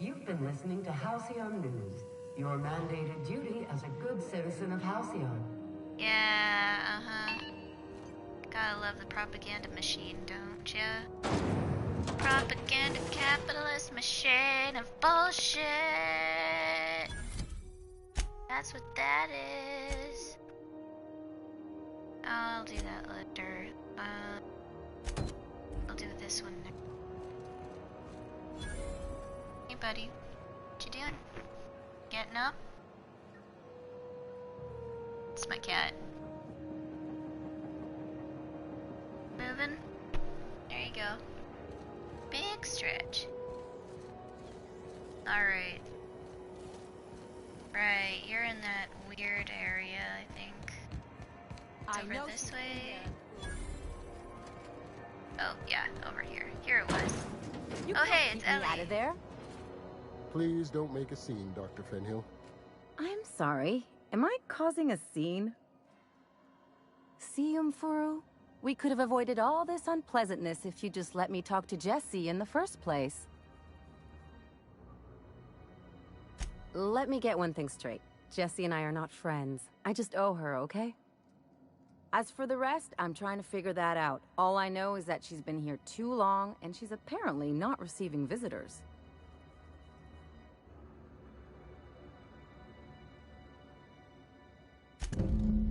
You've been listening to Halcyon News, your mandated duty as a good citizen of Halcyon. Yeah, uh-huh. Gotta love the propaganda machine, don't ya? Propaganda capitalist machine of bullshit! That's what that is. I'll do that later. I'll do this one next. Hey buddy, what you doing? Getting up? It's my cat. moving. There you go. Big stretch. Alright. Right, you're in that weird area, I think. It's over this way. Oh, yeah, over here. Here it was. Oh, hey, it's Ellie. Out of there? Please don't make a scene, Dr. Fenhill. I'm sorry. Am I causing a scene? See, Umfuru? We could have avoided all this unpleasantness if you just let me talk to Jesse in the first place. Let me get one thing straight. Jesse and I are not friends. I just owe her, okay? As for the rest, I'm trying to figure that out. All I know is that she's been here too long, and she's apparently not receiving visitors.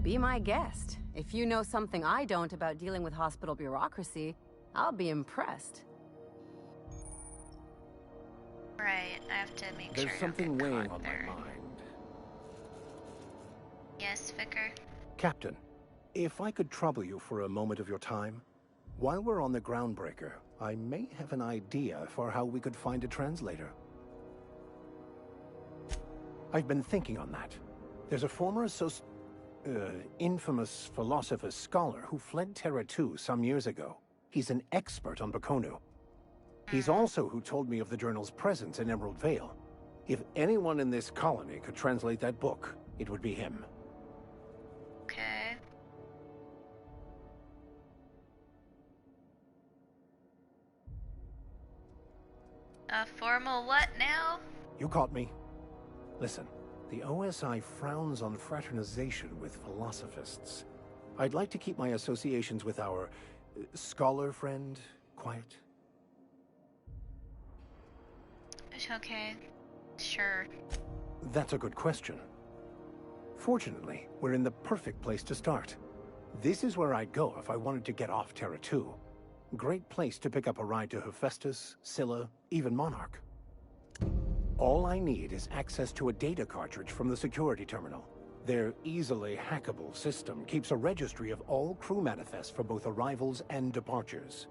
Be my guest. If you know something I don't about dealing with hospital bureaucracy, I'll be impressed. Right, I have to make There's sure something weighing on my mind. Yes, Vicar? Captain, if I could trouble you for a moment of your time, while we're on the Groundbreaker, I may have an idea for how we could find a translator. I've been thinking on that. There's a former infamous philosopher scholar who fled Terra 2 some years ago. He's an expert on Bakonu. He's also who told me of the journal's presence in Emerald Vale. If anyone in this colony could translate that book, it would be him. Okay. A formal what now? You caught me. Listen, the OSI frowns on fraternization with philosophists. I'd like to keep my associations with our scholar friend quiet. Okay, sure. That's a good question. Fortunately, we're in the perfect place to start. This is where I'd go if I wanted to get off Terra 2. Great place to pick up a ride to Hephaestus, Scylla, even Monarch. All I need is access to a data cartridge from the security terminal. Their easily hackable system keeps a registry of all crew manifests for both arrivals and departures.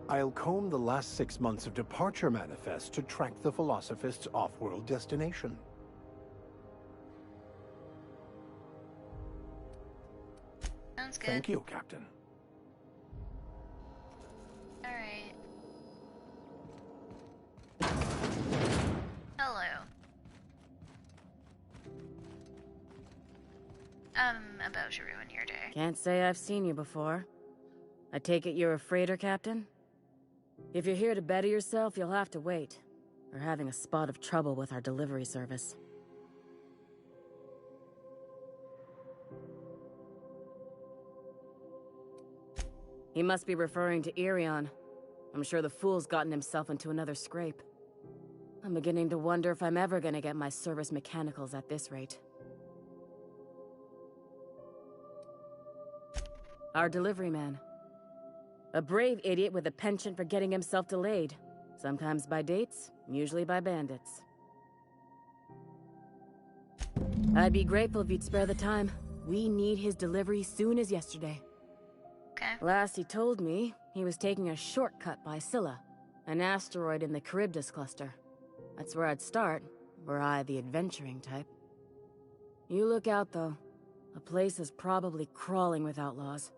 I'll comb the last 6 months of departure manifests to track the Philosophist's off-world destination. Sounds good. Thank you, Captain. Alright. Hello. About to ruin your day. Can't say I've seen you before. I take it you're a freighter, Captain? If you're here to better yourself, you'll have to wait. We're having a spot of trouble with our delivery service. He must be referring to Irion. I'm sure the fool's gotten himself into another scrape. I'm beginning to wonder if I'm ever gonna get my service mechanicals at this rate. Our delivery man. A brave idiot with a penchant for getting himself delayed. Sometimes by dates, usually by bandits. I'd be grateful if you'd spare the time. We need his delivery soon as yesterday. Okay. Last he told me, he was taking a shortcut by Scylla, an asteroid in the Charybdis cluster. That's where I'd start, were I the adventuring type. You look out, though. The place is probably crawling with outlaws.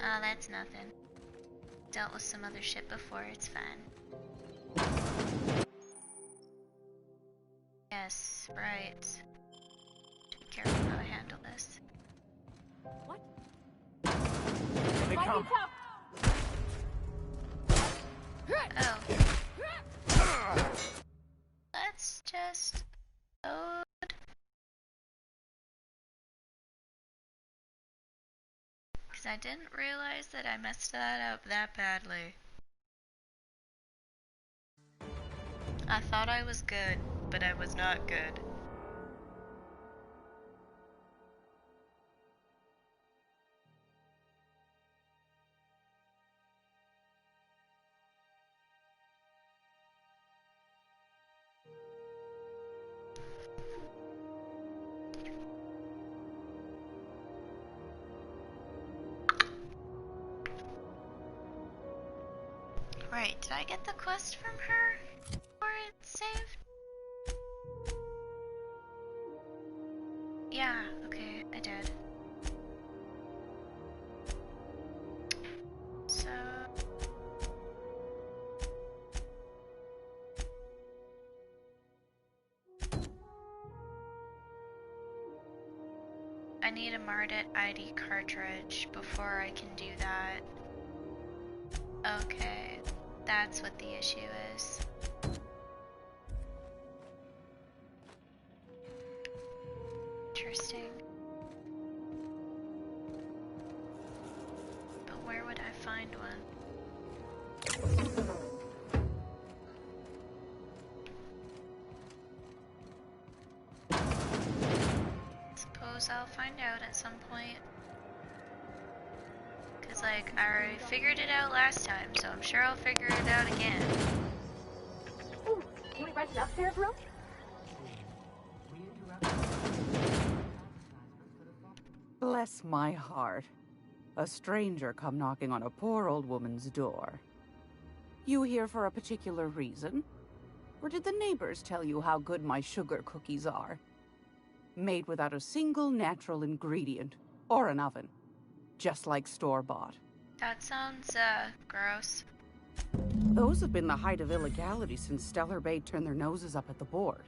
Oh, that's nothing. Dealt with some other shit before, it's fine. Yes, right. Be careful how to handle this. What? They come. Oh. Let's just load. Because I didn't realize that I messed that up that badly. I thought I was good, but I was not good. Right, did I get the quest from her? Or it's saved? Yeah, okay, I did. So... I need a Mardit ID cartridge before I can do that. Okay, that's what the issue is. Interesting. But where would I find one? Suppose I'll find out at some point. Cause like, I already figured it out last time, so I'm sure I'll figure it out again. Ooh, can we rent an upstairs room? Bless my heart. A stranger come knocking on a poor old woman's door. You here for a particular reason? Or did the neighbors tell you how good my sugar cookies are? Made without a single natural ingredient, or an oven. Just like store-bought. That sounds, gross. Those have been the height of illegality since Stellar Bay turned their noses up at the board.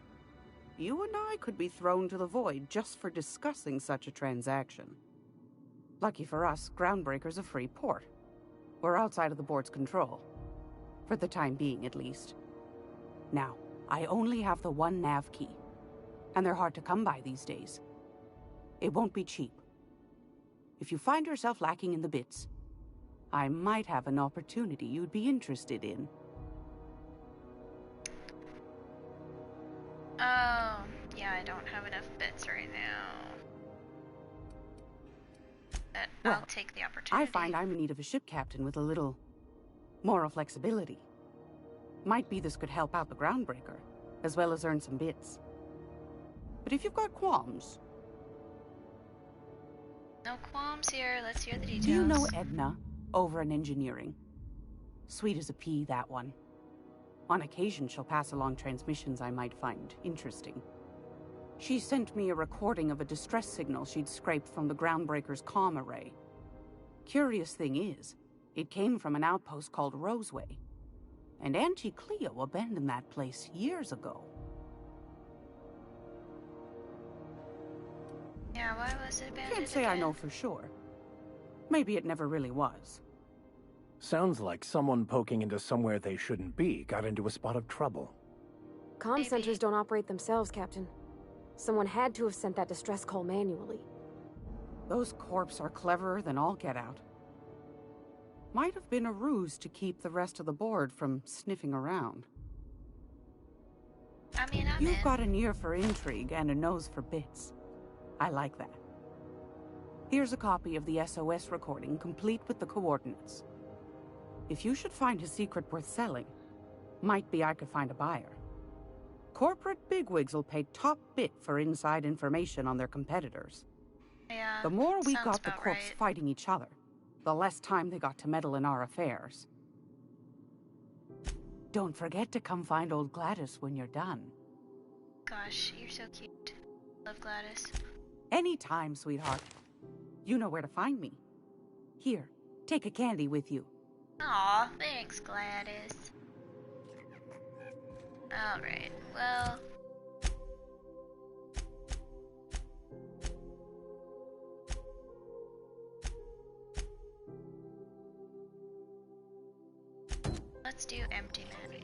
You and I could be thrown to the void just for discussing such a transaction. Lucky for us, Groundbreaker's a free port. We're outside of the board's control. For the time being, at least. Now, I only have the one nav key. And they're hard to come by these days. It won't be cheap. If you find yourself lacking in the bits, I might have an opportunity you'd be interested in. Oh, yeah, I don't have enough bits right now. But Well, I'll take the opportunity. I find I'm in need of a ship captain with a little moral flexibility. Might be this could help out the Groundbreaker, as well as earn some bits. But if you've got qualms... No qualms here, let's hear the details. Do you know Edna, over in engineering? Sweet as a pea, that one. On occasion, she'll pass along transmissions I might find interesting. She sent me a recording of a distress signal she'd scraped from the Groundbreaker's comm array. Curious thing is, it came from an outpost called Roseway. And Auntie Cleo abandoned that place years ago. Yeah, why was it abandoned? Can't say I know for sure. Maybe it never really was. Sounds like someone poking into somewhere they shouldn't be got into a spot of trouble. Comm centers don't operate themselves, Captain. Someone had to have sent that distress call manually. Those corps are cleverer than all get out. Might have been a ruse to keep the rest of the board from sniffing around. I mean, You've got an ear for intrigue and a nose for bits. I like that. Here's a copy of the SOS recording, complete with the coordinates. If you should find a secret worth selling, might be I could find a buyer. Corporate bigwigs will pay top bit for inside information on their competitors. Yeah, the more we sounds got the about corps right. fighting each other, the less time they got to meddle in our affairs. Don't forget to come find old Gladys when you're done. Gosh, you're so cute. Love Gladys. Anytime, sweetheart. You know where to find me. Here, take a candy with you. Aw, thanks, Gladys. Alright, well... Let's do empty man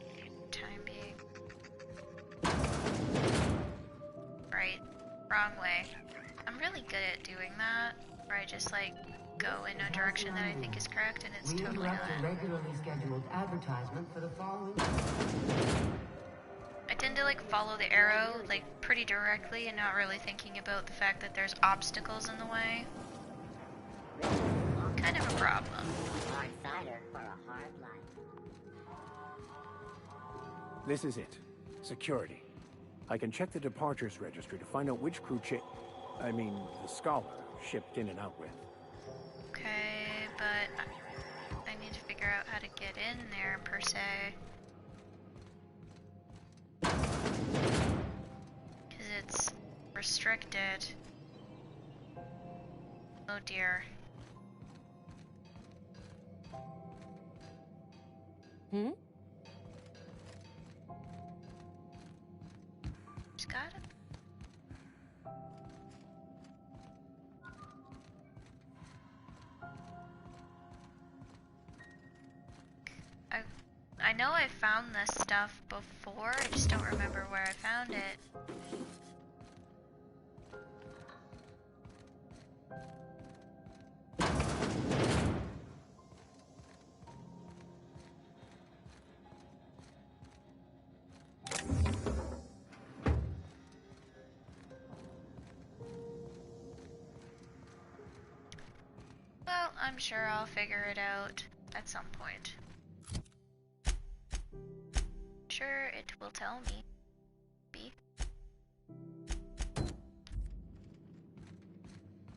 time being. Right, wrong way. I'm really good at doing that, where I just like go in a direction that I think is correct and it's totally not. Regularly scheduled advertisement for the following. I tend to like follow the arrow like pretty directly and not really thinking about the fact that there's obstacles in the way. Kind of a problem. Hard cider for a hard life. This is it. Security. I can check the departures registry to find out which crew the Scholar shipped in and out with. Okay, but I need to figure out how to get in there per se. Because it's restricted. Oh dear. Hmm? Just got it. I know I found this stuff before, I just don't remember where I found it. Well, I'm sure I'll figure it out at some point. Sure, it will tell me.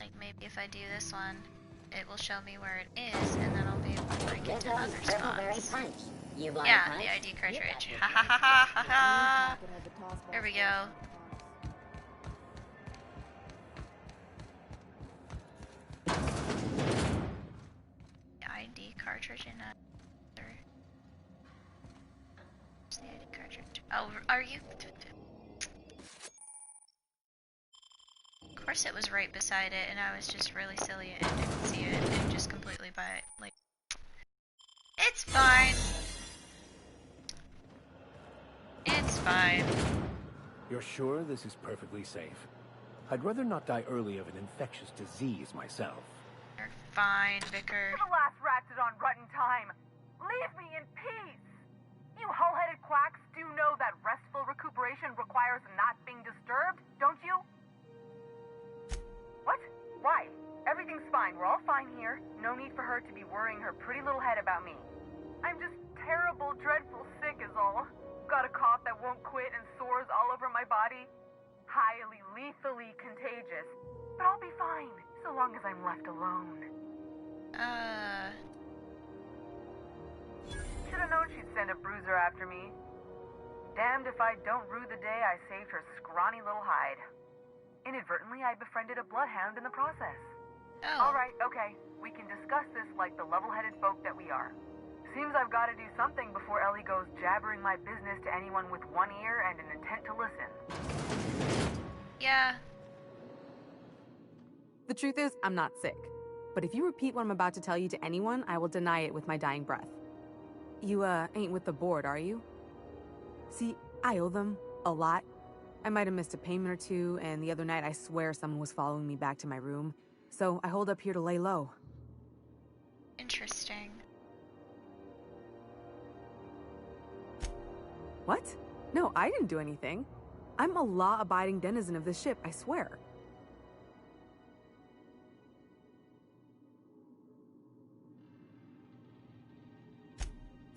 Like maybe if I do this one, it will show me where it is, and then I'll be able to break into other spots. Yeah, the ID cartridge. Ha ha ha ha ha ha! There we go. The ID cartridge in a... Where's the ID cartridge? Oh, are you... Of course it was right beside it, and I was just really silly and didn't see it, and just completely by it, like... It's fine! It's fine. You're sure this is perfectly safe? I'd rather not die early of an infectious disease myself. You're fine, Vicar. The last rat's on rotten time. Leave me in peace! You hull-headed quacks do know that restful recuperation requires not being disturbed, don't you? What? Why? Everything's fine. We're all fine here. No need for her to be worrying her pretty little head about me. I'm just terrible, dreadful sick is all. Got a cough that won't quit and sores all over my body. Highly, lethally contagious. But I'll be fine, so long as I'm left alone. Should've known she'd send a bruiser after me. Damned if I don't rue the day I saved her scrawny little hide. Inadvertently, I befriended a bloodhound in the process. Oh. Alright, okay. We can discuss this like the level-headed folk that we are. Seems I've got to do something before Ellie goes jabbering my business to anyone with one ear and an intent to listen. Yeah. The truth is, I'm not sick. But if you repeat what I'm about to tell you to anyone, I will deny it with my dying breath. You, ain't with the board, are you? See, I owe them a lot. I might have missed a payment or two, and the other night I swear someone was following me back to my room. So I hold up here to lay low. Interesting. What? No, I didn't do anything. I'm a law-abiding denizen of this ship, I swear.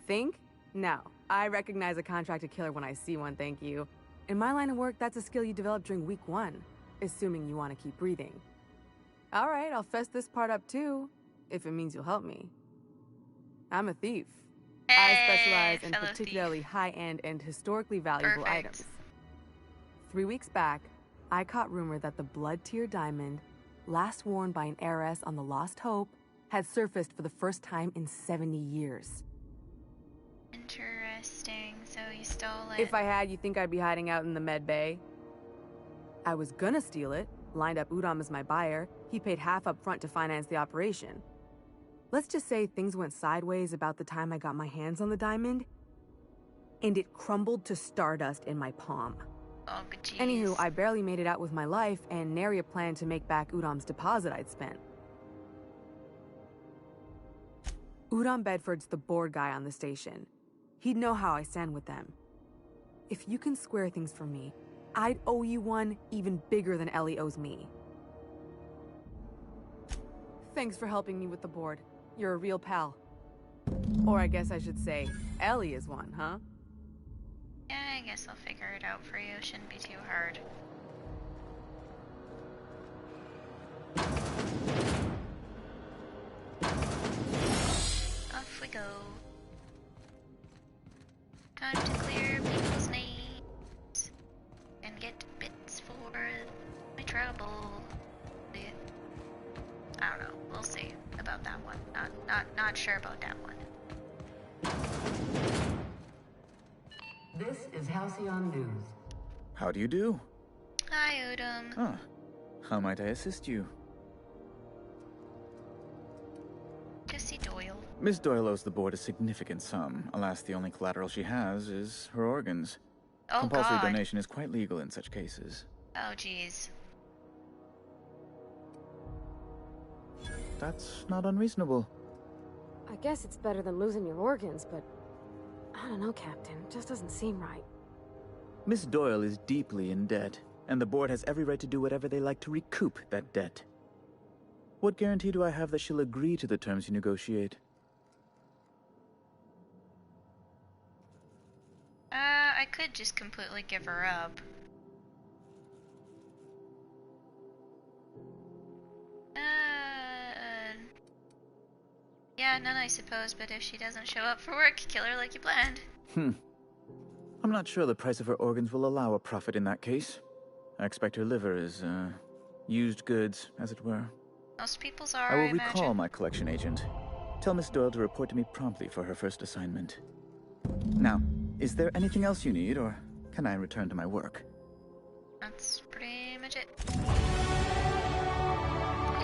Think? No. I recognize a contracted killer when I see one, thank you. In my line of work, that's a skill you develop during week 1, assuming you want to keep breathing. All right, I'll fess this part up too, if it means you'll help me. I'm a thief. I specialize in particularly high-end and historically valuable items. 3 weeks back, I caught rumor that the blood-tier diamond, last worn by an heiress on the Lost Hope, had surfaced for the first time in 70 years. Interesting. So you stole it. If I had, you think I'd be hiding out in the med bay? I was gonna steal it, lined up Udom as my buyer. He paid half up front to finance the operation. Let's just say things went sideways about the time I got my hands on the diamond, and it crumbled to stardust in my palm. Oh, jeez. Anywho, I barely made it out with my life, and nary a plan to make back Udom's deposit I'd spent. Udom Bedford's the board guy on the station. He'd know how I stand with them. If you can square things for me, I'd owe you one even bigger than Ellie owes me. Thanks for helping me with the board. You're a real pal. Or I guess I should say, Ellie is one, huh? Yeah, I guess I'll figure it out for you. Shouldn't be too hard. Off we go. Time to clear people's names and get bits for my trouble. I don't know. We'll see about that one. Not sure about that one. This is Halcyon News. How do you do? Hi, Udom. Ah, how might I assist you? Jesse Doyle. Miss Doyle owes the board a significant sum. Alas, the only collateral she has is her organs. Oh, Compulsory God. donation is quite legal in such cases. Oh, jeez. That's not unreasonable. I guess it's better than losing your organs, but I don't know, Captain. It just doesn't seem right. Miss Doyle is deeply in debt, and the board has every right to do whatever they like to recoup that debt. What guarantee do I have that she'll agree to the terms you negotiate? I could just completely give her up. Yeah, none I suppose, but if she doesn't show up for work, kill her like you planned. I'm not sure the price of her organs will allow a profit in that case. I expect her liver is, used goods, as it were. Most people's are, I will imagine. recall my collection agent. Tell Miss Doyle to report to me promptly for her first assignment. Now, is there anything else you need, or can I return to my work? That's pretty much it. Cool,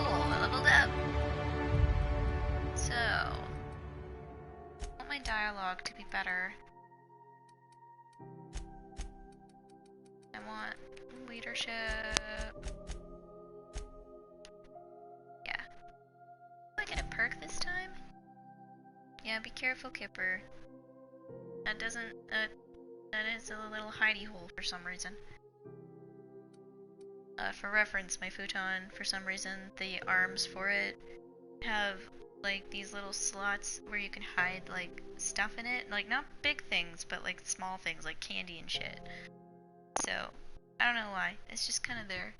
I leveled up. So, I want my dialogue to be better. I want leadership. Yeah. Do I get a perk this time? Yeah, be careful, Kipper. That doesn't, that is a little hidey hole for some reason. For reference, my futon, for some reason, the arms for it have, like, these little slots where you can hide, like, stuff in it. Like, not big things, but, like, small things, like candy and shit. So, I don't know why. It's just kind of there.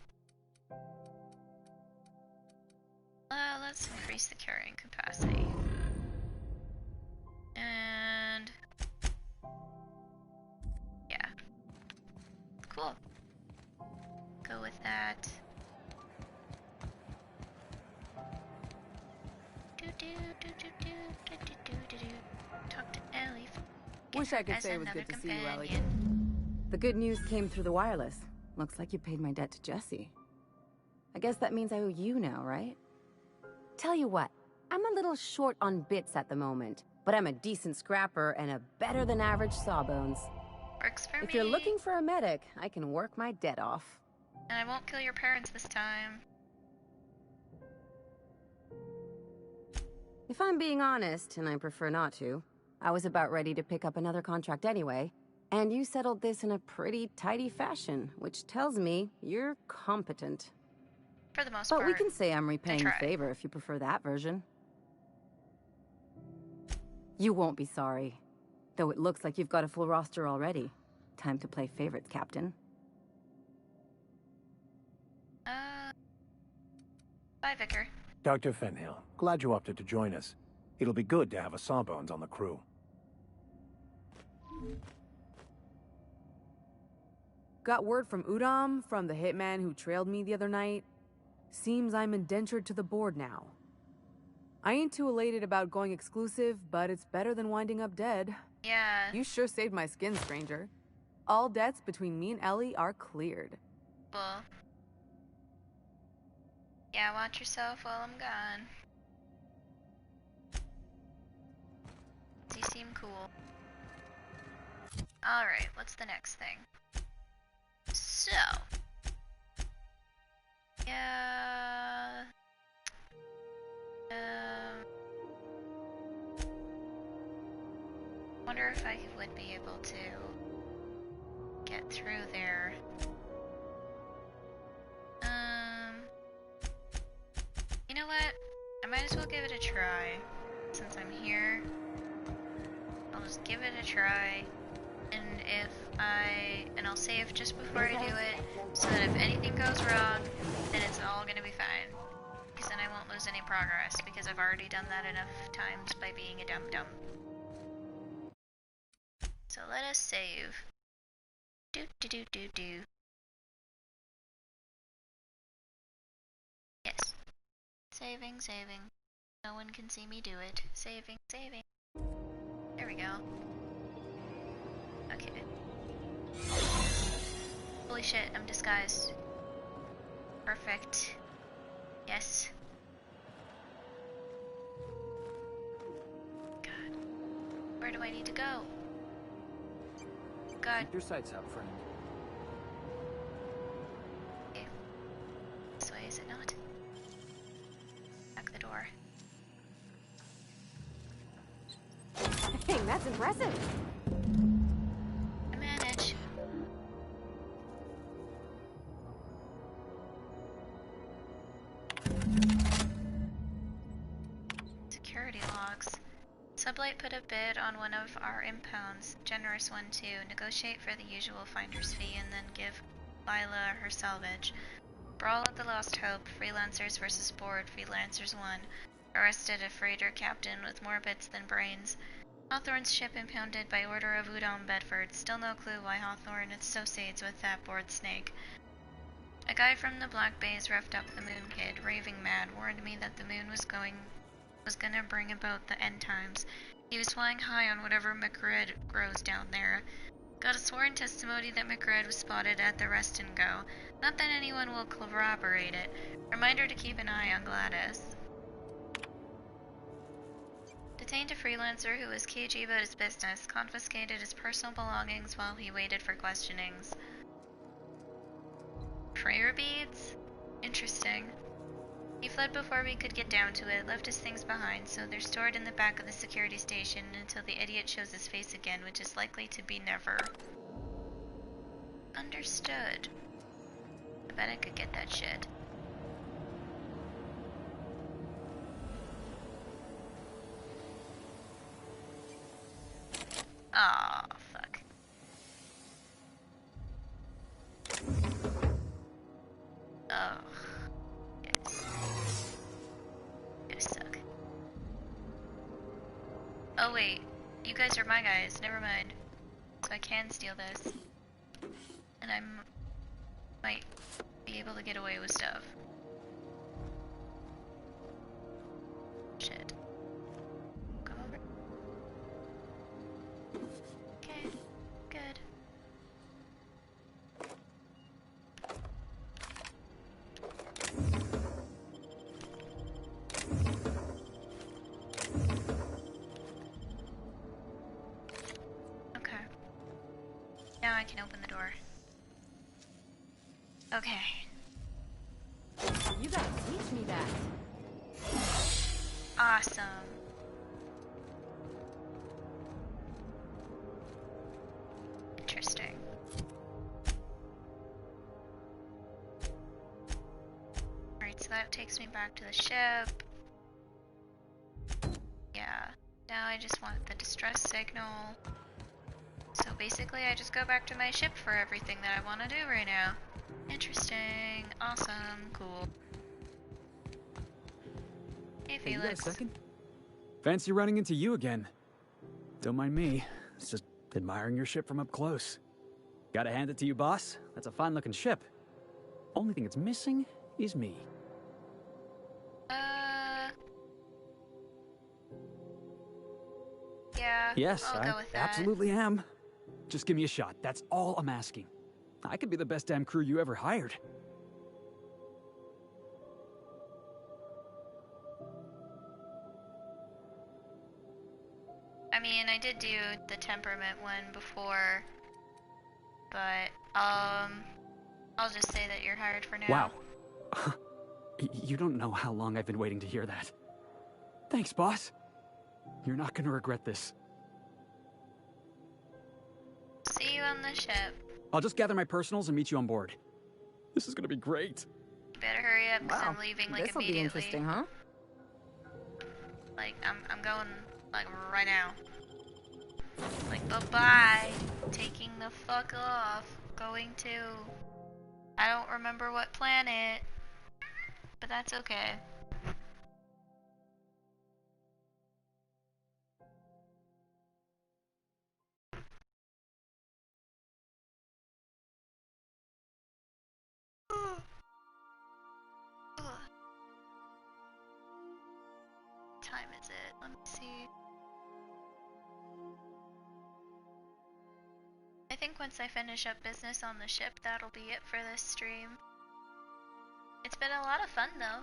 Let's increase the carrying capacity. And... yeah. Cool. Go with that. Talk to Ellie. Wish I could as say it was another good to see you, Ellie. companion. The good news came through the wireless. Looks like you paid my debt to Jesse. I guess that means I owe you now, right? Tell you what, I'm a little short on bits at the moment, but I'm a decent scrapper and a better than average sawbones. Works for me. If you're looking for a medic, I can work my debt off. And I won't kill your parents this time. If I'm being honest, and I prefer not to, I was about ready to pick up another contract anyway, and you settled this in a pretty tidy fashion, which tells me you're competent. For the most part. But we can say I'm repaying the try. favor if you prefer that version. You won't be sorry. Though it looks like you've got a full roster already. Time to play favorites, Captain. Bye, Vicar. Dr. Fenhill, glad you opted to join us. It'll be good to have a Sawbones on the crew. Got word from Udom, from the hitman who trailed me the other night. Seems I'm indentured to the board now. I ain't too elated about going exclusive, but it's better than winding up dead. Yeah. You sure saved my skin, stranger. All debts between me and Ellie are cleared. Well. Yeah, watch yourself while I'm gone. You seem cool. Alright, what's the next thing? So. Yeah. Wonder if I would be able to get through there. You know what? I might as well give it a try. Since I'm here, I'll just give it a try. And I'll save just before I do it, so that if anything goes wrong, then it's all gonna be fine. Because then I won't lose any progress, because I've already done that enough times by being a dum-dum. So let us save. Do do do do do. Yes. Saving, saving. No one can see me do it. Saving, saving. There we go. Okay. Holy shit, I'm disguised. Perfect. Yes. God. Where do I need to go? God. Keep your sights out, friend. Okay. This way, is it not? Back the door. Dang, that's impressive. I manage. Security logs. Sublight put a bid on one of our impounds. Generous one too. Negotiate for the usual finder's fee and then give Lila her salvage. Brawl at the Lost Hope. Freelancers versus board. Freelancers won. Arrested a freighter captain with more bits than brains. Hawthorne's ship impounded by order of Udom Bedford. Still no clue why Hawthorne associates with that board snake. A guy from the Black Bays roughed up the Moon Kid, raving mad, warned me that the moon was gonna bring about the end times. He was flying high on whatever McRed grows down there. Got a sworn testimony that McRed was spotted at the Rest and Go. Not that anyone will corroborate it. Reminder to keep an eye on Gladys. Detained a freelancer who was cagey about his business, confiscated his personal belongings while he waited for questionings. Prayer beads? Interesting. He fled before we could get down to it, left his things behind, so they're stored in the back of the security station until the idiot shows his face again, which is likely to be never. Understood. I bet I could get that shit. Aw, fuck. Ugh. Yes. Gonna suck. Oh wait, you guys are my guys, never mind. So I can steal this. And I might be able to get away with stuff. Shit. Come over. Okay, good. Okay. Now I can open the door. Okay. You gotta teach me that. Awesome. Interesting. Alright, so that takes me back to the ship. Yeah. Now I just want the distress signal. So basically I just go back to my ship for everything that I want to do right now. Interesting. Awesome. Cool. Hey, Hey, you got a Felix. second? Fancy running into you again. Don't mind me. It's just admiring your ship from up close. Gotta hand it to you, boss. That's a fine-looking ship. Only thing it's missing is me. Yeah, Yes, I'll I go with that. absolutely am. Just give me a shot. That's all I'm asking. I could be the best damn crew you ever hired. I mean, I did do the temperament one before, but, I'll just say that you're hired for now. Wow. You don't know how long I've been waiting to hear that. Thanks, boss. You're not gonna regret this. See you on the ship. I'll just gather my personals and meet you on board. This is gonna be great. You better hurry up, because I'm leaving, like, This'll immediately. be interesting, huh? Like, I'm going, like, right now. Like, bye-bye. Taking the fuck off. Going to... I don't remember what planet. But that's okay. time is it? Let me see. I think once I finish up business on the ship, that'll be it for this stream. It's been a lot of fun, though.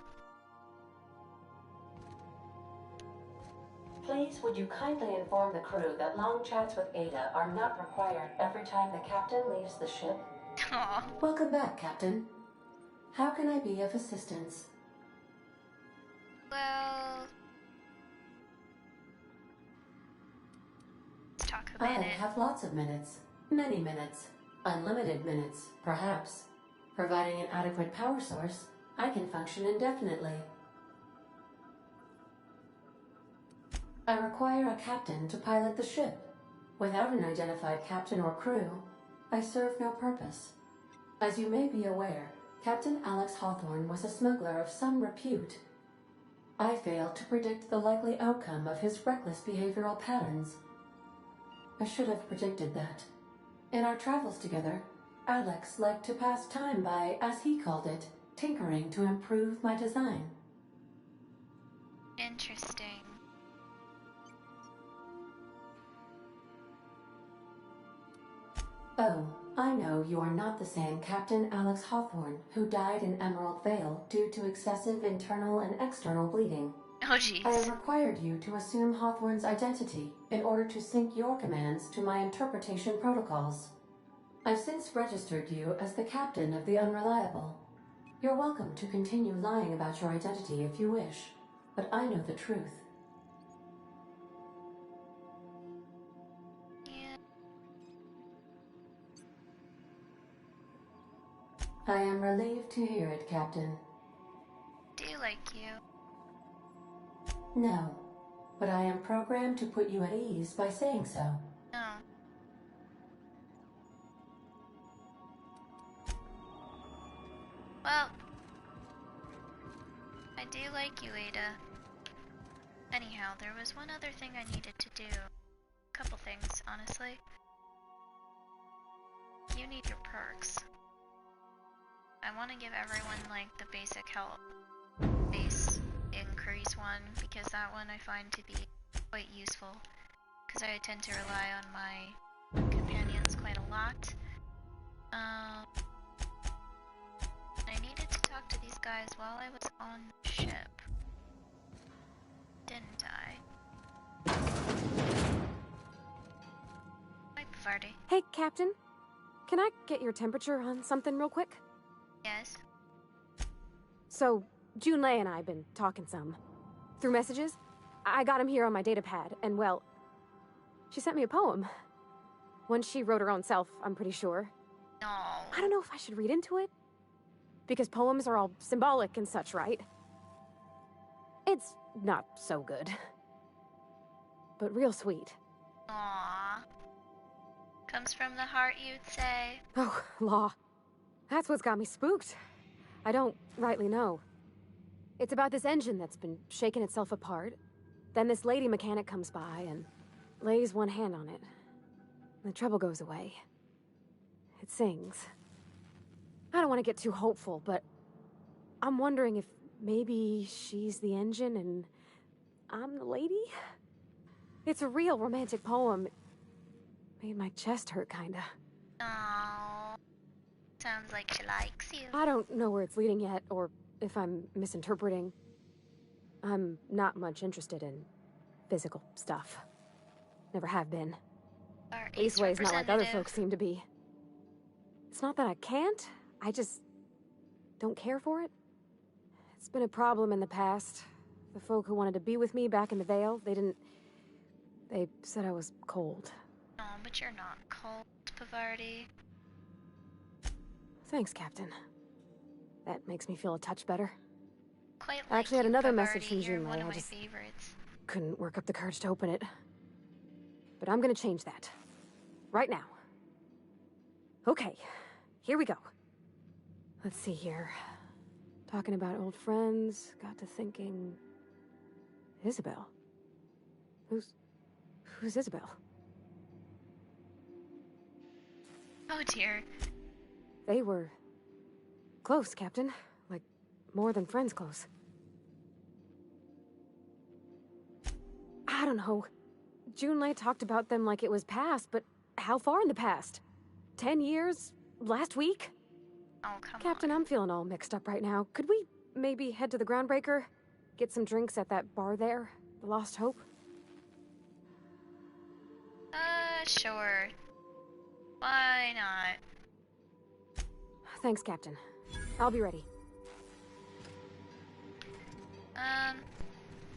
Please, would you kindly inform the crew that long chats with Ada are not required every time the captain leaves the ship? Aww. Welcome back, Captain. How can I be of assistance? Well, let's talk a I minute. have lots of minutes. Many minutes. Unlimited minutes, perhaps. Providing an adequate power source, I can function indefinitely. I require a captain to pilot the ship. Without an identified captain or crew, I serve no purpose. As you may be aware, Captain Alex Hawthorne was a smuggler of some repute. I failed to predict the likely outcome of his reckless behavioral patterns. I should have predicted that. In our travels together, Alex liked to pass time by, as he called it, tinkering to improve my design. Interesting. Oh, I know you are not the same Captain Alex Hawthorne who died in Emerald Vale due to excessive internal and external bleeding. Oh, jeez. I have required you to assume Hawthorne's identity in order to sync your commands to my interpretation protocols. I've since registered you as the captain of the Unreliable. You're welcome to continue lying about your identity if you wish, but I know the truth. I am relieved to hear it, Captain. Do you like you? No, but I am programmed to put you at ease by saying so. No. Well, I do like you, Ada. Anyhow, there was one other thing I needed to do. A couple things, honestly. You need your perks. I want to give everyone, like, the basic health base increase one, because that one I find to be quite useful, because I tend to rely on my companions quite a lot. I needed to talk to these guys while I was on the ship. Didn't I? Hi, Vardy. Hey, Captain. Can I get your temperature on something real quick? Yes? So, Junlei and I have been talking some. Through messages. I got him here on my datapad, and well, she sent me a poem. One she wrote her own self, I'm pretty sure. No. I don't know if I should read into it. Because poems are all symbolic and such, right? It's not so good. But real sweet. Aww. Comes from the heart, you'd say. Oh, law. That's what's got me spooked. I don't rightly know. It's about this engine that's been shaking itself apart. Then this lady mechanic comes by and lays one hand on it. The trouble goes away. It sings. I don't want to get too hopeful, but I'm wondering if maybe she's the engine and I'm the lady? It's a real romantic poem. It made my chest hurt, kinda. Aww. Sounds like she likes you. I don't know where it's leading yet, or if I'm misinterpreting. I'm not much interested in physical stuff. Never have been. Our Least ways not like other folks seem to be. It's not that I can't, I just don't care for it. It's been a problem in the past. The folk who wanted to be with me back in the Vale, they said I was cold. No, but you're not cold, Pavardi. Thanks, Captain. That makes me feel a touch better. Quite I actually had another message from You're Junlei. one of I my just favorites. couldn't work up the courage to open it. But I'm gonna change that. Right now. Okay, here we go. Let's see here. Talking about old friends, got to thinking... Isabel? Who's Isabel? Oh dear. They were... close, Captain. Like, more than friends close. don't know. Junlei talked about them like it was past, but how far in the past? 10 years? Last week? Oh, come Captain, I'm feeling all mixed up right now. Could we maybe head to the Groundbreaker? Get some drinks at that bar there? The Lost Hope? Sure. Why not? Thanks, Captain. I'll be ready.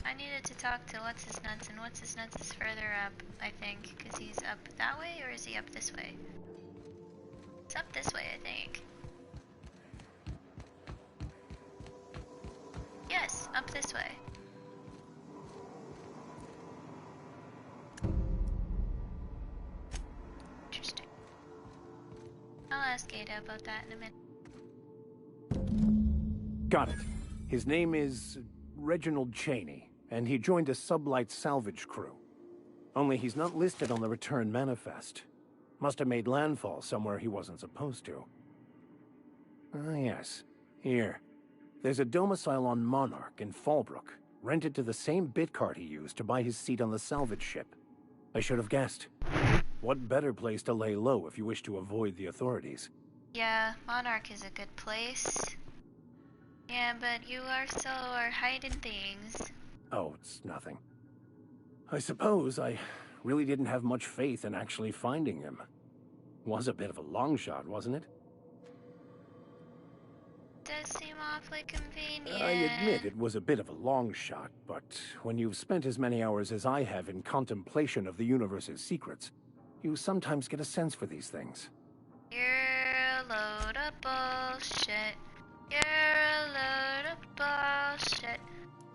I needed to talk to What's-His-Nuts, and What's-His-Nuts is further up, I think, because he's up that way, or is he up this way? It's up this way, I think. Yes, up this way. Interesting. I'll ask Ada about that in a minute. Got it. His name is Reginald Cheney, and he joined a sublight salvage crew. Only he's not listed on the return manifest. Must have made landfall somewhere he wasn't supposed to. Ah, yes. Here. There's a domicile on Monarch in Fallbrook, rented to the same bit card he used to buy his seat on the salvage ship. I should have guessed. What better place to lay low if you wish to avoid the authorities? Yeah, Monarch is a good place. Yeah, but you also are hiding things. Oh, it's nothing. I suppose I really didn't have much faith in actually finding him. Was a bit of a long shot, wasn't it? Does seem awfully convenient. I admit it was a bit of a long shot, but when you've spent as many hours as I have in contemplation of the universe's secrets, you sometimes get a sense for these things. You're a load of bullshit. You're a load of bullshit.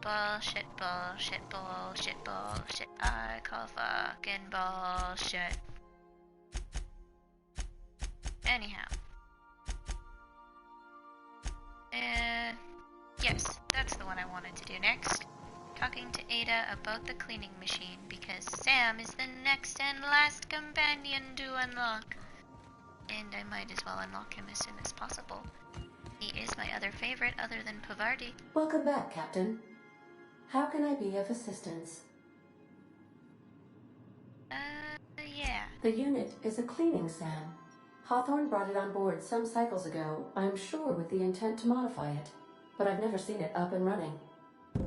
Bullshit, bullshit, bullshit, bullshit. I call fucking bullshit. Anyhow. Yes, that's the one I wanted to do next. Talking to Ada about the cleaning machine, because Sam is the next and last companion to unlock. And I might as well unlock him as soon as possible. He is my other favorite other than Pavardi. Welcome back, Captain. How can I be of assistance? Yeah. The unit is a cleaning Sam. Hawthorne brought it on board some cycles ago, I'm sure with the intent to modify it. But I've never seen it up and running.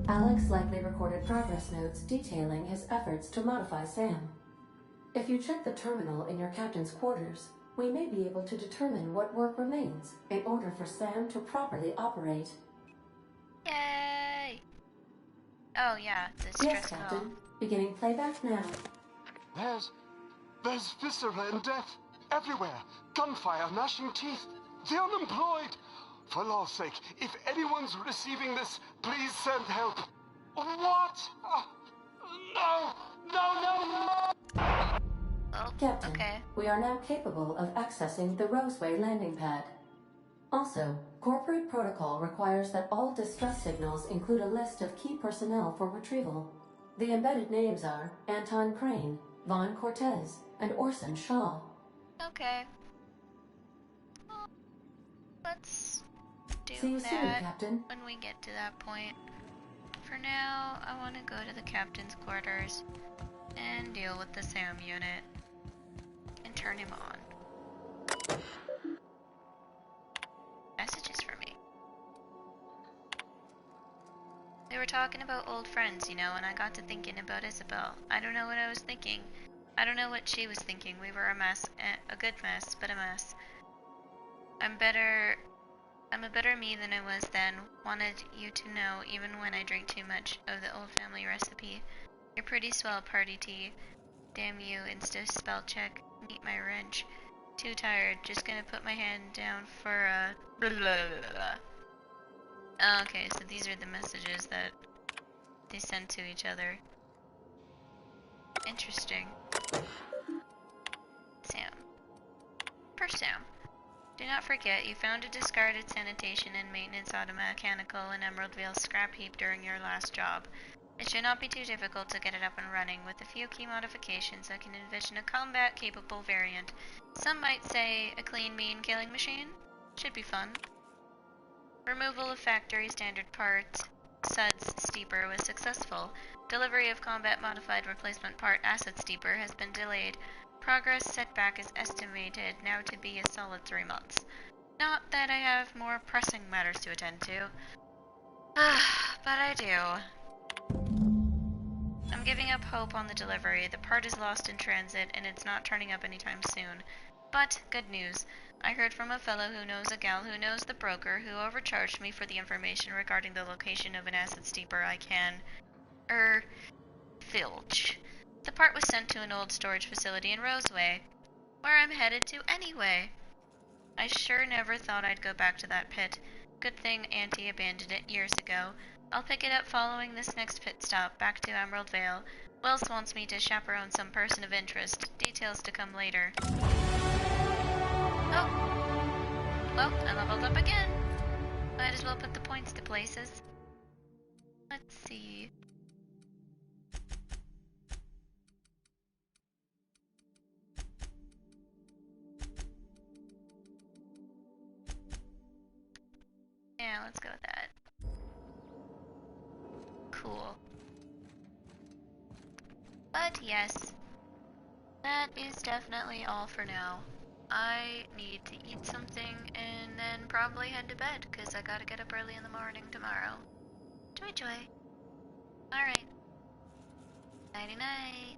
Alex likely recorded progress notes detailing his efforts to modify Sam. If you check the terminal in your captain's quarters, we may be able to determine what work remains in order for Sam to properly operate. Yay! Oh yeah, the stress Yes, Captain. Beginning playback now. There's viscera and death everywhere. Gunfire, gnashing teeth. The unemployed. For law's sake, if anyone's receiving this, please send help. What? No! No, no, no! Oh, Captain, okay. We are now capable of accessing the Roseway landing pad. Also, corporate protocol requires that all distress signals include a list of key personnel for retrieval. The embedded names are Anton Crane, Vaughn Cortez, and Orson Shaw. Okay. Well, let's do See you that soon, Captain. when we get to that point. For now, I want to go to the captain's quarters and deal with the Sam unit and turn him on. Messages for me. They were talking about old friends, you know, and I got to thinking about Isabel. I don't know what I was thinking. I don't know what she was thinking. We were a mess. A good mess, but a mess. I'm a better me than I was then. Wanted you to know, even when I drink too much of the old family recipe. You're pretty swell, party tea. Damn you, insta spell check. Meet my wrench. Too tired. Just gonna put my hand down for a blah, blah, blah, blah. Okay, so these are the messages that they send to each other. Interesting. Sam. For Sam. Do not forget, you found a discarded sanitation and maintenance automechanical in Emerald Vale scrap heap during your last job. It should not be too difficult to get it up and running. With a few key modifications, I can envision a combat-capable variant. Some might say a clean, mean killing machine. Should be fun. Removal of factory standard parts. Suds Steeper was successful. Delivery of combat-modified replacement part Acid Steeper has been delayed. Progress setback is estimated now to be a solid 3 months. Not that I have more pressing matters to attend to. But I do. I'm giving up hope on the delivery. The part is lost in transit, and it's not turning up anytime soon. But, good news. I heard from a fellow who knows a gal who knows the broker who overcharged me for the information regarding the location of an acid steeper I can, filch. The part was sent to an old storage facility in Roseway, where I'm headed to anyway. I sure never thought I'd go back to that pit. Good thing Auntie abandoned it years ago. I'll pick it up following this next pit stop, back to Emerald Vale. Wells wants me to chaperone some person of interest. Details to come later. Oh. Well, I leveled up again. Might as well put the points to places. Let's see. Yeah, let's go with that. Cool. But yes, that is definitely all for now. I need to eat something and then probably head to bed, because I gotta get up early in the morning tomorrow. Joy. Alright. Nighty night.